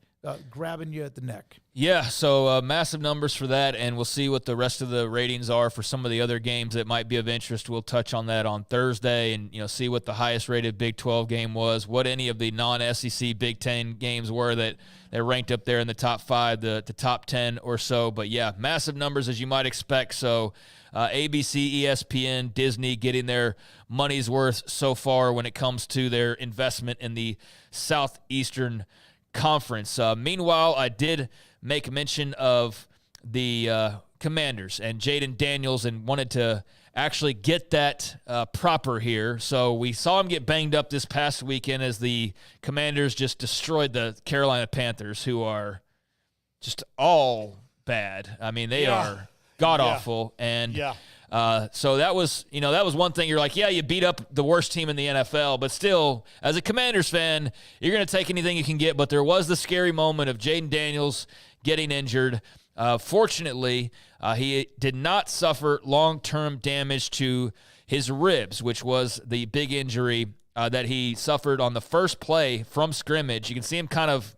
grabbing you at the neck. Yeah, so massive numbers for that, and we'll see what the rest of the ratings are for some of the other games that might be of interest. We'll touch on that on Thursday and see what the highest-rated Big 12 game was, what any of the non-SEC Big 10 games were that ranked up there in the top 5, the top 10 or so. But, yeah, massive numbers as you might expect. So ABC, ESPN, Disney getting their money's worth so far when it comes to their investment in the Southeastern Conference. Meanwhile, I did make mention of the Commanders and Jaden Daniels and wanted to actually get that proper here. So we saw him get banged up this past weekend as the Commanders just destroyed the Carolina Panthers, who are just all bad. I mean, they are god-awful. And so that was one thing. You're like, yeah, you beat up the worst team in the NFL, but still, as a Commanders fan, you're going to take anything you can get. But there was the scary moment of Jaden Daniels getting injured. Fortunately, he did not suffer long-term damage to his ribs, which was the big injury that he suffered on the first play from scrimmage. You can see him kind of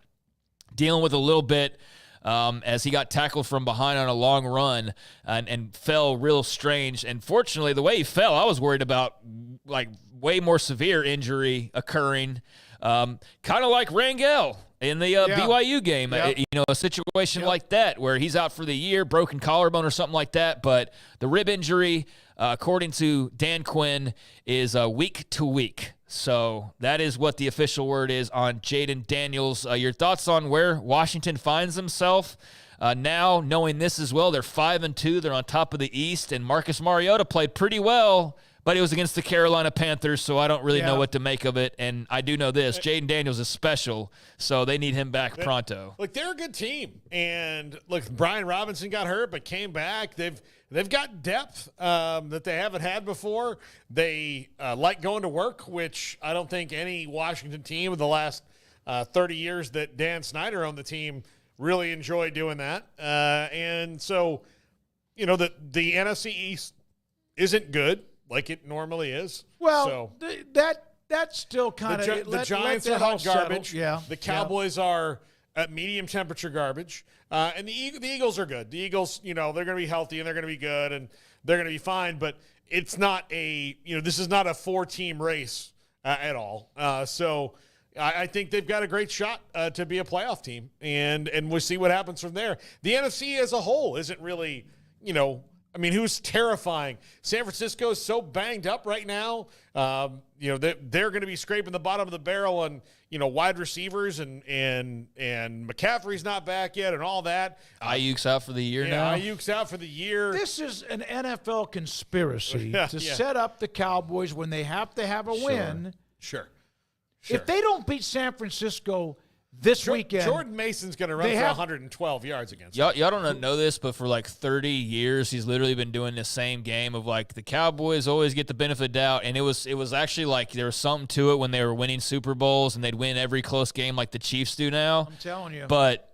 dealing with a little bit as he got tackled from behind on a long run and fell real strange. And fortunately, the way he fell, I was worried about like way more severe injury occurring, kind of like Rangel in the BYU game. A situation like that where he's out for the year, broken collarbone or something like that. But the rib injury, according to Dan Quinn, is week to week. So that is what the official word is on Jaden Daniels. Your thoughts on where Washington finds himself now, knowing this as well? They're 5-2. They're on top of the East, and Marcus Mariota played pretty well, but it was against the Carolina Panthers, so I don't really know what to make of it. And I do know this. Jaden Daniels is special, so they need him back pronto. Look, they're a good team. And, look, Brian Robinson got hurt but came back. They've got depth that they haven't had before. They like going to work, which I don't think any Washington team in the last 30 years that Dan Snyder owned the team really enjoyed doing that. And so, the NFC East isn't good like it normally is. Well, that's still kind of the Giants are hot garbage. Yeah, the Cowboys are at medium temperature garbage, and the Eagles are good. The Eagles, they're going to be healthy and they're going to be good and they're going to be fine. But it's not this is not a 4-team race at all. So I think they've got a great shot to be a playoff team, and we'll see what happens from there. The NFC as a whole isn't really, who's terrifying? San Francisco is so banged up right now. They're going to be scraping the bottom of the barrel on, wide receivers and McCaffrey's not back yet and all that. Ayuk's out for the year now. Ayuk's out for the year. This is an NFL conspiracy to set up the Cowboys when they have to have a win. Sure. If they don't beat San Francisco this weekend, Jordan Mason's going to run for 112 yards against y'all don't know this, but for like 30 years, he's literally been doing the same game of like the Cowboys always get the benefit of doubt. And it was actually like there was something to it when they were winning Super Bowls and they'd win every close game like the Chiefs do now. I'm telling you. But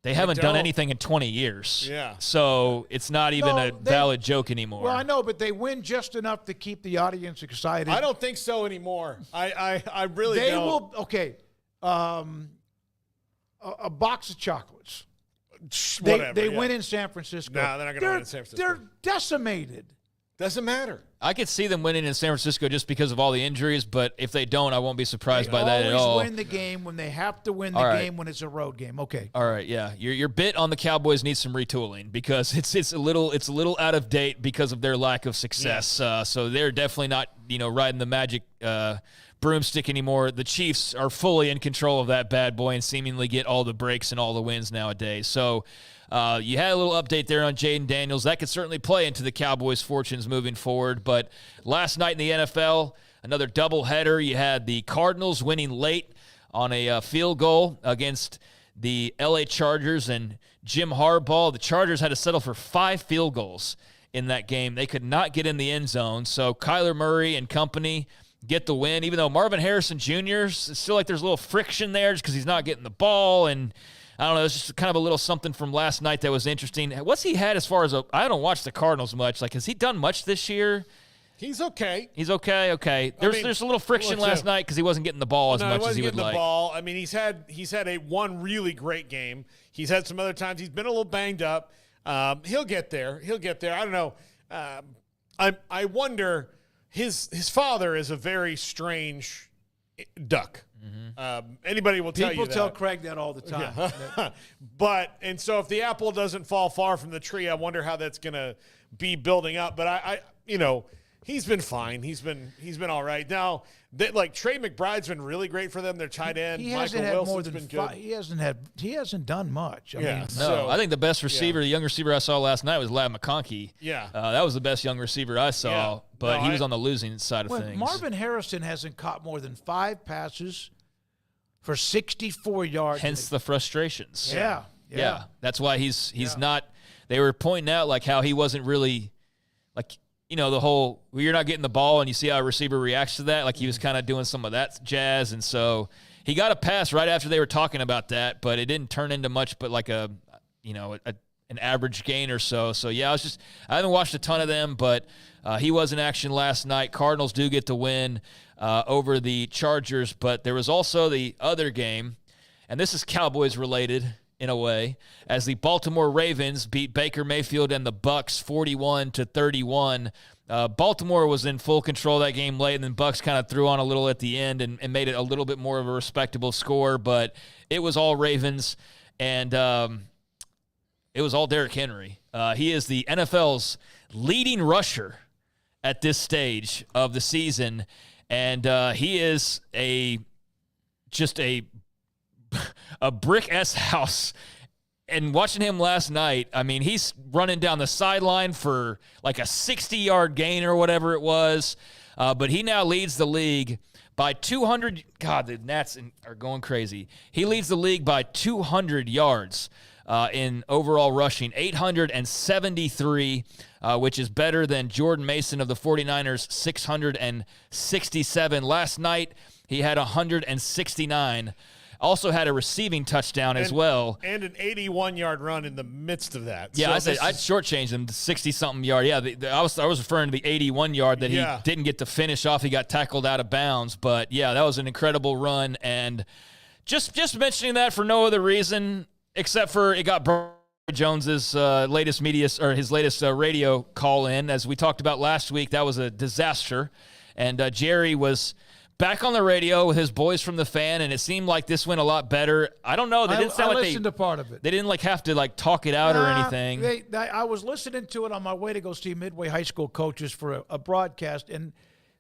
they haven't done anything in 20 years. Yeah. So it's not even a valid joke anymore. Well, I know, but they win just enough to keep the audience excited. I don't think so anymore. I really don't. They will, okay. A box of chocolates. They win in San Francisco. No, they're not going to win in San Francisco. They're decimated. Doesn't matter. I could see them winning in San Francisco just because of all the injuries, but if they don't, I won't be surprised by that at all. They always win the game when they have to win the game when it's a road game. Okay. All right, yeah. Your bit on the Cowboys needs some retooling because it's a little out of date because of their lack of success. So they're definitely not, riding the magic broomstick anymore. The Chiefs are fully in control of that bad boy and seemingly get all the breaks and all the wins nowadays. So you had a little update there on Jaden Daniels. That could certainly play into the Cowboys' fortunes moving forward. But last night in the NFL, another doubleheader. You had the Cardinals winning late on a field goal against the LA Chargers and Jim Harbaugh. The Chargers had to settle for 5 field goals in that game. They could not get in the end zone. So Kyler Murray and company get the win, even though Marvin Harrison Jr., it's still like there's a little friction there just because he's not getting the ball. And I don't know, it's just kind of a little something from last night that was interesting. What's he had as far as I don't watch the Cardinals much. Like, has he done much this year? He's okay. He's okay. Okay. There's a little friction last night because he wasn't getting the ball as much as he would like. The ball. I mean, he's had one really great game. He's had some other times he's been a little banged up. He'll get there. I don't know. I wonder. His father is a very strange duck. Mm-hmm. Anybody will tell you that. People tell Craig that all the time. Yeah. So if the apple doesn't fall far from the tree, I wonder how that's going to be building up. But I he's been fine. He's been all right. Now, Trey McBride's been really great for them. Their tight end, Michael Wilson's been good. He hasn't done much. I think the best receiver, the young receiver I saw last night was Ladd McConkey. Yeah. That was the best young receiver I saw, but he was on the losing side of things. Marvin Harrison hasn't caught more than 5 passes for 64 yards. Hence the frustrations. Yeah. That's why he's not – they were pointing out like how he wasn't really like – the whole you're not getting the ball and you see how a receiver reacts to that. Like he was kind of doing some of that jazz. And so he got a pass right after they were talking about that, but it didn't turn into much but like an average gain or so. So, I haven't watched a ton of them, but he was in action last night. Cardinals do get the win over the Chargers, but there was also the other game, and this is Cowboys related in a way, as the Baltimore Ravens beat Baker Mayfield and the Bucs 41-31. Baltimore was in full control of that game late, and then Bucs kind of threw on a little at the end and made it a little bit more of a respectable score, but it was all Ravens, and it was all Derrick Henry. He is the NFL's leading rusher at this stage of the season, and he is a brick-ass house. And watching him last night, I mean, he's running down the sideline for like a 60-yard gain or whatever it was. But he now leads the league by 200. God, the Nats are going crazy. He leads the league by 200 yards in overall rushing, 873, which is better than Jordan Mason of the 49ers, 667. Last night, he had 169. Also had a receiving touchdown as well. And an 81-yard run in the midst of that. Yeah, I'd shortchanged him to 60-something yard. Yeah, I was referring to the 81-yard that he didn't get to finish off. He got tackled out of bounds. But, yeah, that was an incredible run. And just mentioning that for no other reason except for it got Brian Jones's latest radio call in. As we talked about last week, that was a disaster. And Jerry was back on the radio with his boys from the Fan, and it seemed like this went a lot better. I don't know. They didn't sound like they listened to part of it. They didn't have to talk it out or anything. I was listening to it on my way to go see Midway High School coaches for a broadcast, and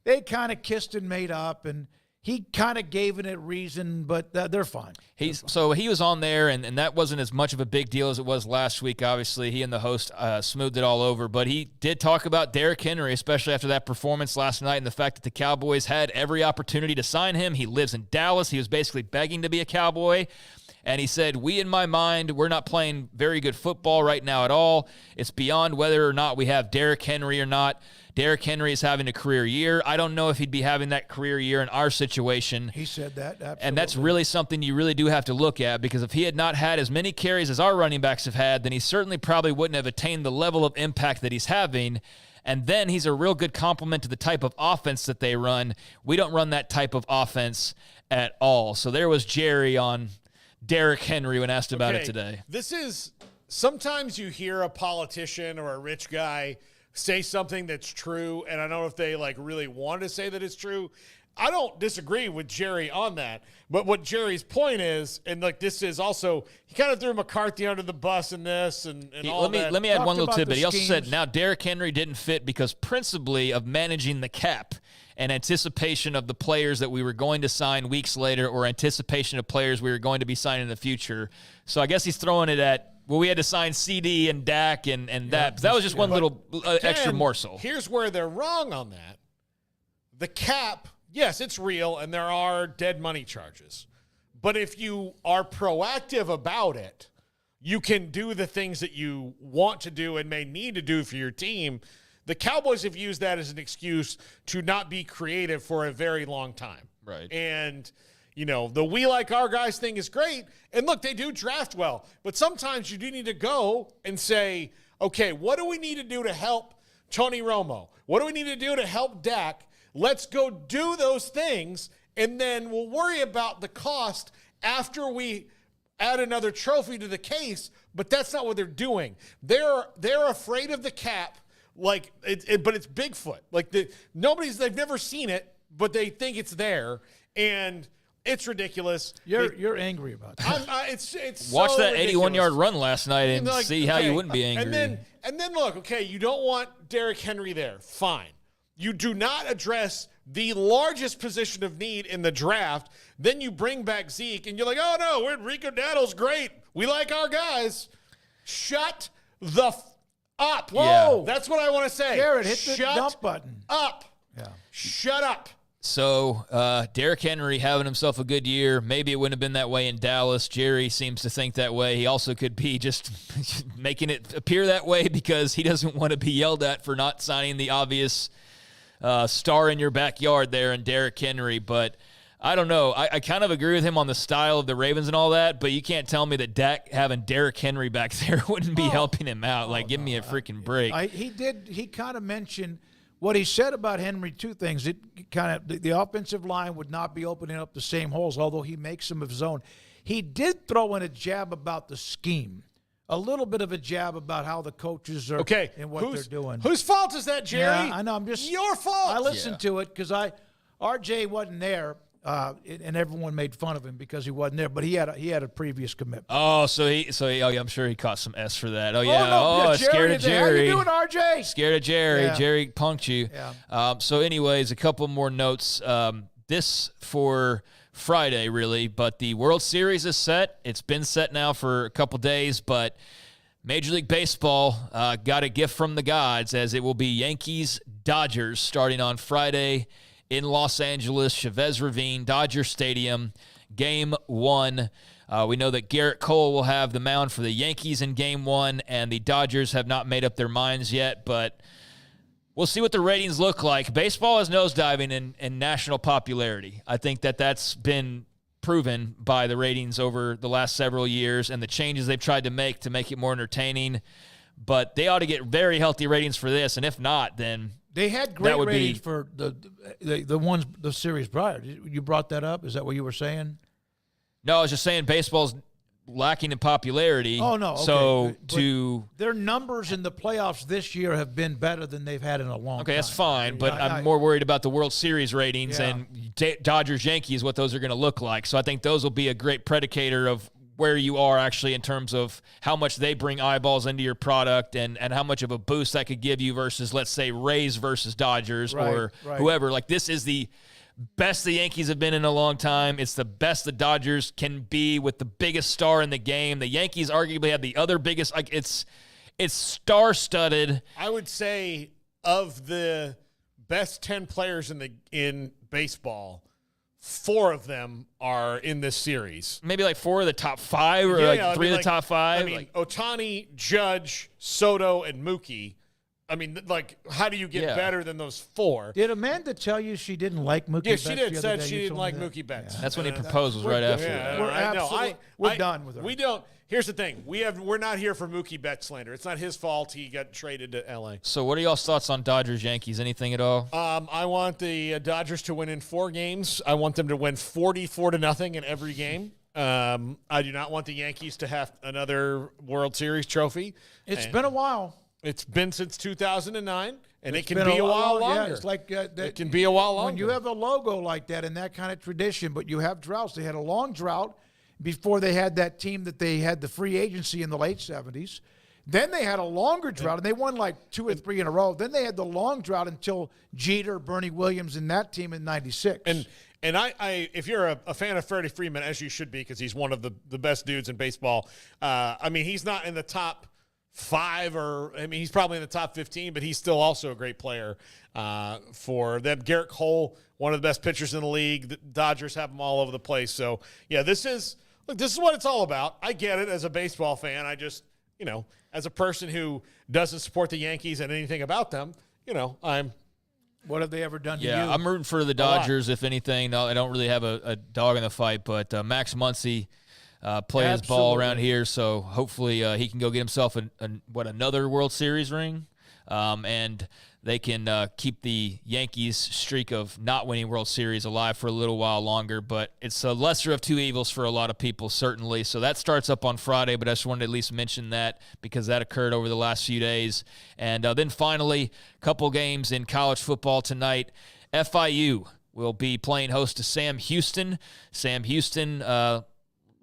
they kind of kissed and made up, and he kind of gave it a reason, but they're fine. So he was on there, and that wasn't as much of a big deal as it was last week. Obviously, he and the host smoothed it all over. But he did talk about Derrick Henry, especially after that performance last night and the fact that the Cowboys had every opportunity to sign him. He lives in Dallas. He was basically begging to be a Cowboy. And he said, in my mind, we're not playing very good football right now at all. It's beyond whether or not we have Derrick Henry or not. Derrick Henry is having a career year. I don't know if he'd be having that career year in our situation. He said that, absolutely. And that's really something you really do have to look at, because if he had not had as many carries as our running backs have had, then he certainly probably wouldn't have attained the level of impact that he's having. And then he's a real good complement to the type of offense that they run. We don't run that type of offense at all. So there was Jerry on Derrick Henry when asked about it today. This is, sometimes you hear a politician or a rich guy say something that's true, and I don't know if they really want to say that it's true. I don't disagree with Jerry on that, but what Jerry's point is, and this is also, he kind of threw McCarthy under the bus in this and all that. Let me add one little tidbit. He also said now Derrick Henry didn't fit because principally of managing the cap. and anticipation of the players that we were going to sign weeks later or anticipation of players we were going to be signing in the future. So I guess he's throwing it at, well, we had to sign CD and Dak and that. That was just one little extra morsel. Here's where they're wrong on that. The cap, yes, it's real, and there are dead money charges. But if you are proactive about it, you can do the things that you want to do and may need to do for your team. The Cowboys have used that as an excuse to not be creative for a very long time. Right. And, the we like our guys thing is great. And look, they do draft well. But sometimes you do need to go and say, okay, what do we need to do to help Tony Romo? What do we need to do to help Dak? Let's go do those things, and then we'll worry about the cost after we add another trophy to the case. But that's not what they're doing. They're afraid of the cap, but it's Bigfoot. They've never seen it, but they think it's there, and it's ridiculous. You're angry about that. It's Watch so that ridiculous. 81-yard run last night and see how you wouldn't be angry. And then look, okay, you don't want Derrick Henry there. Fine. You do not address the largest position of need in the draft. Then you bring back Zeke, and you're like, oh, no, Rico Dowdle's great. We like our guys. Shut the up. Whoa. Yeah. That's what I want to say. Jared, hit the dump button. Up. Yeah. Shut up. So Derrick Henry having himself a good year. Maybe it wouldn't have been that way in Dallas. Jerry seems to think that way. He also could be just making it appear that way because he doesn't want to be yelled at for not signing the obvious star in your backyard there in Derrick Henry. But I don't know. I kind of agree with him on the style of the Ravens and all that, but you can't tell me that Dak having Derrick Henry back there wouldn't be helping him out. Give me a freaking break. He kind of mentioned what he said about Henry, two things. It kind of the offensive line would not be opening up the same holes, although he makes some of his own. He did throw in a jab about the scheme. A little bit of a jab about how the coaches are and what they're doing. Whose fault is that, Jerry? Yeah, I know. I'm just your fault. I listened to it because RJ wasn't there, and everyone made fun of him because he wasn't there. But he had a previous commitment. Oh, I'm sure he caught some S for that. Oh yeah. Scared of Jerry. How you doing, RJ? Scared of Jerry. Yeah. Jerry punked you. Yeah. So, anyways, a couple more notes. This for Friday, really, but the World Series is set. It's been set now for a couple days, but Major League Baseball got a gift from the gods as it will be Yankees-Dodgers starting on Friday in Los Angeles, Chavez Ravine, Dodger Stadium, Game 1. We know that Garrett Cole will have the mound for the Yankees in Game 1, and the Dodgers have not made up their minds yet, but we'll see what the ratings look like. Baseball is nosediving in national popularity. I think that's been proven by the ratings over the last several years and the changes they've tried to make it more entertaining. But they ought to get very healthy ratings for this, and if not, then they had great ratings for the series prior. You brought that up? Is that what you were saying? No, I was just saying baseball's lacking in popularity. Oh, no. Okay. So their numbers in the playoffs this year have been better than they've had in a long time. Okay, that's fine, but I'm more worried about the World Series ratings and Dodgers-Yankees, what those are going to look like. So I think those will be a great predicator of where you are actually in terms of how much they bring eyeballs into your product and how much of a boost that could give you versus, let's say, Rays versus Dodgers or whoever. This is the best the Yankees have been in a long time. It's the best the Dodgers can be with the biggest star in the game. The Yankees arguably have the other biggest. It's star-studded. I would say of the best 10 players in baseball, 4 of them are in this series. Maybe 4 of the top 5 or 3 of the top 5. I mean, Ohtani, Judge, Soto, and Mookie. I mean, how do you get better than those 4? Did Amanda tell you she didn't like Mookie Betts? Yeah, she did. Said she didn't like Mookie Betts. That's when he proposed right after. Yeah, we're done with her. We don't. Here's the thing. We're not here for Mookie Betts slander. It's not his fault he got traded to L.A. So what are y'all's thoughts on Dodgers-Yankees? Anything at all? I want the Dodgers to win in 4 games. I want them to win 44-0 in every game. I do not want the Yankees to have another World Series trophy. It's been a while. It's been since 2009, and it can be a while longer. Yeah, it's like it can be a while longer. When you have a logo like that and that kind of tradition, but you have droughts. They had a long drought before they had that team that they had the free agency in the late 70s. Then they had a longer drought, and they won like 2 or 3 in a row. Then they had the long drought until Jeter, Bernie Williams, and that team in '96. And I if you're a fan of Freddie Freeman, as you should be, because he's one of the best dudes in baseball. I mean, he's not in the top 5 he's probably in the top 15, but he's still also a great player for them. Garrett Cole, one of the best pitchers in the league. The Dodgers have them all over the place. So, yeah, this is what it's all about. I get it as a baseball fan. I just, as a person who doesn't support the Yankees and anything about them, I'm – what have they ever done to you? Yeah, I'm rooting for the Dodgers, if anything. No, I don't really have a dog in the fight, but Max Muncy plays his ball around here, so hopefully he can go get himself another World Series ring, and they can keep the Yankees' streak of not winning World Series alive for a little while longer. But it's a lesser of two evils for a lot of people, certainly. So that starts up on Friday, but I just wanted to at least mention that because that occurred over the last few days. And then finally, a couple games in college football tonight. FIU will be playing host to Sam Houston. Sam Houston,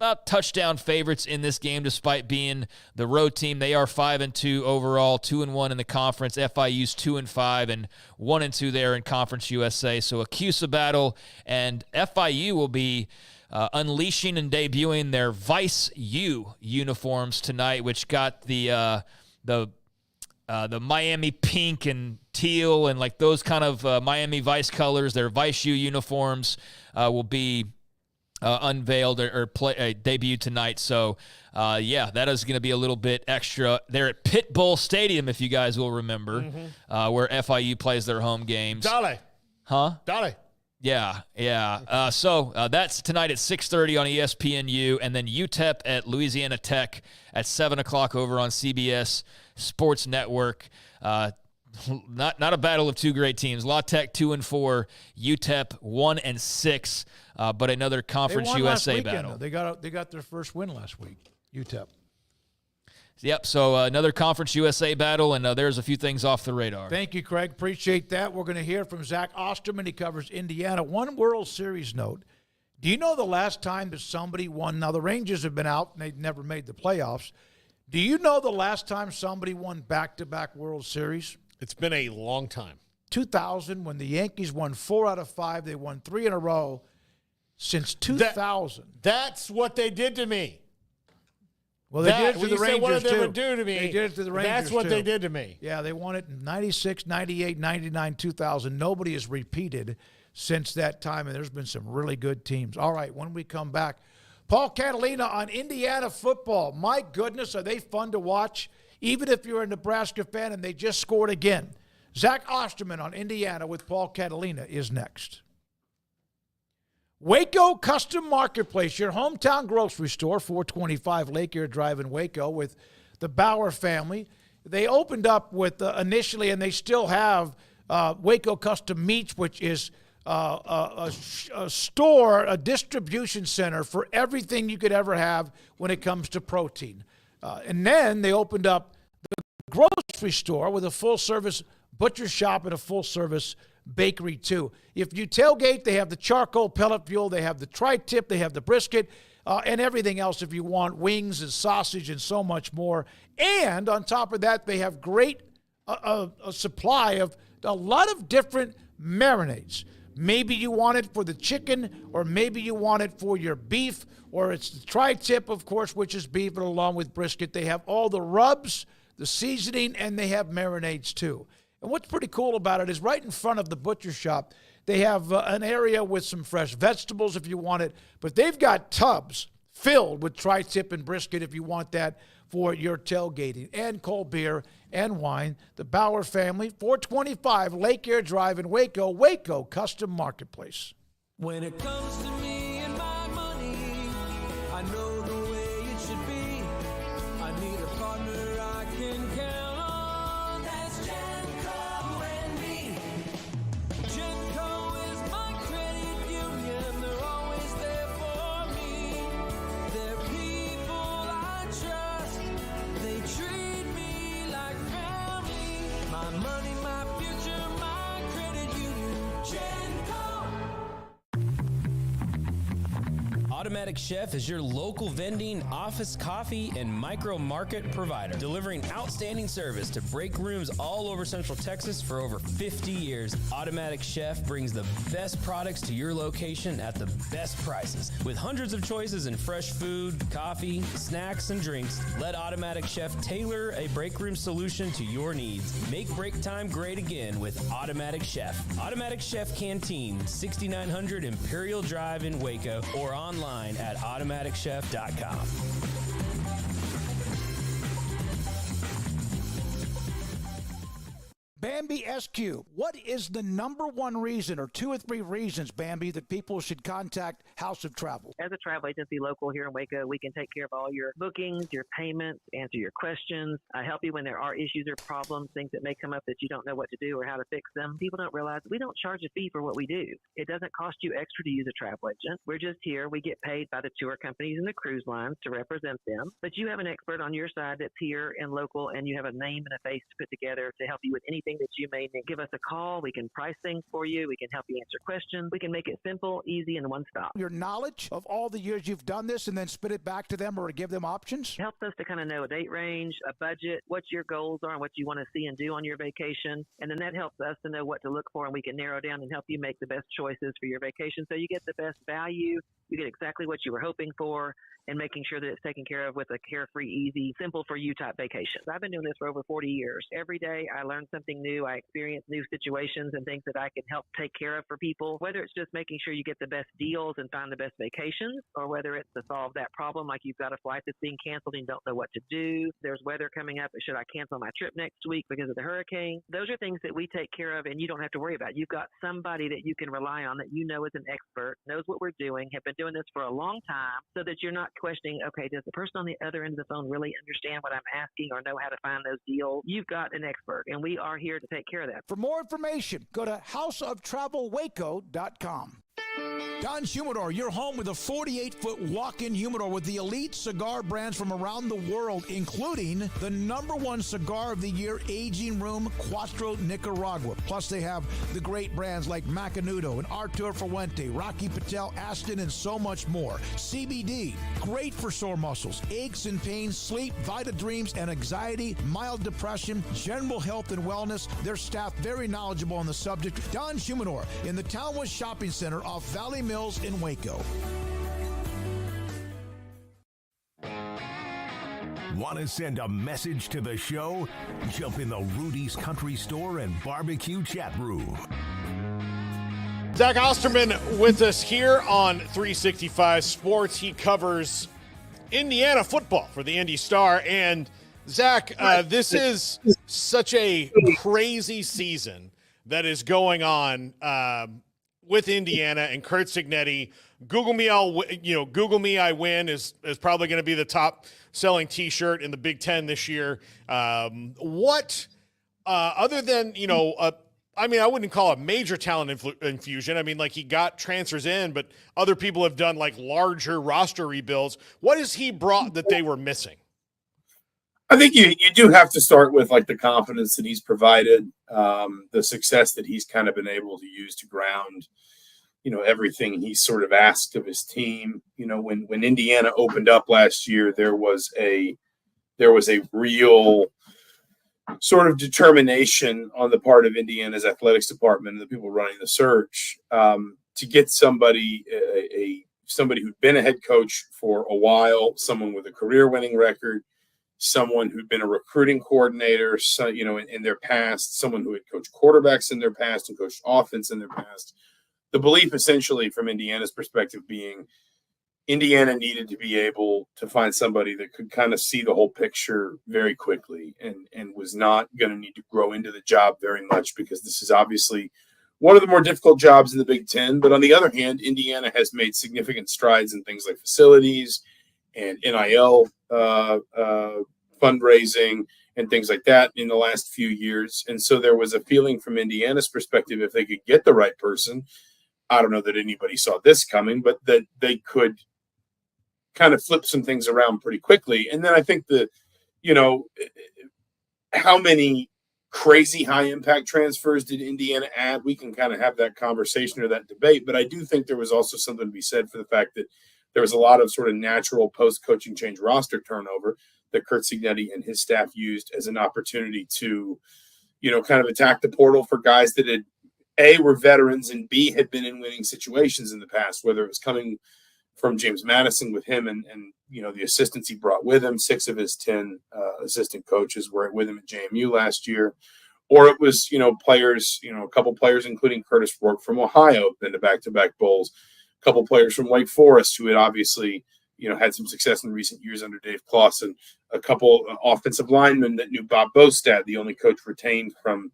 about touchdown favorites in this game, despite being the road team. They are 5-2 overall, 2-1 in the conference. FIU's 2-5 and 1-2 there in Conference USA. So a CUSA battle, and FIU will be unleashing and debuting their Vice U uniforms tonight, which got the Miami pink and teal and like those kind of Miami Vice colors. Their Vice U uniforms will be unveiled or debut tonight. So, that is going to be a little bit extra. They're at Pit Bull Stadium, if you guys will remember, where FIU plays their home games. Dale. Huh? Dale. Yeah. So that's tonight at 6:30 on ESPNU, and then UTEP at Louisiana Tech at 7 o'clock over on CBS Sports Network. Not a battle of two great teams. La Tech 2-4, UTEP 1-6, but another Conference USA battle. They got their first win last week. UTEP. Yep. So another Conference USA battle, and there's a few things off the radar. Thank you, Craig. Appreciate that. We're going to hear from Zach Osterman. He covers Indiana. One World Series note. Do you know the last time that somebody won? Now the Rangers have been out and they've never made the playoffs. Do you know the last time somebody won back-to-back World Series? It's been a long time. 2000, when the Yankees won 4 out of 5. They won 3 in a row since 2000. That's what they did to me. Well, they did it to the Rangers, what they too. would do to me. They did it to the Rangers, That's what too. they did to me. Yeah, they won it in 96, 98, 99, 2000. Nobody has repeated since that time, and there's been some really good teams. All right, when we come back, Paul Catalina on Indiana football. My goodness, are they fun to watch? Even if you're a Nebraska fan and they just scored again. Zach Osterman on Indiana with Paul Catalina is next. Waco Custom Marketplace, your hometown grocery store, 425 Lake Air Drive in Waco with the Bauer family. They opened up with initially, and they still have Waco Custom Meats, which is a store, a distribution center for everything you could ever have when it comes to protein. And then they opened up the grocery store with a full-service butcher shop and a full-service bakery, too. If you tailgate, they have the charcoal pellet fuel, they have the tri-tip, they have the brisket, and everything else if you want, wings and sausage and so much more. And on top of that, they have great a supply of a lot of different marinades. Maybe you want it for the chicken, or maybe you want it for your beef, or it's the tri-tip, of course, which is beef, and along with brisket. They have all the rubs, the seasoning, and they have marinades too. And what's pretty cool about it is right in front of the butcher shop, they have an area with some fresh vegetables if you want it, but they've got tubs filled with tri-tip and brisket if you want that for your tailgating, and cold beer and wine. The Bauer family, 425 Lake Air Drive in Waco, Waco Custom Marketplace. When it comes to me and my money, I know the way it should be. I need a partner I can count on. That's Genco and me. Genco is my credit union. They're always there for me. They're people I trust. They treat me like family. My money, my future, my credit union. Genco. Automatic Chef is your local vending, office coffee, and micro market provider, delivering outstanding service to break rooms all over Central Texas for over 50 years. Automatic Chef brings the best products to your location at the best prices. With hundreds of choices in fresh food, coffee, snacks, and drinks, let Automatic Chef tailor a break room solution to your needs. Make break time great again with Automatic Chef. Automatic Chef Canteen, 6900 Imperial Drive in Waco, or online at automaticchef.com. Bambi SQ, what is the number one reason or two or three reasons, Bambi, that people should contact House of Travel? As a travel agency local here in Waco, we can take care of all your bookings, your payments, answer your questions, help you when there are issues or problems, things that may come up that you don't know what to do or how to fix them. People don't realize we don't charge a fee for what we do. It doesn't cost you extra to use a travel agent. We're just here. We get paid by the tour companies and the cruise lines to represent them. But you have an expert on your side that's here and local, and you have a name and a face to put together to help you with anything that you may need. Give us a call. We can price things for you. We can help you answer questions. We can make it simple, easy, and one stop. Your knowledge of all the years you've done this and then spit it back to them or give them options? It helps us to kind of know a date range, a budget, what your goals are and what you want to see and do on your vacation. And then that helps us to know what to look for, and we can narrow down and help you make the best choices for your vacation so you get the best value, you get exactly what you were hoping for, and making sure that it's taken care of with a carefree, easy, simple for you type vacation. I've been doing this for over 40 years. Every day I learn something new. I experience new situations and things that I can help take care of for people, whether it's just making sure you get the best deals and find the best vacations, or whether it's to solve that problem, like you've got a flight that's being canceled and you don't know what to do. There's weather coming up. Should I cancel my trip next week because of the hurricane? Those are things that we take care of and you don't have to worry about. You've got somebody that you can rely on that you know is an expert, knows what we're doing, have been doing this for a long time, so that you're not questioning, okay, does the person on the other end of the phone really understand what I'm asking or know how to find those deals? You've got an expert, and we are here to take care of that. For more information, go to houseoftravelwaco.com. Don's Humidor, your home with a 48-foot walk-in humidor with the elite cigar brands from around the world, including the #1 cigar of the year, Aging Room Cuatro Nicaragua. Plus, they have the great brands like Macanudo and Artur Fuente, Rocky Patel, Aston, and so much more. CBD, great for sore muscles, aches and pains, sleep, Vita Dreams, and anxiety, mild depression, general health and wellness. Their staff very knowledgeable on the subject. Don's Humidor in the Townwest Shopping Center off Valley Mills in Waco. Want to send a message to the show? Jump in the Rudy's Country Store and Barbecue chat room. Zach Osterman with us here on 365 Sports. He covers Indiana football for the Indy Star. And Zach, this is such a crazy season that is going on with Indiana and Kurt Signetti. Google me, I win is probably going to be the top selling T-shirt in the Big Ten this year. What other than I wouldn't call it major talent infusion. I mean, like, he got transfers in, but other people have done like larger roster rebuilds. What has he brought that they were missing? I think you do have to start with like the confidence that he's provided, the success that he's kind of been able to use to ground, everything he sort of asked of his team. When Indiana opened up last year, there was a real sort of determination on the part of Indiana's athletics department and the people running the search to get somebody who'd been a head coach for a while, someone with a career-winning record, someone who'd been a recruiting coordinator, in their past, someone who had coached quarterbacks in their past and coached offense in their past. The belief essentially from Indiana's perspective being Indiana needed to be able to find somebody that could kind of see the whole picture very quickly and was not going to need to grow into the job very much, because this is obviously one of the more difficult jobs in the Big Ten. But on the other hand, Indiana has made significant strides in things like facilities and NIL fundraising and things like that in the last few years. And so there was a feeling from Indiana's perspective, if they could get the right person, I don't know that anybody saw this coming, but that they could kind of flip some things around pretty quickly. And then I think how many crazy high impact transfers did Indiana add? We can kind of have that conversation or that debate, but I do think there was also something to be said for the fact that there was a lot of sort of natural post-coaching change roster turnover that Curt Cignetti and his staff used as an opportunity to, kind of attack the portal for guys that had, A, were veterans, and B, had been in winning situations in the past, whether it was coming from James Madison with him and the assistants he brought with him. 6 of his 10 assistant coaches were with him at JMU last year. Or it was, players, a couple players, including Curtis Rourke from Ohio, been to back-to-back bowls. A couple players from Wake Forest who had obviously, had some success in recent years under Dave Clawson. A couple offensive linemen that knew Bob Bostad, the only coach retained from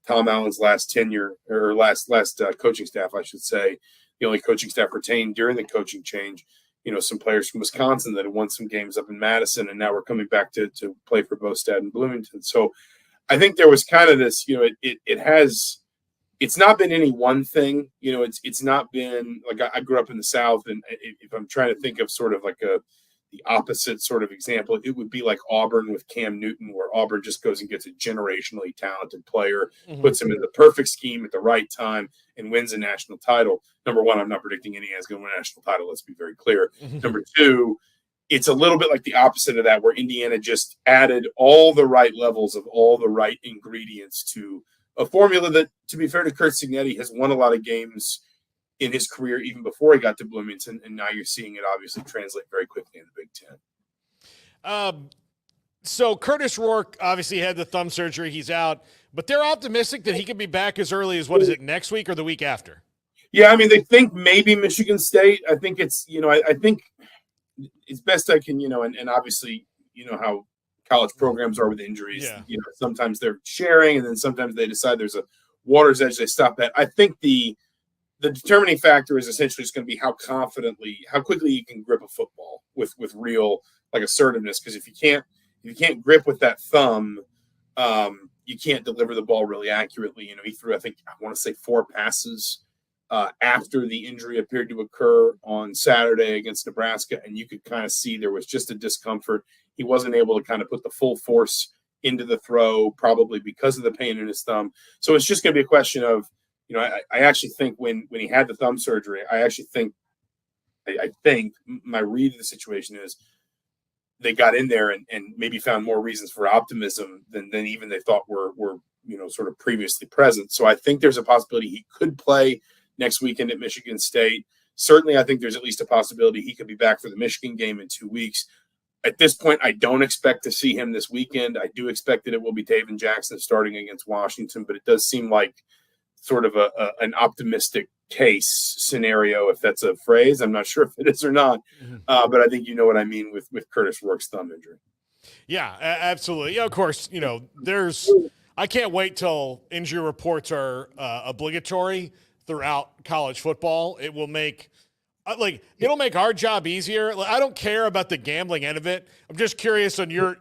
Tom Allen's last tenure, or last coaching staff, I should say. The only coaching staff retained during the coaching change. Some players from Wisconsin that had won some games up in Madison, and now we're coming back to play for Bostad and Bloomington. So I think there was kind of this, it's not been any one thing. It's not been like I grew up in the South, and if I'm trying to think of sort of like the opposite sort of example, it would be like Auburn with Cam Newton, where Auburn just goes and gets a generationally talented player, puts him in the perfect scheme at the right time, and wins a national title. Number one, I'm not predicting Indiana's going to win a national title. Let's be very clear. Number two, it's a little bit like the opposite of that, where Indiana just added all the right levels of all the right ingredients to a formula that, to be fair to Curt Cignetti, has won a lot of games in his career even before he got to Bloomington, and now you're seeing it obviously translate very quickly in the Big Ten. So Curtis Rourke obviously had the thumb surgery. He's out, but they're optimistic that he could be back as early as, next week or the week after? Yeah, I mean, they think maybe Michigan State. I think it's, I think it's best I can, and obviously, how college programs are with injuries. Yeah. Sometimes they're sharing, and then sometimes they decide there's a water's edge they stop at. I think the determining factor is essentially just going to be how quickly you can grip a football with real assertiveness. Because if you can't grip with that thumb, you can't deliver the ball really accurately. He threw, I want to say 4 passes after the injury appeared to occur on Saturday against Nebraska, and you could kind of see there was just a discomfort. He wasn't able to kind of put the full force into the throw, probably because of the pain in his thumb. So it's just going to be a question of, I actually think when he had the thumb surgery, I think my read of the situation is they got in there and maybe found more reasons for optimism than even they thought were sort of previously present. So I think there's a possibility he could play next weekend at Michigan State. Certainly, I think there's at least a possibility he could be back for the Michigan game in 2 weeks. At this point, I don't expect to see him this weekend. I do expect that it will be Taven Jackson starting against Washington, but it does seem like sort of an optimistic case scenario, if that's a phrase. I'm not sure if it is or not, but I think you know what I mean with Curtis Rourke's thumb injury. Yeah, absolutely. Yeah, of course, I can't wait till injury reports are obligatory throughout college football. It will make it'll make our job easier. I don't care about the gambling end of it. I'm just curious on your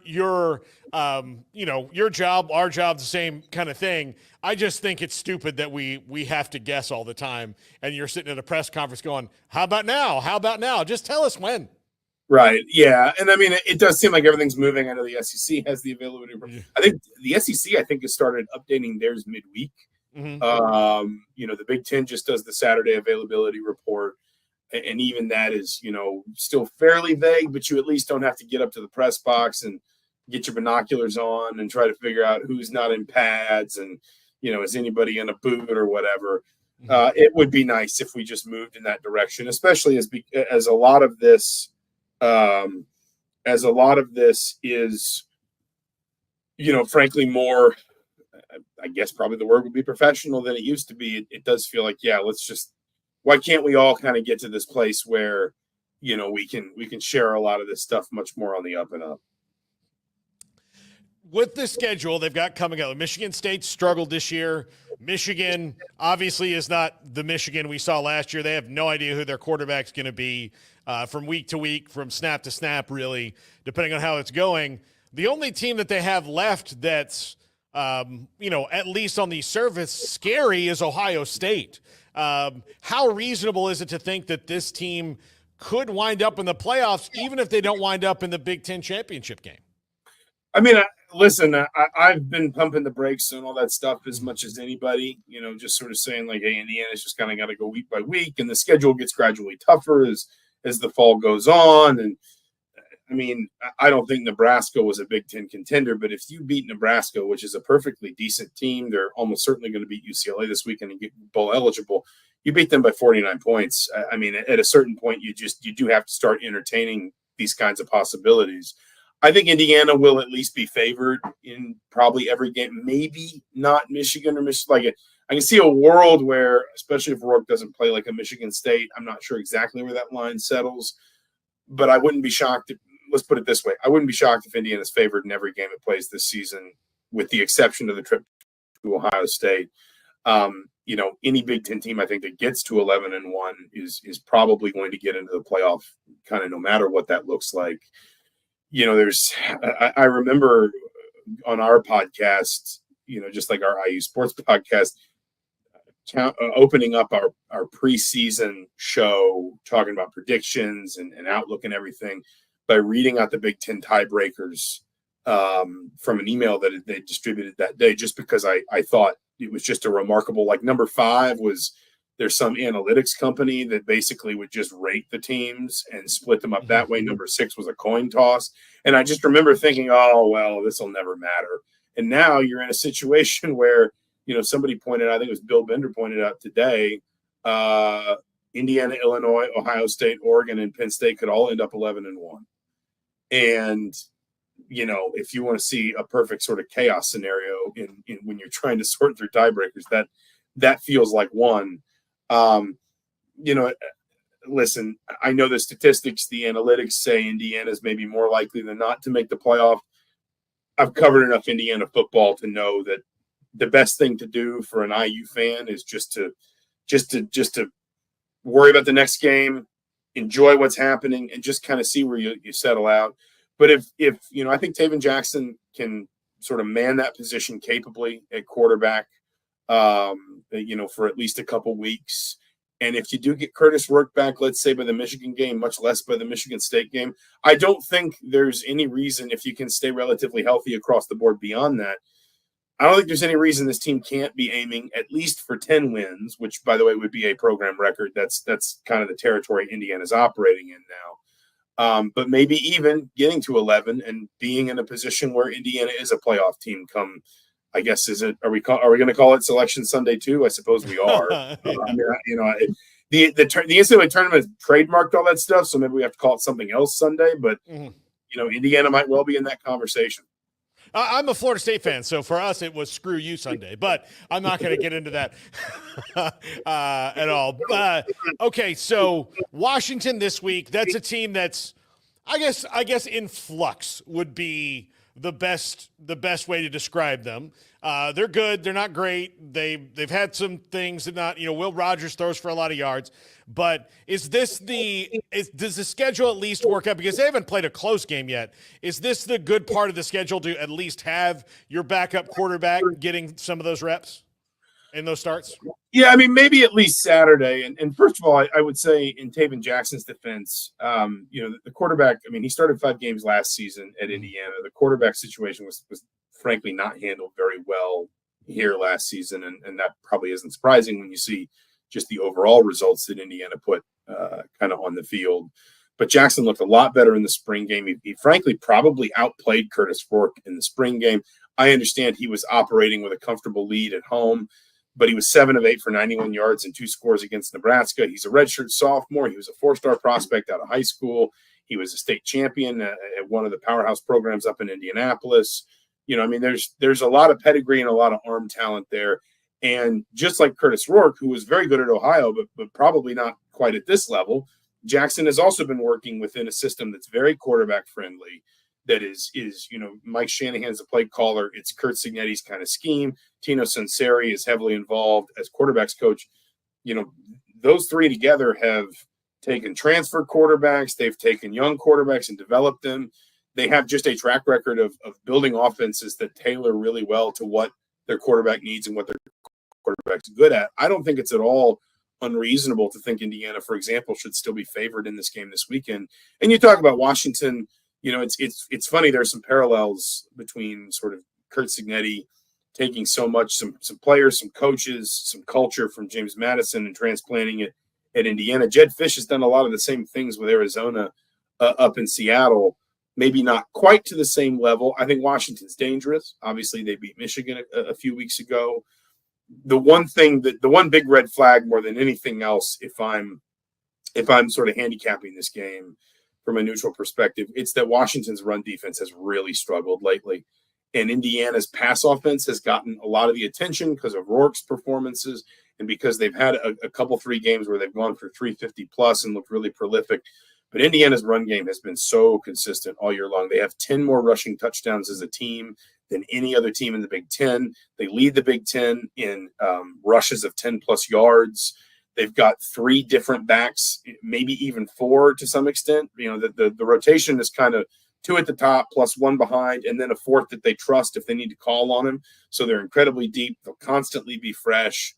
job, our job, the same kind of thing. I just think it's stupid that we have to guess all the time, and you're sitting at a press conference going, how about now? How about now? Just tell us when. Right. Yeah. And I mean, it does seem like everything's moving. I know the SEC has the availability. I think the SEC, has started updating theirs midweek. The Big Ten just does the Saturday availability report. And even that is, still fairly vague, but you at least don't have to get up to the press box and get your binoculars on and try to figure out who's not in pads and, is anybody in a boot or whatever. It would be nice if we just moved in that direction, especially as a lot of this is, frankly, more, I guess probably the word would be professional than it used to be. It does feel like, why can't we all kind of get to this place where, we can share a lot of this stuff much more on the up and up? With the schedule they've got coming up, Michigan State struggled this year. Michigan obviously is not the Michigan we saw last year. They have no idea who their quarterback's going to be from week to week, from snap to snap, really, depending on how it's going. The only team that they have left that's, at least on the surface, scary is Ohio State. How reasonable is it to think that this team could wind up in the playoffs, even if they don't wind up in the Big Ten championship game? I mean, listen, I've been pumping the brakes and all that stuff as much as anybody, just sort of saying like, hey, Indiana's just kind of got to go week by week, and the schedule gets gradually tougher as as the fall goes on. And I mean, I don't think Nebraska was a Big Ten contender, but if you beat Nebraska, which is a perfectly decent team, they're almost certainly going to beat UCLA this weekend and get bowl eligible. You beat them by 49 points. I mean, at a certain point, you do have to start entertaining these kinds of possibilities. I think Indiana will at least be favored in probably every game. Maybe not Michigan or Michigan. I can see a world where, especially if Rourke doesn't play like a Michigan State, I'm not sure exactly where that line settles, but I wouldn't be shocked. Let's put it this way. I wouldn't be shocked if Indiana's favored in every game it plays this season, with the exception of the trip to Ohio State. Any Big Ten team I think that gets to 11-1 is probably going to get into the playoff, kind of no matter what that looks like. I remember on our podcast, just like our IU Sports podcast, opening up our preseason show, talking about predictions and outlook and everything, by reading out the Big Ten tiebreakers from an email that they distributed that day, just because I thought it was just a remarkable, like number 5 was, there's some analytics company that basically would just rate the teams and split them up that way. Number 6 was a coin toss. And I just remember thinking, oh, well, this will never matter. And now you're in a situation where, somebody pointed out, I think it was Bill Bender pointed out today, Indiana, Illinois, Ohio State, Oregon, and Penn State could all end up 11-1. And, if you want to see a perfect sort of chaos scenario in when you're trying to sort through tiebreakers, that feels like one. Listen, I know the statistics, the analytics say Indiana's maybe more likely than not to make the playoff. I've covered enough Indiana football to know that the best thing to do for an IU fan is just to worry about the next game, enjoy what's happening, and just kind of see where you settle out. But if I think Taven Jackson can sort of man that position capably at quarterback, for at least a couple weeks. And if you do get Curtis Rourke back, let's say by the Michigan game, much less by the Michigan State game, I don't think there's any reason, if you can stay relatively healthy across the board beyond that, I don't think there's any reason this team can't be aiming at least for 10 wins, which, by the way, would be a program record. That's kind of the territory Indiana's operating in now. But maybe even getting to 11 and being in a position where Indiana is a playoff team come, I guess, are we going to call it Selection Sunday too? I suppose we are. The NCAA tournament has trademarked all that stuff, so maybe we have to call it something else Sunday. But Indiana might well be in that conversation. I'm a Florida State fan, so for us it was screw you Sunday, but I'm not going to get into that at all. Okay, so Washington this week, that's a team that's, I guess in flux would be the best way to describe them. They're good. They're not great. They've had some things that not, Will Rogers throws for a lot of yards, but does the schedule at least work out, because they haven't played a close game yet? Is this the good part of the schedule to at least have your backup quarterback getting some of those reps in those starts? Yeah, I mean, maybe at least Saturday. And first of all, I would say in Taven Jackson's defense, the quarterback, I mean, he started 5 games last season at Indiana. The quarterback situation was frankly not handled very well here last season. And that probably isn't surprising when you see just the overall results that Indiana put kind of on the field. But Jackson looked a lot better in the spring game. He frankly probably outplayed Curtis Rourke in the spring game. I understand he was operating with a comfortable lead at home, but he was 7 of 8 for 91 yards and 2 scores against Nebraska. He's a redshirt sophomore. He was a 4-star prospect out of high school. He was a state champion at one of the powerhouse programs up in Indianapolis. There's a lot of pedigree and a lot of arm talent there. And just like Curtis Rourke, who was very good at Ohio, but probably not quite at this level, Jackson has also been working within a system that's very quarterback friendly. That is Mike Shanahan's the play caller. It's Curt Cignetti's kind of scheme. Tino Sunseri is heavily involved as quarterbacks coach. Those 3 together have taken transfer quarterbacks. They've taken young quarterbacks and developed them. They have just a track record of building offenses that tailor really well to what their quarterback needs and what their quarterback's good at. I don't think it's at all unreasonable to think Indiana, for example, should still be favored in this game this weekend. And you talk about Washington, it's funny. There's some parallels between sort of Curt Cignetti taking so much, some players, some coaches, some culture from James Madison and transplanting it at Indiana. Jed Fish has done a lot of the same things with Arizona up in Seattle, maybe not quite to the same level. I think Washington's dangerous. Obviously, they beat Michigan a few weeks ago. The one big red flag more than anything else, if I'm sort of handicapping this game from a neutral perspective, it's that Washington's run defense has really struggled lately. And Indiana's pass offense has gotten a lot of the attention because of Rourke's performances and because they've had a couple 3 games where they've gone for 350 plus and looked really prolific. But Indiana's run game has been so consistent all year long. They have 10 more rushing touchdowns as a team than any other team in the Big Ten. They lead the Big Ten in rushes of 10 plus yards. They've got 3 different backs, maybe even 4 to some extent. You know, the rotation is kind of 2 at the top plus 1 behind, and then a 4th that they trust if they need to call on him. So they're incredibly deep. They'll constantly be fresh.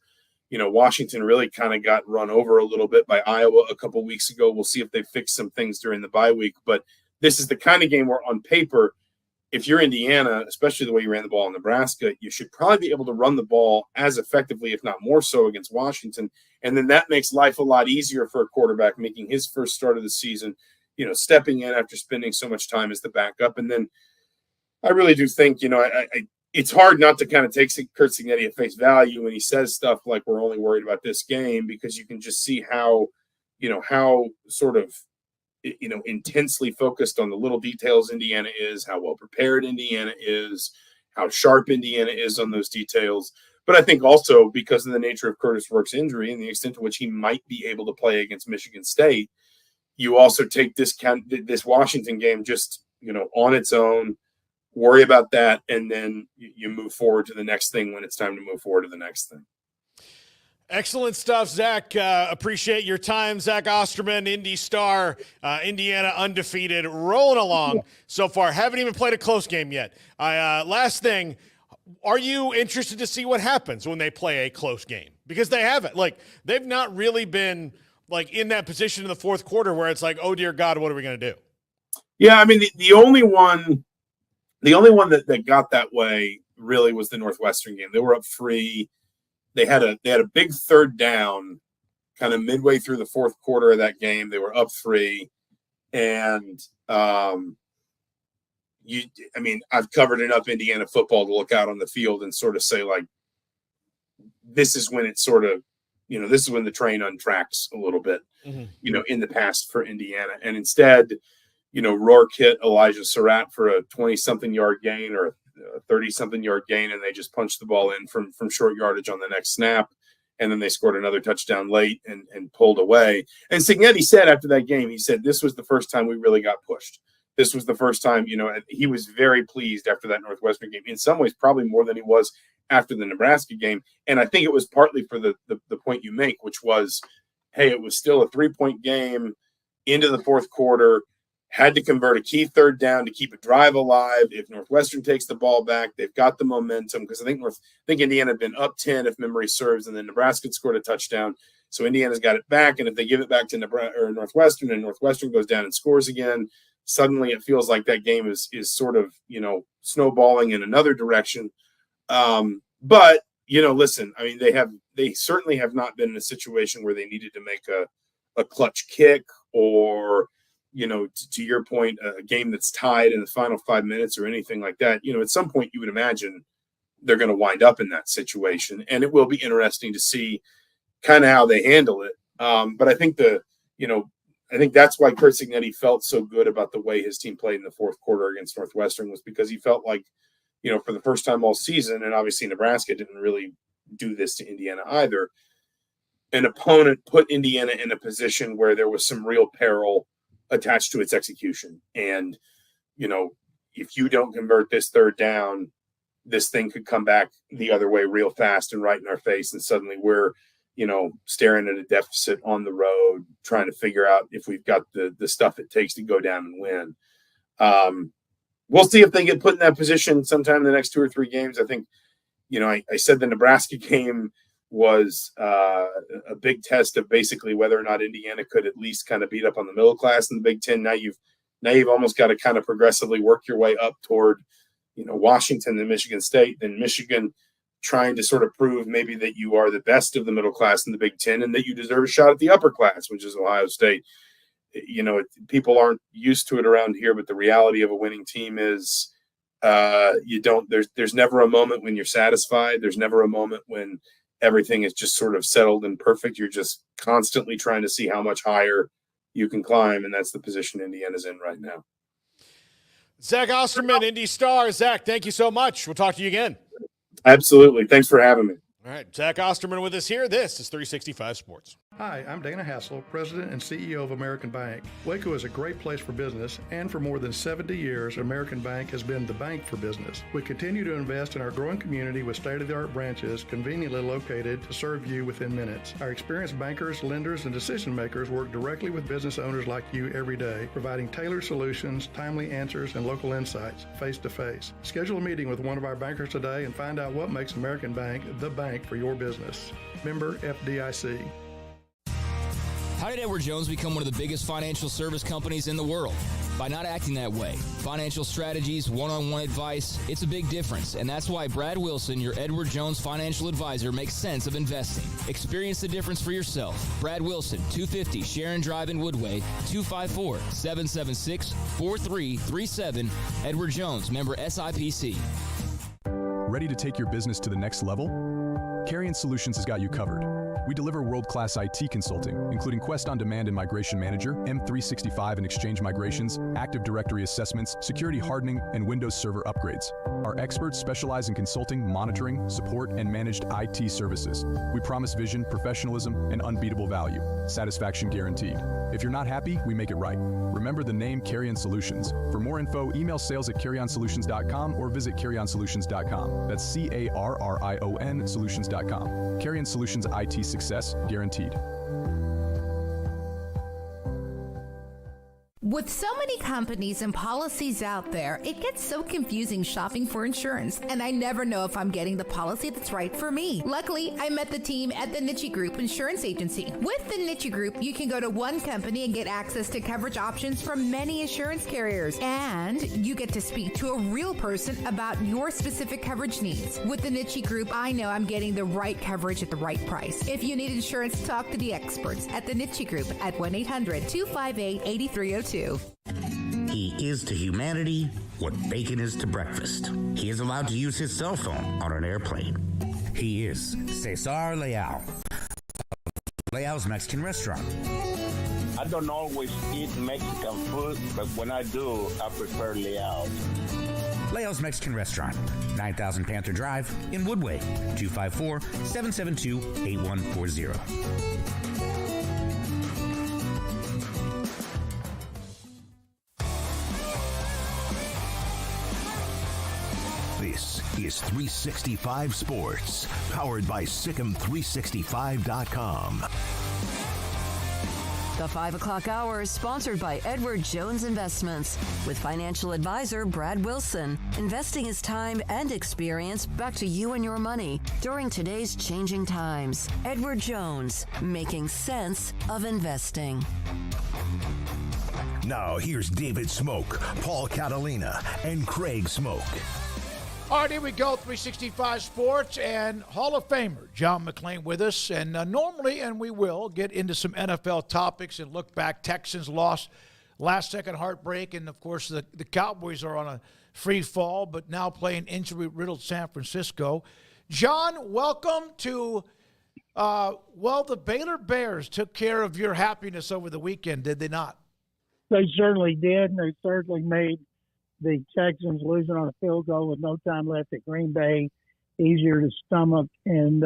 You know, Washington really kind of got run over a little bit by Iowa a couple weeks ago. We'll see if they fix some things during the bye week. But this is the kind of game where on paper, if you're Indiana, especially the way you ran the ball in Nebraska, you should probably be able to run the ball as effectively, if not more so, against Washington. And then that makes life a lot easier for a quarterback making his first start of the season, you know, stepping in after spending so much time as the backup. And then I really do think, you know, it's hard not to kind of take Kurt Cignetti at face value when he says stuff like we're only worried about this game, because you can just see how, you know, how sort of, you know, intensely focused on the little details Indiana is, how well prepared Indiana is, how sharp Indiana is on those details. But I think also because of the nature of Curtis Rourke's injury and the extent to which he might be able to play against Michigan State, you also take this Washington game just, you know, on its own, worry about that, and then you move forward to the next thing when it's time to move forward to the next thing. Excellent stuff, Zach. Appreciate your time. Zach Osterman, Indy Star, Indiana undefeated, rolling along so far. Haven't even played a close game yet. Last thing, are you interested to see what happens when they play a close game? Because they haven't. Like, they've not really been like in that position in the fourth quarter where it's like, oh dear God, what are we going to do? Yeah, I mean, the only one that got that way really was the Northwestern game. They were up 3. They had a big third down kind of midway through the fourth quarter of that game. They were up 3. And I mean, I've covered enough Indiana football to look out on the field and sort of say, like, this is when it sort of, you know, this is when the train untracks a little bit, you know, in the past for Indiana. And instead, you know, Rourke hit Elijah Surratt for a 20-something yard gain or a 30-something yard gain, and they just punched the ball in from short yardage on the next snap. And then they scored another touchdown late and pulled away. And Cignetti said after that game, he said, this was the first time we really got pushed. This was the first time, you know, he was very pleased after that Northwestern game. In some ways, probably more than he was after the Nebraska game. And I think it was partly for the point you make, which was, hey, it was still a 3-point game into the fourth quarter, had to convert a key third down to keep a drive alive. If Northwestern takes the ball back, they've got the momentum, because I think Indiana had been up 10 if memory serves, and then Nebraska scored a touchdown. So Indiana's got it back, and if they give it back to Northwestern and Northwestern goes down and scores again, suddenly it feels like that game is sort of, you know, snowballing in another direction. But, you know, listen, I mean, they certainly have not been in a situation where they needed to make a clutch kick or, you know, to your point, a game that's tied in the final 5 minutes or anything like that. You know, at some point you would imagine they're going to wind up in that situation, and it will be interesting to see kind of how they handle it. But I think I think that's why Kurt Cignetti felt so good about the way his team played in the fourth quarter against Northwestern, was because he felt like, you know, for the first time all season, and obviously Nebraska didn't really do this to Indiana either, an opponent put Indiana in a position where there was some real peril attached to its execution. And, you know, if you don't convert this third down, this thing could come back the other way real fast and right in our face. And suddenly we're, you know, staring at a deficit on the road, trying to figure out if we've got the stuff it takes to go down and win. We'll see if they get put in that position sometime in the next 2 or 3 games. I think, you know, I said the Nebraska game was a big test of basically whether or not Indiana could at least kind of beat up on the middle class in the Big Ten. Now you've almost got to kind of progressively work your way up toward, you know, Washington, then Michigan State, then Michigan, trying to sort of prove maybe that you are the best of the middle class in the Big Ten and that you deserve a shot at the upper class, which is Ohio State. People aren't used to it around here, but the reality of a winning team is there's never a moment when you're satisfied. There's never a moment when everything is just sort of settled and perfect. You're just constantly trying to see how much higher you can climb, and that's the position Indiana's in right now. Zach Osterman, Indy Star. Zach, thank you so much. We'll talk to you again. Absolutely. Thanks for having me. All right, Zach Osterman with us here. This is 365 Sports. Hi, I'm Dana Hassel, President and CEO of American Bank. Waco is a great place for business, and for more than 70 years, American Bank has been the bank for business. We continue to invest in our growing community with state-of-the-art branches conveniently located to serve you within minutes. Our experienced bankers, lenders, and decision-makers work directly with business owners like you every day, providing tailored solutions, timely answers, and local insights, face-to-face. Schedule a meeting with one of our bankers today and find out what makes American Bank the bank for your business. Member FDIC. How did Edward Jones become one of the biggest financial service companies in the world? By not acting that way. Financial strategies, one-on-one advice, it's a big difference. And that's why Brad Wilson, your Edward Jones financial advisor, makes sense of investing. Experience the difference for yourself. Brad Wilson, 250 Sharon Drive in Woodway, 254-776-4337. Edward Jones, member SIPC. Ready to take your business to the next level? Carrion Solutions has got you covered. We deliver world-class IT consulting, including Quest On Demand and Migration Manager, M365 and Exchange migrations, Active Directory assessments, security hardening, and Windows Server upgrades. Our experts specialize in consulting, monitoring, support, and managed IT services. We promise vision, professionalism, and unbeatable value. Satisfaction guaranteed. If you're not happy, we make it right. Remember the name Carrion Solutions. For more info, email sales@carrionsolutions.com or visit carrionsolutions.com. That's CARRION solutions.com. Carrion Solutions IT success guaranteed. With so many companies and policies out there, it gets so confusing shopping for insurance, and I never know if I'm getting the policy that's right for me. Luckily, I met the team at the Niche Group Insurance Agency. With the Niche Group, you can go to one company and get access to coverage options from many insurance carriers, and you get to speak to a real person about your specific coverage needs. With the Niche Group, I know I'm getting the right coverage at the right price. If you need insurance, talk to the experts at the Niche Group at 1-800-258-8302. He is to humanity what bacon is to breakfast. He is allowed to use his cell phone on an airplane. He is Cesar Leal, Leal's Mexican restaurant. I don't always eat Mexican food, but when I do, I prefer Leal. Leal's Mexican Restaurant, 9000 Panther Drive in Woodway, 254-772-8140. This is 365 Sports, powered by Sikkim365.com. The 5 o'clock hour is sponsored by Edward Jones Investments with financial advisor Brad Wilson. Investing his time and experience back to you and your money during today's changing times. Edward Jones, making sense of investing. Now here's David Smoak, Paul Catalina, and Craig Smoak. All right, here we go, 365 Sports, and Hall of Famer John McClain with us. And normally, and we will, get into some NFL topics and look back. Texans lost last-second heartbreak, and, of course, the Cowboys are on a free fall, but now playing injury-riddled San Francisco. John, welcome to, the Baylor Bears took care of your happiness over the weekend, did they not? They certainly did, and they certainly made the Texans losing on a field goal with no time left at Green Bay easier to stomach, and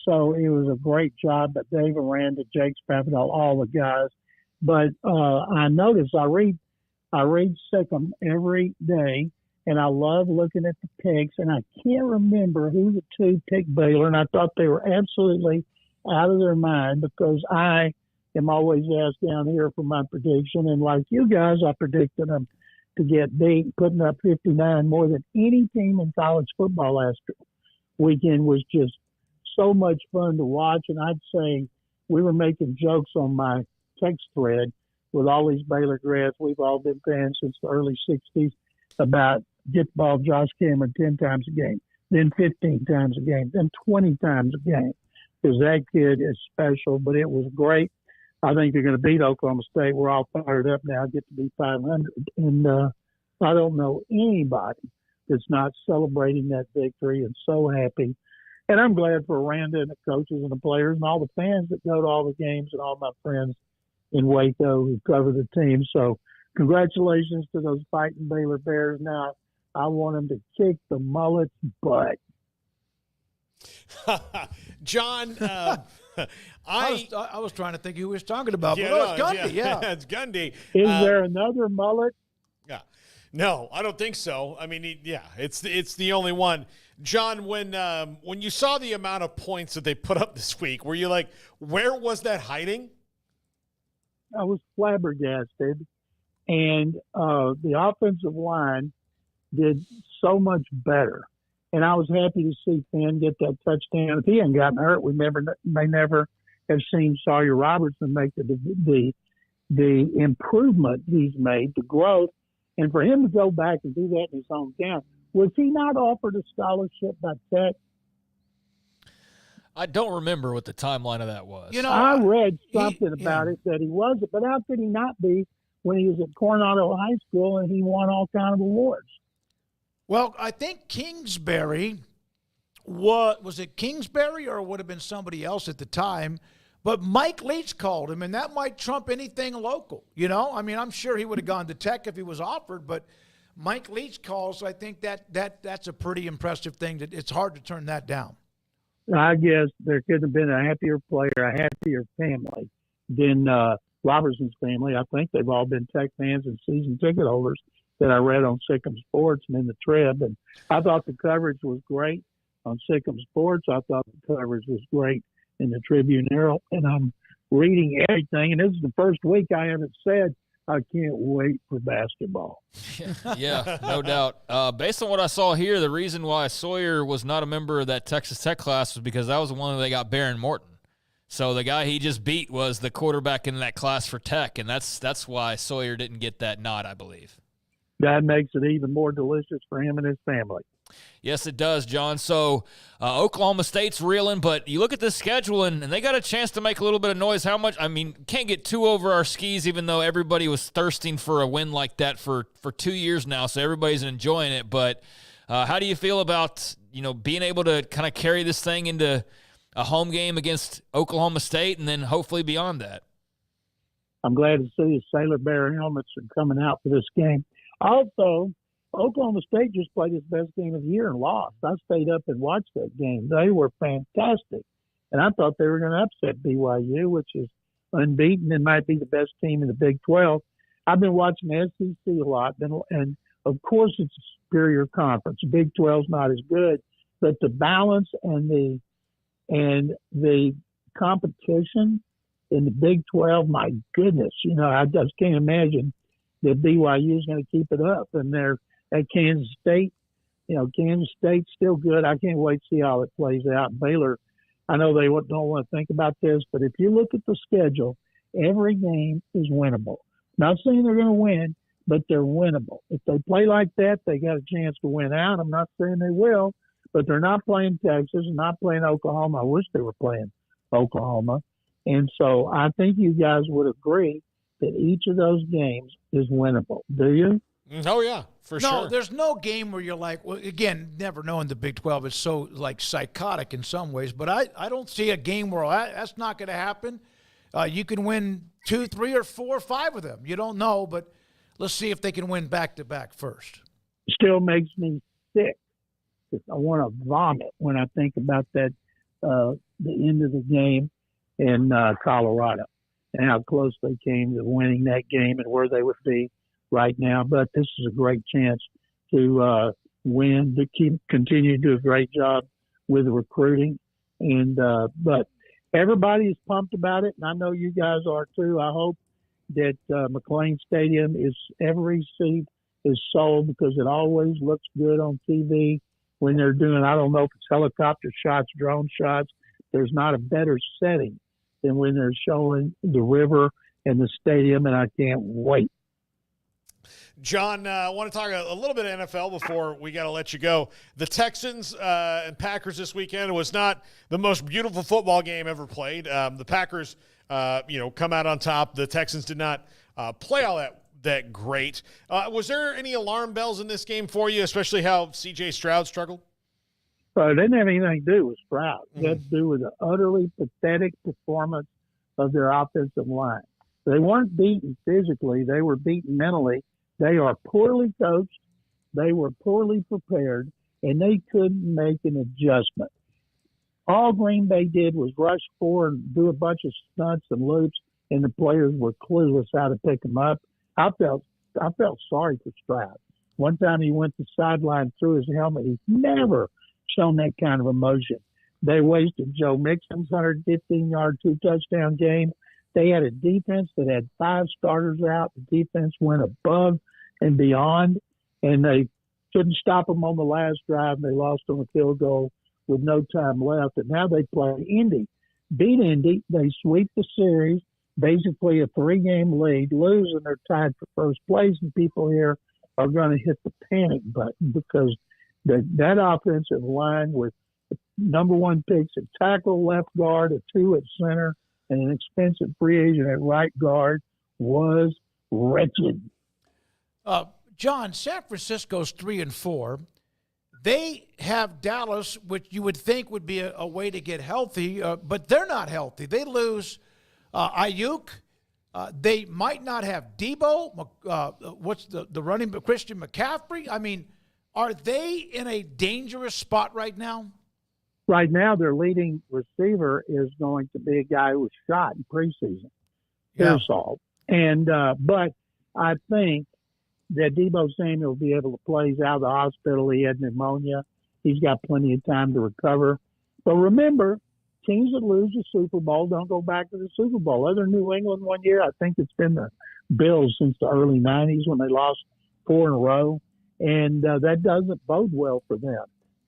so it was a great job by Dave Aranda, Jake Spavital, all the guys. But I noticed I read Sikkim every day, and I love looking at the picks, and I can't remember who the two picked Baylor, and I thought they were absolutely out of their mind because I am always asked down here for my prediction, and like you guys, I predicted them to get beat, putting up 59 more than any team in college football last weekend. Was just so much fun to watch. And I'd say we were making jokes on my text thread with all these Baylor grads. We've all been fans since the early 60s about get the ball Josh Cameron 10 times a game. then 15 times a game, then 20 times a game, because that kid is special. But it was great. I think they're going to beat Oklahoma State. We're all fired up now, get to be 500. And I don't know anybody that's not celebrating that victory and so happy. And I'm glad for Randa and the coaches and the players and all the fans that go to all the games and all my friends in Waco who cover the team. So congratulations to those fighting Baylor Bears. Now, I want them to kick the Mullet's butt. John, I was trying to think who he was talking about. Yeah, but it's Gundy, yeah. It's Gundy. Is there another Mullet? Yeah. No, I don't think so. I mean, it's the only one. John, when you saw the amount of points that they put up this week, were you like, where was that hiding? I was flabbergasted. And the offensive line did so much better. And I was happy to see Finn get that touchdown. If he hadn't gotten hurt, we may never have seen Sawyer Robertson make the improvement he's made, the growth. And for him to go back and do that in his hometown, was he not offered a scholarship by Tech? I don't remember what the timeline of that was. I read something about it that he wasn't, but how could he not be when he was at Coronado High School and he won all kind of awards? Well, I think Kingsbury, was it Kingsbury or it would have been somebody else at the time? But Mike Leach called him, and that might trump anything local. I mean, I'm sure he would have gone to Tech if he was offered, but Mike Leach calls. So I think that's a pretty impressive thing. That it's hard to turn that down. I guess there could have been a happier player, a happier family than Robertson's family. I think they've all been Tech fans and season ticket holders that I read on Sikkim Sports and in the Trib. And I thought the coverage was great on Sikkim Sports. I thought the coverage was great in the Tribune Herald. And I'm reading everything. And this is the first week I haven't said, I can't wait for basketball. Yeah, no doubt. Based on what I saw here, the reason why Sawyer was not a member of that Texas Tech class was because that was the one where they got Baron Morton. So the guy he just beat was the quarterback in that class for Tech, and that's why Sawyer didn't get that nod, I believe. That makes it even more delicious for him and his family. Yes, it does, John. So Oklahoma State's reeling, but you look at this schedule, and they got a chance to make a little bit of noise. How much? I mean, can't get too over our skis, even though everybody was thirsting for a win like that for 2 years now, so everybody's enjoying it. But how do you feel about being able to kind of carry this thing into a home game against Oklahoma State and then hopefully beyond that? I'm glad to see the Sailor Bear helmets are coming out for this game. Also, Oklahoma State just played its best game of the year and lost. I stayed up and watched that game. They were fantastic. And I thought they were going to upset BYU, which is unbeaten and might be the best team in the Big 12. I've been watching the SEC a lot, and of course it's a superior conference. The Big 12's not as good, but the balance and the competition in the Big 12, my goodness, I just can't imagine that BYU is going to keep it up. And they're at Kansas State. Kansas State's still good. I can't wait to see how it plays out. Baylor, I know they don't want to think about this, but if you look at the schedule, every game is winnable. Not saying they're going to win, but they're winnable. If they play like that, they got a chance to win out. I'm not saying they will, but they're not playing Texas and not playing Oklahoma. I wish they were playing Oklahoma. And so I think you guys would agree that each of those games is winnable. Do you? Oh, yeah, for sure. No, there's no game where you're like, well, again, never knowing the Big 12 is so, psychotic in some ways, but I don't see a game where that's not going to happen. You can win 2, 3, or 4, or 5 of them. You don't know, but let's see if they can win back-to-back first. Still makes me sick. I want to vomit when I think about that, the end of the game in Colorado and how close they came to winning that game and where they would be right now. But this is a great chance to win, to continue to do a great job with the recruiting. And but everybody is pumped about it, and I know you guys are too. I hope that McLean Stadium every seat is sold because it always looks good on TV when they're doing, I don't know if it's helicopter shots, drone shots. There's not a better setting than when they're showing the river and the stadium, and I can't wait. John, I want to talk a little bit of NFL before we got to let you go. The Texans and Packers this weekend was not the most beautiful football game ever played. The Packers, come out on top. The Texans did not play all that great. Was there any alarm bells in this game for you, especially how C.J. Stroud struggled? So it didn't have anything to do with Stroud. It had to do with the utterly pathetic performance of their offensive line. They weren't beaten physically. They were beaten mentally. They are poorly coached. They were poorly prepared, and they couldn't make an adjustment. All Green Bay did was rush forward and do a bunch of stunts and loops, and the players were clueless how to pick them up. I felt sorry for Stroud. One time he went to sideline through his helmet. He's never shown that kind of emotion. They wasted Joe Mixon's 115-yard, 2-touchdown game. They had a defense that had 5 starters out. The defense went above and beyond, and they couldn't stop them on the last drive. They lost on a field goal with no time left, and now they play Indy. Beat Indy. They sweep the series, basically a 3-game lead, lose, and they're tied for first place, and people here are going to hit the panic button because that offensive line with the number 1 picks at tackle, left guard, a 2 at center, and an expensive free agent at right guard was wretched. John, San Francisco's 3-4. They have Dallas, which you would think would be a way to get healthy, but they're not healthy. They lose Ayuk. They might not have Debo. What's the running back? Christian McCaffrey. I mean, are they in a dangerous spot right now? Right now, their leading receiver is going to be a guy who was shot in preseason, Pearsall. And but I think that Debo Samuel will be able to play. He's out of the hospital. He had pneumonia. He's got plenty of time to recover. But remember, teams that lose the Super Bowl don't go back to the Super Bowl. Other than New England one year, I think it's been the Bills since the early 90s when they lost 4 in a row. And that doesn't bode well for them.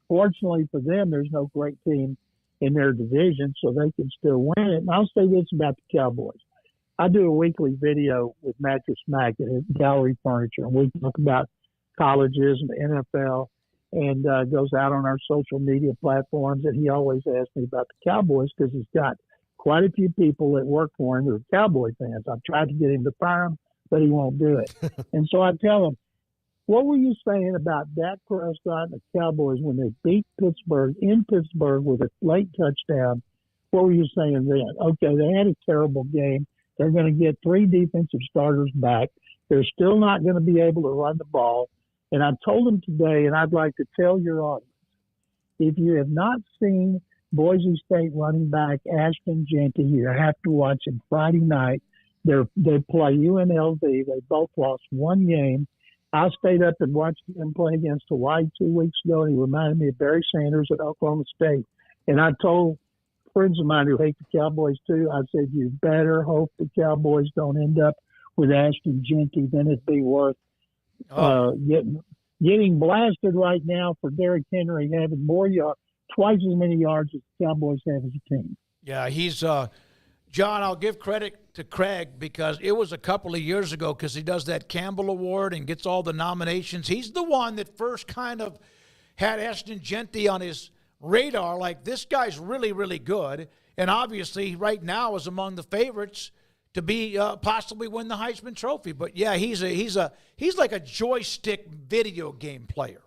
Fortunately for them, there's no great team in their division, so they can still win it. And I'll say this about the Cowboys. I do a weekly video with Mattress Mac at Gallery Furniture, and we talk about colleges and the NFL, and goes out on our social media platforms. And he always asks me about the Cowboys because he's got quite a few people that work for him that are Cowboy fans. I've tried to get him to fire him, but he won't do it. And so I tell him, what were you saying about Dak Prescott and the Cowboys when they beat Pittsburgh in Pittsburgh with a late touchdown? What were you saying then? Okay, they had a terrible game. They're going to get 3 defensive starters back. They're still not going to be able to run the ball. And I told them today, and I'd like to tell your audience, if you have not seen Boise State running back Ashton Jeanty, you have to watch him Friday night. They play UNLV. They both lost 1 game. I stayed up and watched him play against Hawaii 2 weeks ago, and he reminded me of Barry Sanders at Oklahoma State. And I told friends of mine who hate the Cowboys too, I said, you better hope the Cowboys don't end up with Ashton Jeanty. Then it'd be worth getting blasted right now for Derrick Henry having more yards, twice as many yards as the Cowboys have as a team. Yeah, he's John, I'll give credit to Craig because it was a couple of years ago because he does that Campbell Award and gets all the nominations. He's the one that first kind of had Ashton Jeanty on his radar, like this guy's really, really good. And obviously right now is among the favorites to be possibly win the Heisman Trophy. But, yeah, he's like a joystick video game player.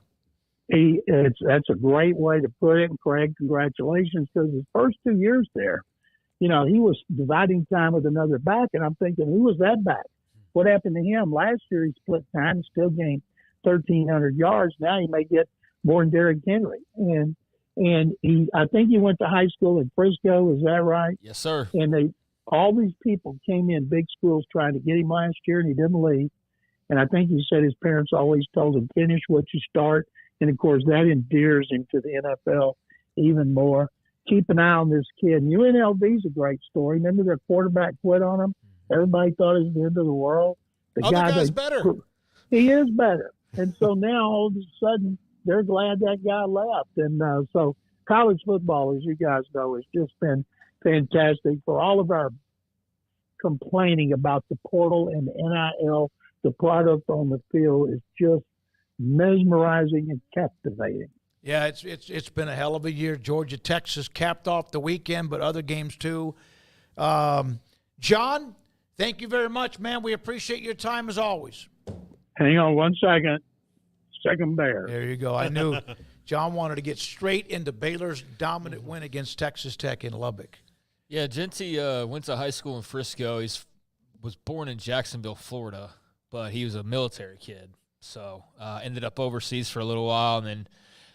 That's a great way to put it. And Craig, congratulations, because his first 2 years there, he was dividing time with another back, and I'm thinking, who was that back? What happened to him? Last year he split time, still gained 1,300 yards. Now he may get more than Derrick Henry. And I think he went to high school in Frisco. Is that right? Yes, sir. And all these people came in big schools trying to get him last year, and he didn't leave. And I think he said his parents always told him, finish what you start. And, of course, that endears him to the NFL even more. Keep an eye on this kid. UNLV's a great story. Remember their quarterback quit on him? Everybody thought it was the end of the world. The guy's better. He is better. And so now all of a sudden they're glad that guy left. And so college football, as you guys know, has just been fantastic. For all of our complaining about the portal and the NIL the product on the field is just mesmerizing and captivating. Yeah, it's been a hell of a year. Georgia, Texas capped off the weekend, but other games too. John, thank you very much, man. We appreciate your time as always. Hang on one second. Second bear. There you go. I knew John wanted to get straight into Baylor's dominant win against Texas Tech in Lubbock. Yeah, Genty went to high school in Frisco. He was born in Jacksonville, Florida, but he was a military kid. So ended up overseas for a little while and then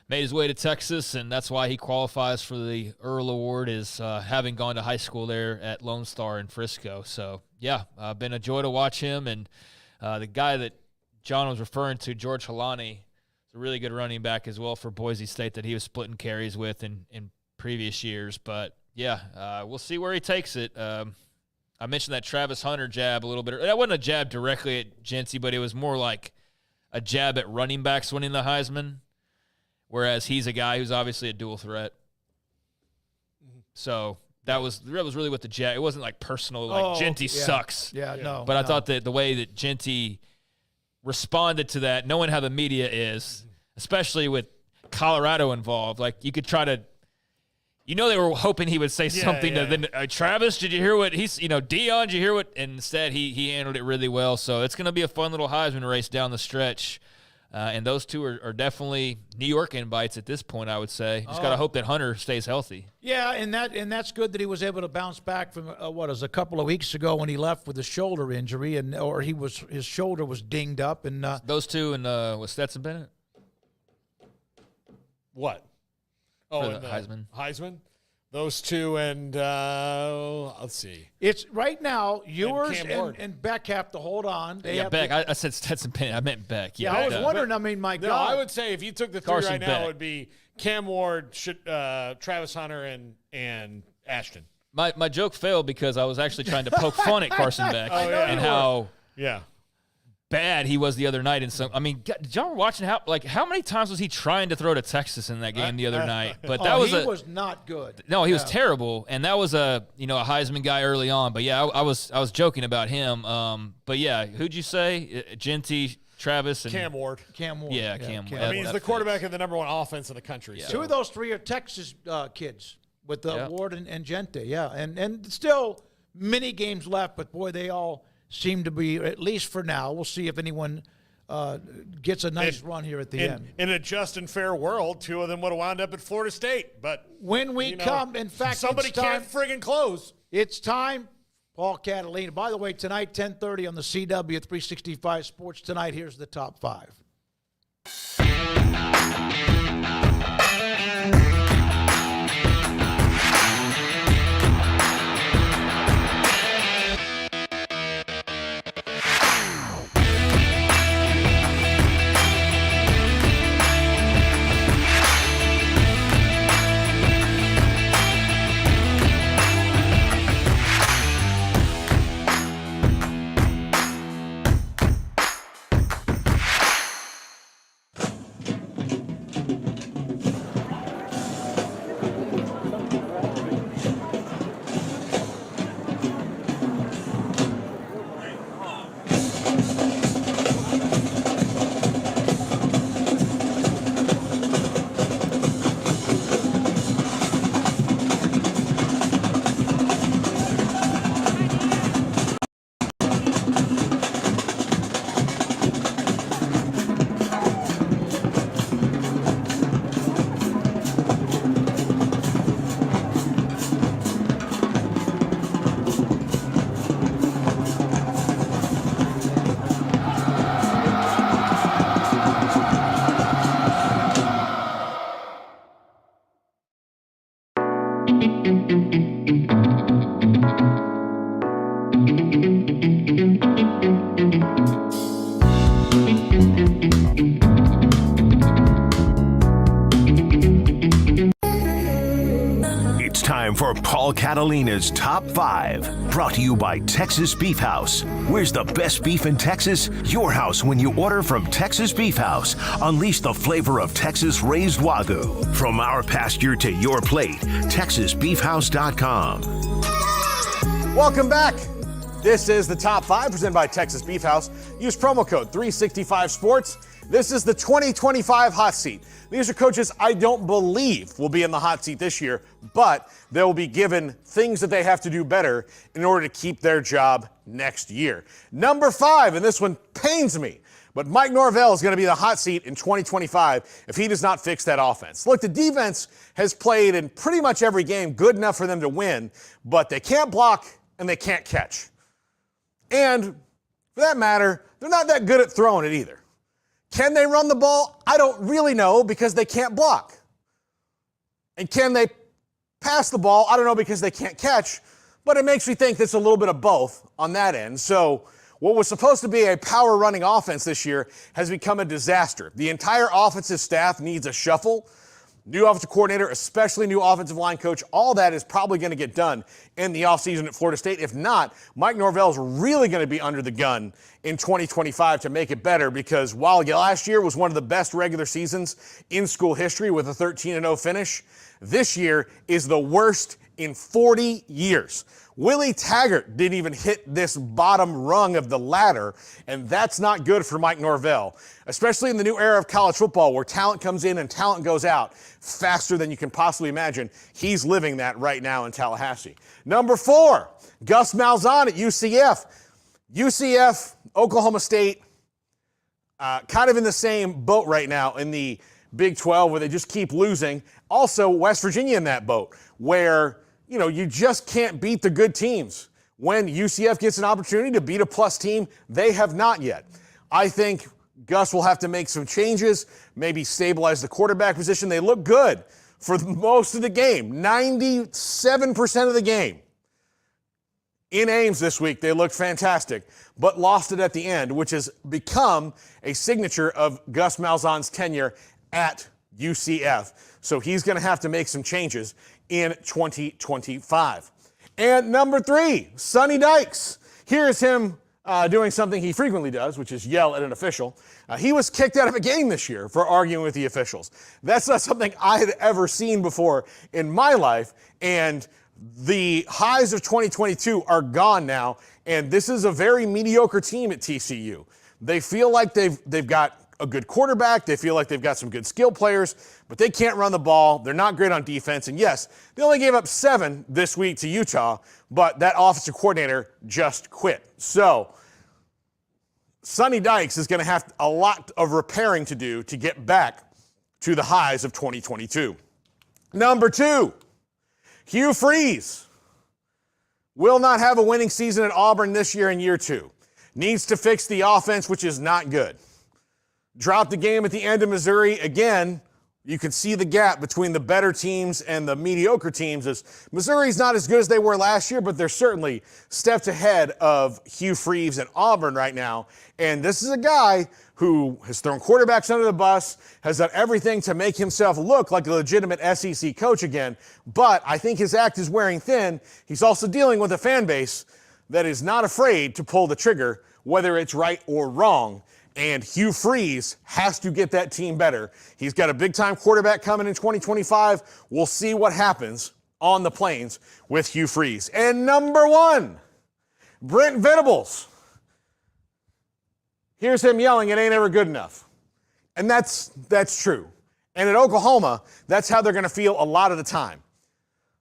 made his way to Texas, and that's why he qualifies for the Earl Award, is having gone to high school there at Lone Star in Frisco. So, yeah, been a joy to watch him. And the guy that John was referring to, George Halani, is a really good running back as well for Boise State that he was splitting carries with in previous years. But, yeah, we'll see where he takes it. I mentioned that Travis Hunter jab a little bit. That wasn't a jab directly at Genty, but it was more like a jab at running backs winning the Heisman. Whereas he's a guy who's obviously a dual threat. So that was really what the jab. It wasn't like personal, like Genty sucks. Yeah, no. But I thought that the way that Genty responded to that, knowing how the media is, especially with Colorado involved, like you could try to, they were hoping he would say something to then Travis, did you hear what he's, Dion, did you hear what? And instead he handled it really well. So it's going to be a fun little Heisman race down the stretch. And those two are definitely New York invites at this point, I would say. Just got to hope that Hunter stays healthy. Yeah, and that's good that he was able to bounce back from what was a couple of weeks ago when he left with a shoulder injury, his shoulder was dinged up. And those two and was Stetson Bennett? What? For the Heisman. Heisman? Those two and let's see. It's right now yours and Beck have to hold on. Beck. I said Stetson Bennett. I meant Beck. Yeah, I was wondering. I mean, my God. No, I would say if you took the three Carson right Beck. now, it would be Cam Ward, Travis Hunter, and Ashton. My joke failed because I was actually trying to poke fun at Carson Beck and how bad he was the other night. And did y'all watching how many times was he trying to throw to Texas in that game the other night? But he was not good. No, he was terrible, and that was a Heisman guy early on. But yeah, I was joking about him. But yeah, who'd you say? Genty, Travis, and Cam Ward. Yeah, Cam Ward. I mean, he's the quarterback of the number one offense in the country. Yeah. So. Two of those three are Texas kids with Ward and Genty. Yeah, and still many games left, but boy, they all seem to be, at least for now. We'll see if anyone gets a nice run here at the end. In a just and fair world, two of them would have wound up at Florida State. But when we come, in fact, somebody can't friggin' close. It's time. Paul Catalina. By the way, tonight, 10:30 on the CW 365 Sports Tonight. Here's the top five. For Paul Catalina's Top 5, brought to you by Texas Beef House. Where's the best beef in Texas? Your house when you order from Texas Beef House. Unleash the flavor of Texas raised Wagyu. From our pasture to your plate, TexasBeefHouse.com. Welcome back This is the top 5 presented by Texas Beef House. Use promo code 365sports. This is the 2025 hot seat. These are coaches I don't believe will be in the hot seat this year, but they'll be given things that they have to do better in order to keep their job next year. Number 5, and this one pains me, but Mike Norvell is going to be the hot seat in 2025 if he does not fix that offense. Look, the defense has played in pretty much every game good enough for them to win, but they can't block and they can't catch. And for that matter, they're not that good at throwing it either. Can they run the ball? I don't really know because they can't block. And can they pass the ball? I don't know because they can't catch, but it makes me think it's a little bit of both on that end. So what was supposed to be a power running offense this year has become a disaster. The entire offensive staff needs a shuffle. New offensive coordinator, especially new offensive line coach, all that is probably going to get done in the offseason at Florida State. If not, Mike Norvell is really going to be under the gun in 2025 to make it better because while last year was one of the best regular seasons in school history with a 13-0 finish, this year is the worst in 40 years. Willie Taggart didn't even hit this bottom rung of the ladder, and that's not good for Mike Norvell, especially in the new era of college football where talent comes in and talent goes out faster than you can possibly imagine. He's living that right now in Tallahassee. Number 4, Gus Malzahn at UCF. UCF, Oklahoma State, kind of in the same boat right now in the Big 12 where they just keep losing. Also, West Virginia in that boat where you just can't beat the good teams. When UCF gets an opportunity to beat a plus team, they have not yet. I think Gus will have to make some changes, maybe stabilize the quarterback position. They look good for most of the game, 97% of the game. In Ames this week, they looked fantastic, but lost it at the end, which has become a signature of Gus Malzahn's tenure at UCF. So he's going to have to make some changes in 2025. And number 3, Sonny Dykes. Here's him doing something he frequently does, which is yell at an official. He was kicked out of a game this year for arguing with the officials. That's not something I had ever seen before in my life, and the highs of 2022 are gone now, and this is a very mediocre team at TCU. They feel like they've got a good quarterback. They feel like they've got some good skill players, but they can't run the ball. They're not great on defense. And yes, they only gave up 7 this week to Utah, but that offensive coordinator just quit. So Sonny Dykes is going to have a lot of repairing to do to get back to the highs of 2022. Number 2, Hugh Freeze will not have a winning season at Auburn this year in year 2. Needs to fix the offense, which is not good. Dropped the game at the end of Missouri. Again, you can see the gap between the better teams and the mediocre teams. As Missouri's not as good as they were last year, but they're certainly steps ahead of Hugh Freeze and Auburn right now. And this is a guy who has thrown quarterbacks under the bus, has done everything to make himself look like a legitimate SEC coach again. But I think his act is wearing thin. He's also dealing with a fan base that is not afraid to pull the trigger, whether it's right or wrong. And Hugh Freeze has to get that team better. He's got a big-time quarterback coming in 2025. We'll see what happens on the Plains with Hugh Freeze. And number 1, Brent Venables. Here's him yelling, "It ain't ever good enough." And that's true. And at Oklahoma, that's how they're going to feel a lot of the time.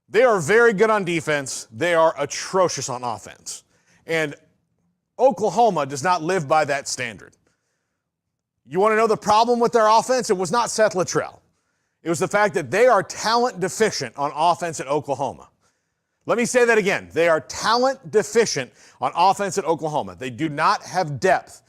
They are very good on defense. They are atrocious on offense. And Oklahoma does not live by that standard. You want to know the problem with their offense? It was not Seth Littrell. It was the fact that they are talent deficient on offense at Oklahoma. Let me say that again. They are talent deficient on offense at Oklahoma. They do not have depth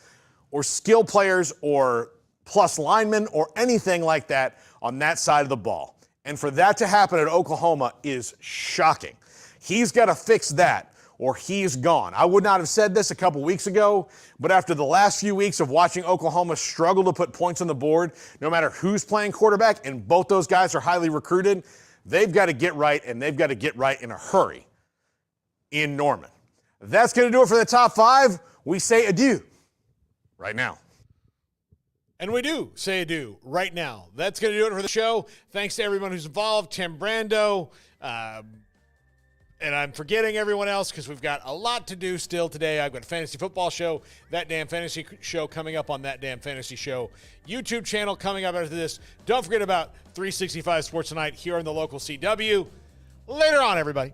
or skill players or plus linemen or anything like that on that side of the ball. And for that to happen at Oklahoma is shocking. He's got to fix that or he's gone. I would not have said this a couple weeks ago, but after the last few weeks of watching Oklahoma struggle to put points on the board, no matter who's playing quarterback, and both those guys are highly recruited, they've got to get right, and they've got to get right in a hurry in Norman. That's going to do it for the top 5. We say adieu right now. And we do say adieu right now. That's going to do it for the show. Thanks to everyone who's involved. Tim Brando, And I'm forgetting everyone else because we've got a lot to do still today. I've got a fantasy football show, That Damn Fantasy Show coming up on That Damn Fantasy Show YouTube channel coming up after this. Don't forget about 365 Sports Tonight here on the local CW. Later on, everybody.